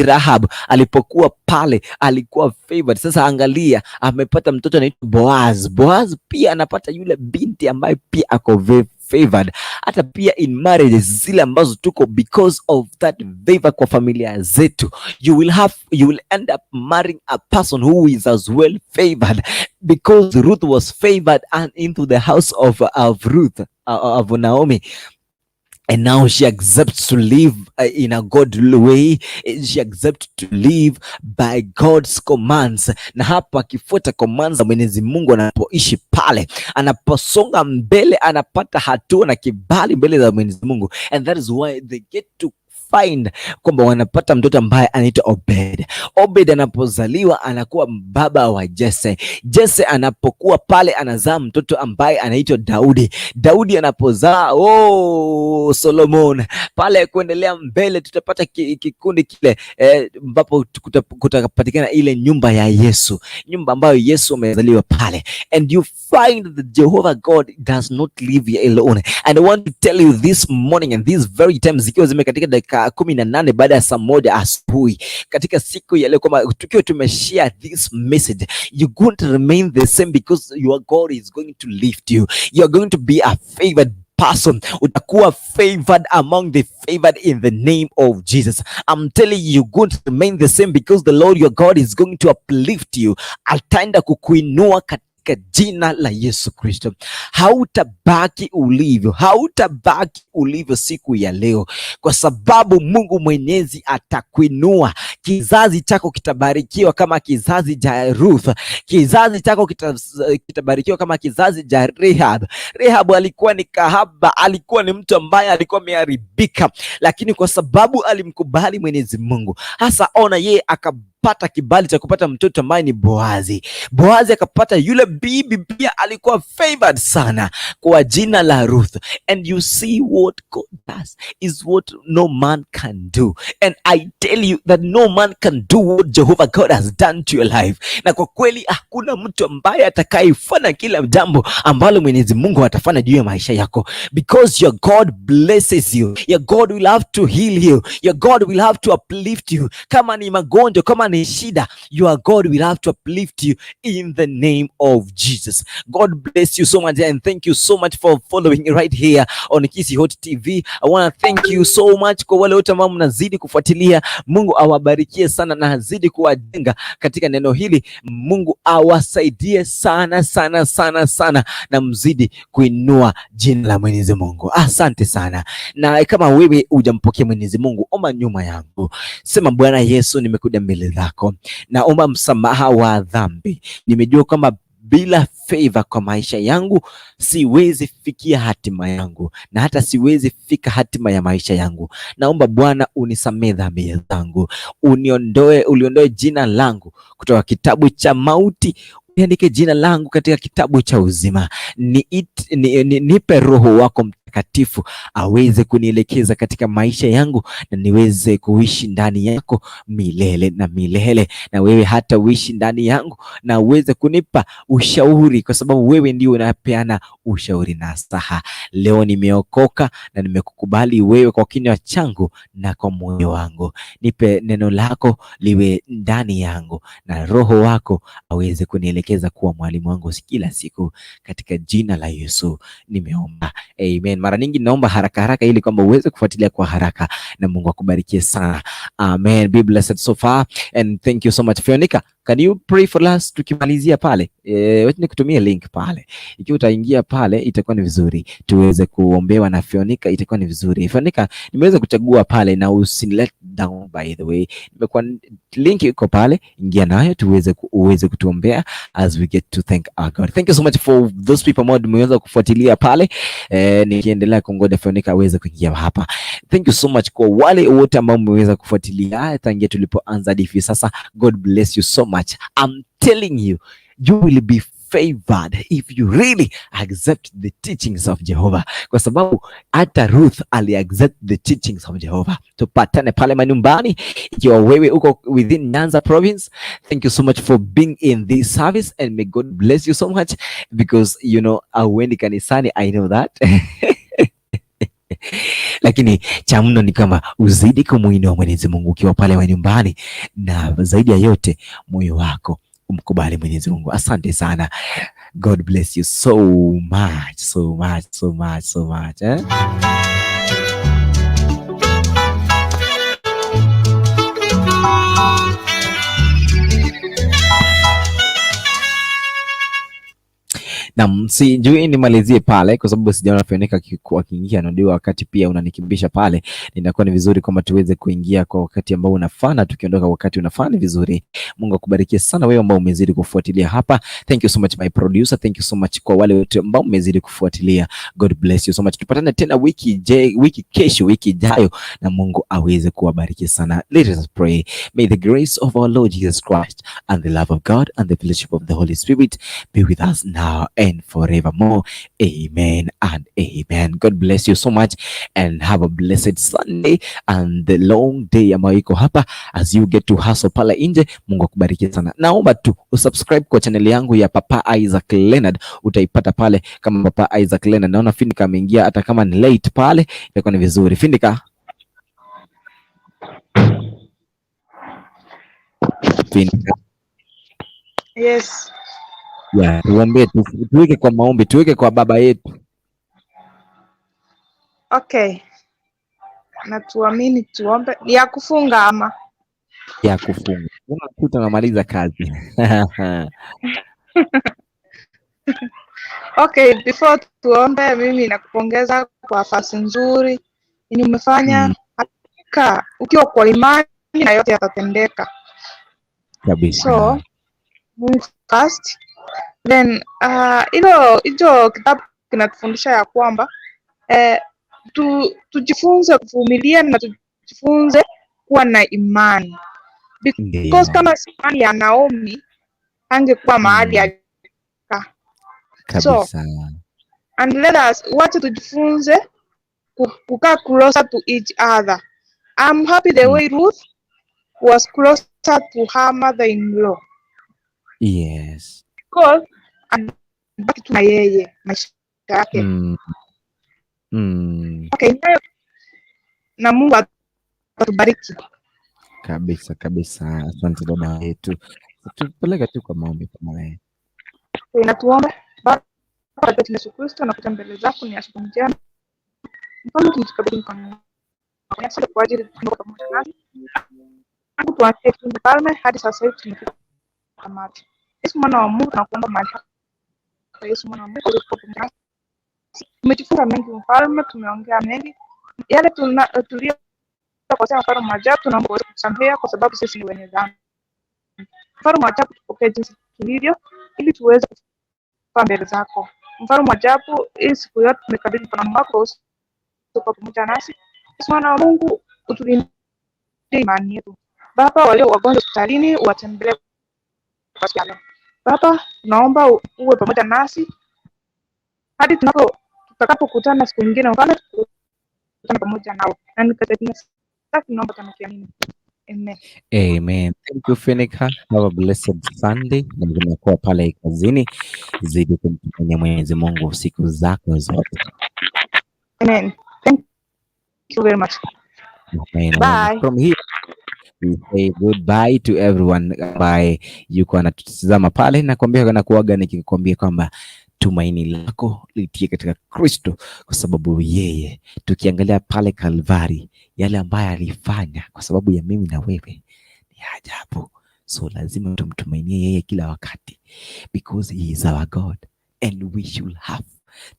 Rahab alipokuwa pale alikuwa favored. Sasa angalia, amepata mtoto anaitwa Boaz. Boaz pia anapata yule binti ambaye pia ako favored. Hata pia in marriages zile ambazo tuko, because of that favor kwa familia zetu, you will end up marrying a person who is as well favored, because Ruth was favored and into the house of Ruth, of Naomi. And now she accepts to live in a godly way. She accepts to live by God's commands. Na hapa akifuata commands za Mwenyezi Mungu, anapoishi pale, anaposonga mbele, anapata hatua na kibali mbele za Mwenyezi Mungu. And that is why they get to find kwamba wanapata mtoto ambaye anaitwa Obed. Obed anapozaliwa anakuwa baba wa Jesse. Jesse anapokuwa pale anazaa mtoto ambaye anaitwa Daudi. Daudi anapozaa Solomon. Pale kuendelea mbele tutapata kikundi kile ambapo kutapatikana ile nyumba ya Yesu, nyumba ambayo Yesu amezaliwa pale. And you find that Jehovah God does not leave you alone. And I want to tell you this morning and these very times, zikiwa zimekatika dakika 18 baada ya saa moja asubuhi, katika siku ya leo, kwamba tukiwa tumeshare this message, you going to remain the same, because your God is going to lift you. You are going to be a favored person. Utakuwa favored among the favored in the name of Jesus. I'm telling you, you're going to remain the same, because the Lord your God is going to uplift you. Ataenda kukuinua katika jina la Yesu Kristo. Hautabaki ulivyo, hautabaki ulivyo siku ya leo, kwa sababu Mungu Mwenyezi atakuinua. Kizazi chako kitabarikiwa kama kizazi cha Ruth. Kizazi chako kitabarikiwa kama kizazi cha Rahab. Rahab alikuwa ni kahaba, alikuwa ni mtu ambaye alikuwa ameharibika, lakini kwa sababu alimkubali Mwenyezi Mungu, hasa ona yeye akapata kibali cha kupata mtoto ambaye ni Boazi. Boazi akapata yule bibi pia alikuwa favored sana kwa jina la Ruth. And you see what God does is what no man can do. And I tell you that no man can do what Jehovah God has done to your life. Na kwa kweli hakuna mtu ambaye atakayefanya kila jambo ambalo Mwenyezi Mungu atafanya juu ya maisha yako, because your God blesses you. Your God will have to heal you. Your God will have to uplift you. Kama ni magonjwa, kama ni shida, your God will have to uplift you in the name of Jesus. God bless you so much, and thank you so much for following right here on Kisi Hot TV. I want to thank you so much kwa wale wote ambao mnazidi kufuatilia. Mungu awabarikie sana na azidi kuwajenga katika neno hili. Mungu awasaidie sana sana sana sana, na mzidi kuinua jina la Mwenyezi Mungu. Asante sana. Na kama wewe hujampokea Mwenyezi Mungu, omba nyuma yangu, sema: Bwana Yesu, nimekuja mbele zako, naomba msamaha wa dhambi. Nimejua kwamba bila favor kwa maisha yangu siwezi fikia hatima yangu, na hata siwezi fika hatima ya maisha yangu. Naomba Bwana unisamehe dhambi zangu, uliondoe jina langu kutoka kitabu cha mauti, uniandike jina langu katika kitabu cha uzima. Nipe Roho wako Mtakatifu aweze kunielekeza katika maisha yangu, na niweze kuishi ndani yako milele na milele. Na wewe hata uishi ndani yangu na uweze kunipa ushauri, kwa sababu wewe ndio unapeana ushauri na nasaha. Leo nimeokoka na nimekukubali wewe kwa kinywa changu na kwa moyo wangu. Nipe neno lako liwe ndani yangu, na Roho wako aweze kunielekeza kuwa mwalimu wangu kila siku, katika jina la Yesu nimeomba, amen. Mara nyingi naomba haraka haraka ili kwamba uweze kufuatilia kwa haraka, na Mungu akubarikie sana. Amen. Be blessed so far and thank you so much. Fionika, can you pray for us tukimalizia pale? Wacha nikutumie link pale. Ikiwa utaingia pale itakuwa ni vizuri tuweze kuombewa na Fionika, itakuwa ni vizuri. Fionika, nimeweza kuchagua pale, na let down by the way. Nimekuwa link iko pale, ingia nayo uweze kutuombea as we get to thank our God. Thank you so much for those people ambao mmeweza kufuatilia pale. Nikiendelea kungoja Fionika aweze kuingia hapa. Thank you so much kwa wale wote ambao mmeweza kufuatilia tangia tulipoanza hivi sasa. God bless you so much. I'm telling you, you will be favored if you really accept the teachings of Jehovah, kwa sababu hata Ruth accept the teachings of Jehovah. Tupatane pale manyumbani ikiwa wewe uko within Nyanza province. Thank you so much for being in this service and may God bless you so much, because you know auendi kanisani, I know that lakini cha mno ni kama uzidi kumuinua Mwenyezi Mungu ukiwa pale wa nyumbani, na zaidi ya yote moyo wako umkubali Mwenyezi Mungu. Asante sana. God bless you so much, so much, so much, so much, eh? Na sijui nimalizie pale kwa sababu sijaona Feneka akiingia, ndio wakati pia unanikimbisha pale. Ninakuwa ni vizuri kwamba tuweze kuingia kwa wakati ambao unafaa, tukiondoka wakati unafaa ni vizuri. Mungu akubariki sana wewe ambao umezidi kufuatilia hapa. Thank you so much my producer. Thank you so much kwa wale wote ambao umezidi kufuatilia. God bless you so much. Tupatane tena wiki kesho, wiki ijayo, na Mungu aweze kuwabariki sana. Let us pray. May the grace of our Lord Jesus Christ and the love of God and the fellowship of the Holy Spirit be with us now and forevermore. Amen and amen. God bless you so much and have a blessed Sunday and the long day ambayo iko hapa as you get to hustle pala nje. Mungu akubariki sana. Naomba tu usubscribe kwa channel yangu ya Papa Isaac Leonard, utaipata pale kama Papa Isaac Leonard. Naona Findika ameingia, hata kama ni late pale itakuwa ni vizuri. Findika. Yes. Yeah, tuombe, tuweke kwa maombi, tuweke kwa baba yetu. Okay. Na tuamini tuombe. Ni ya kufunga ama? Ya kufunga. Unakuta namaliza kazi. Okay, before tuombe, mimi nakupongeza kwa fasi nzuri yenye umefanya. Hakika ukiwa kwa imani na yote yatatendeka. Kabisa. So, move fast. Then hicho kitabu kinatufundisha ya kwamba tujifunze kuvumilia na tujifunze kuwa na imani. Because kama imani ya Naomi angekuwa mahali alikaa. So, and let us wacha tujifunze kukaa closer to each other. I'm happy the way Ruth was closer to her mother-in-law. Yes. Because baki tu na yeye maisha yake. Okay. Na Mungu atubariki. Kabisa kabisa. Asante baba yetu. Tupeleka tu kwa maombi kama wewe. Natuombe Baba wetu Yesu Kristo, na mbele zako ni asubuhi njema. Mfano tumtukabidhi mkono wako. Asante kwa ajili ya pamoja nasi. Mungu tuache mfalme hadi sasa hivi tumefika tamati. Yesu mwana wa Mungu, nakuomba mahali hapa. Yesu mwana wa Mungu, ulipo pamoja nasi. Tumejifunza mengi mfalme, tumeongea mengi. Yale tulio kwa sababu mfalme mmoja, tunaomba uweze kutusamehea kwa sababu sisi ni wenye dhambi. Mfalme wa ajabu, tupokee jinsi tulivyo ili tuweze kufa mbele zako. Mfalme wa ajabu, hii siku yote tumekabidhi mkononi mwako, uko pamoja nasi. Yesu mwana wa Mungu, utulinde imani yetu. Baba, walio wagonjwa hospitalini watembelee kwa siku ya leo. Baba, tunaomba uwe pamoja nasi hadi tutakapokutana siku nyingine, mfalme, tukutane pamoja nao. Na nikatetea tunaomba tunakiamini. Amen. Amen. Thank you Fenika. Have a blessed Sunday. Na tunakuwa pale kazini. Zidi kumtumania Mwenyezi Mungu siku zako zote. Amen. Thank you very much. Amen. Bye. From here we say goodbye to everyone. Bye. Yuko anatutazama pale na kuambia na kuaga nikikwambia kwamba tumaini lako litie katika Kristo, kwa sababu yeye, tukiangalia pale Kalvari yale ambayo alifanya kwa sababu ya mimi na wewe ni ajabu. So lazima tumtumainie yeye kila wakati, because he is our God and we should have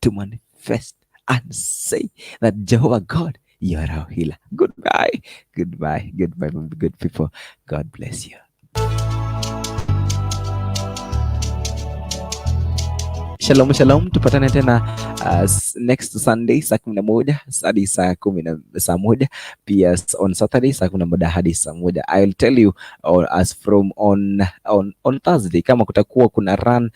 to manifest and say that Jehovah God, you are our healer. Goodbye, goodbye, goodbye, good people. God bless you. Shalom shalom, tupatane tena next Sunday saa 11 hadi saa 1 pia on Saturday saa 11 hadi saa 1. I'll tell you as from on Thursday kama kutakuwa kuna run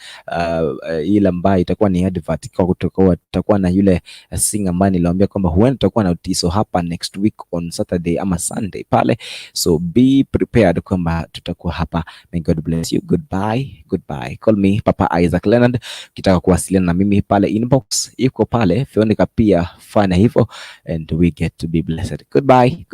ile ambayo itakuwa ni advert, kwa tutakuwa na yule singer ambaye niliwaambia kwamba huenda tutakuwa na utiso hapa next week on Saturday ama Sunday pale, so be prepared kwamba tutakuwa hapa. May God bless you. Goodbye. Call me Papa Isaac Leonard. Kitaka kuwasiliana na mimi pale, inbox iko pale, Veronica pia fanya hivyo, and we get to be blessed. Goodbye.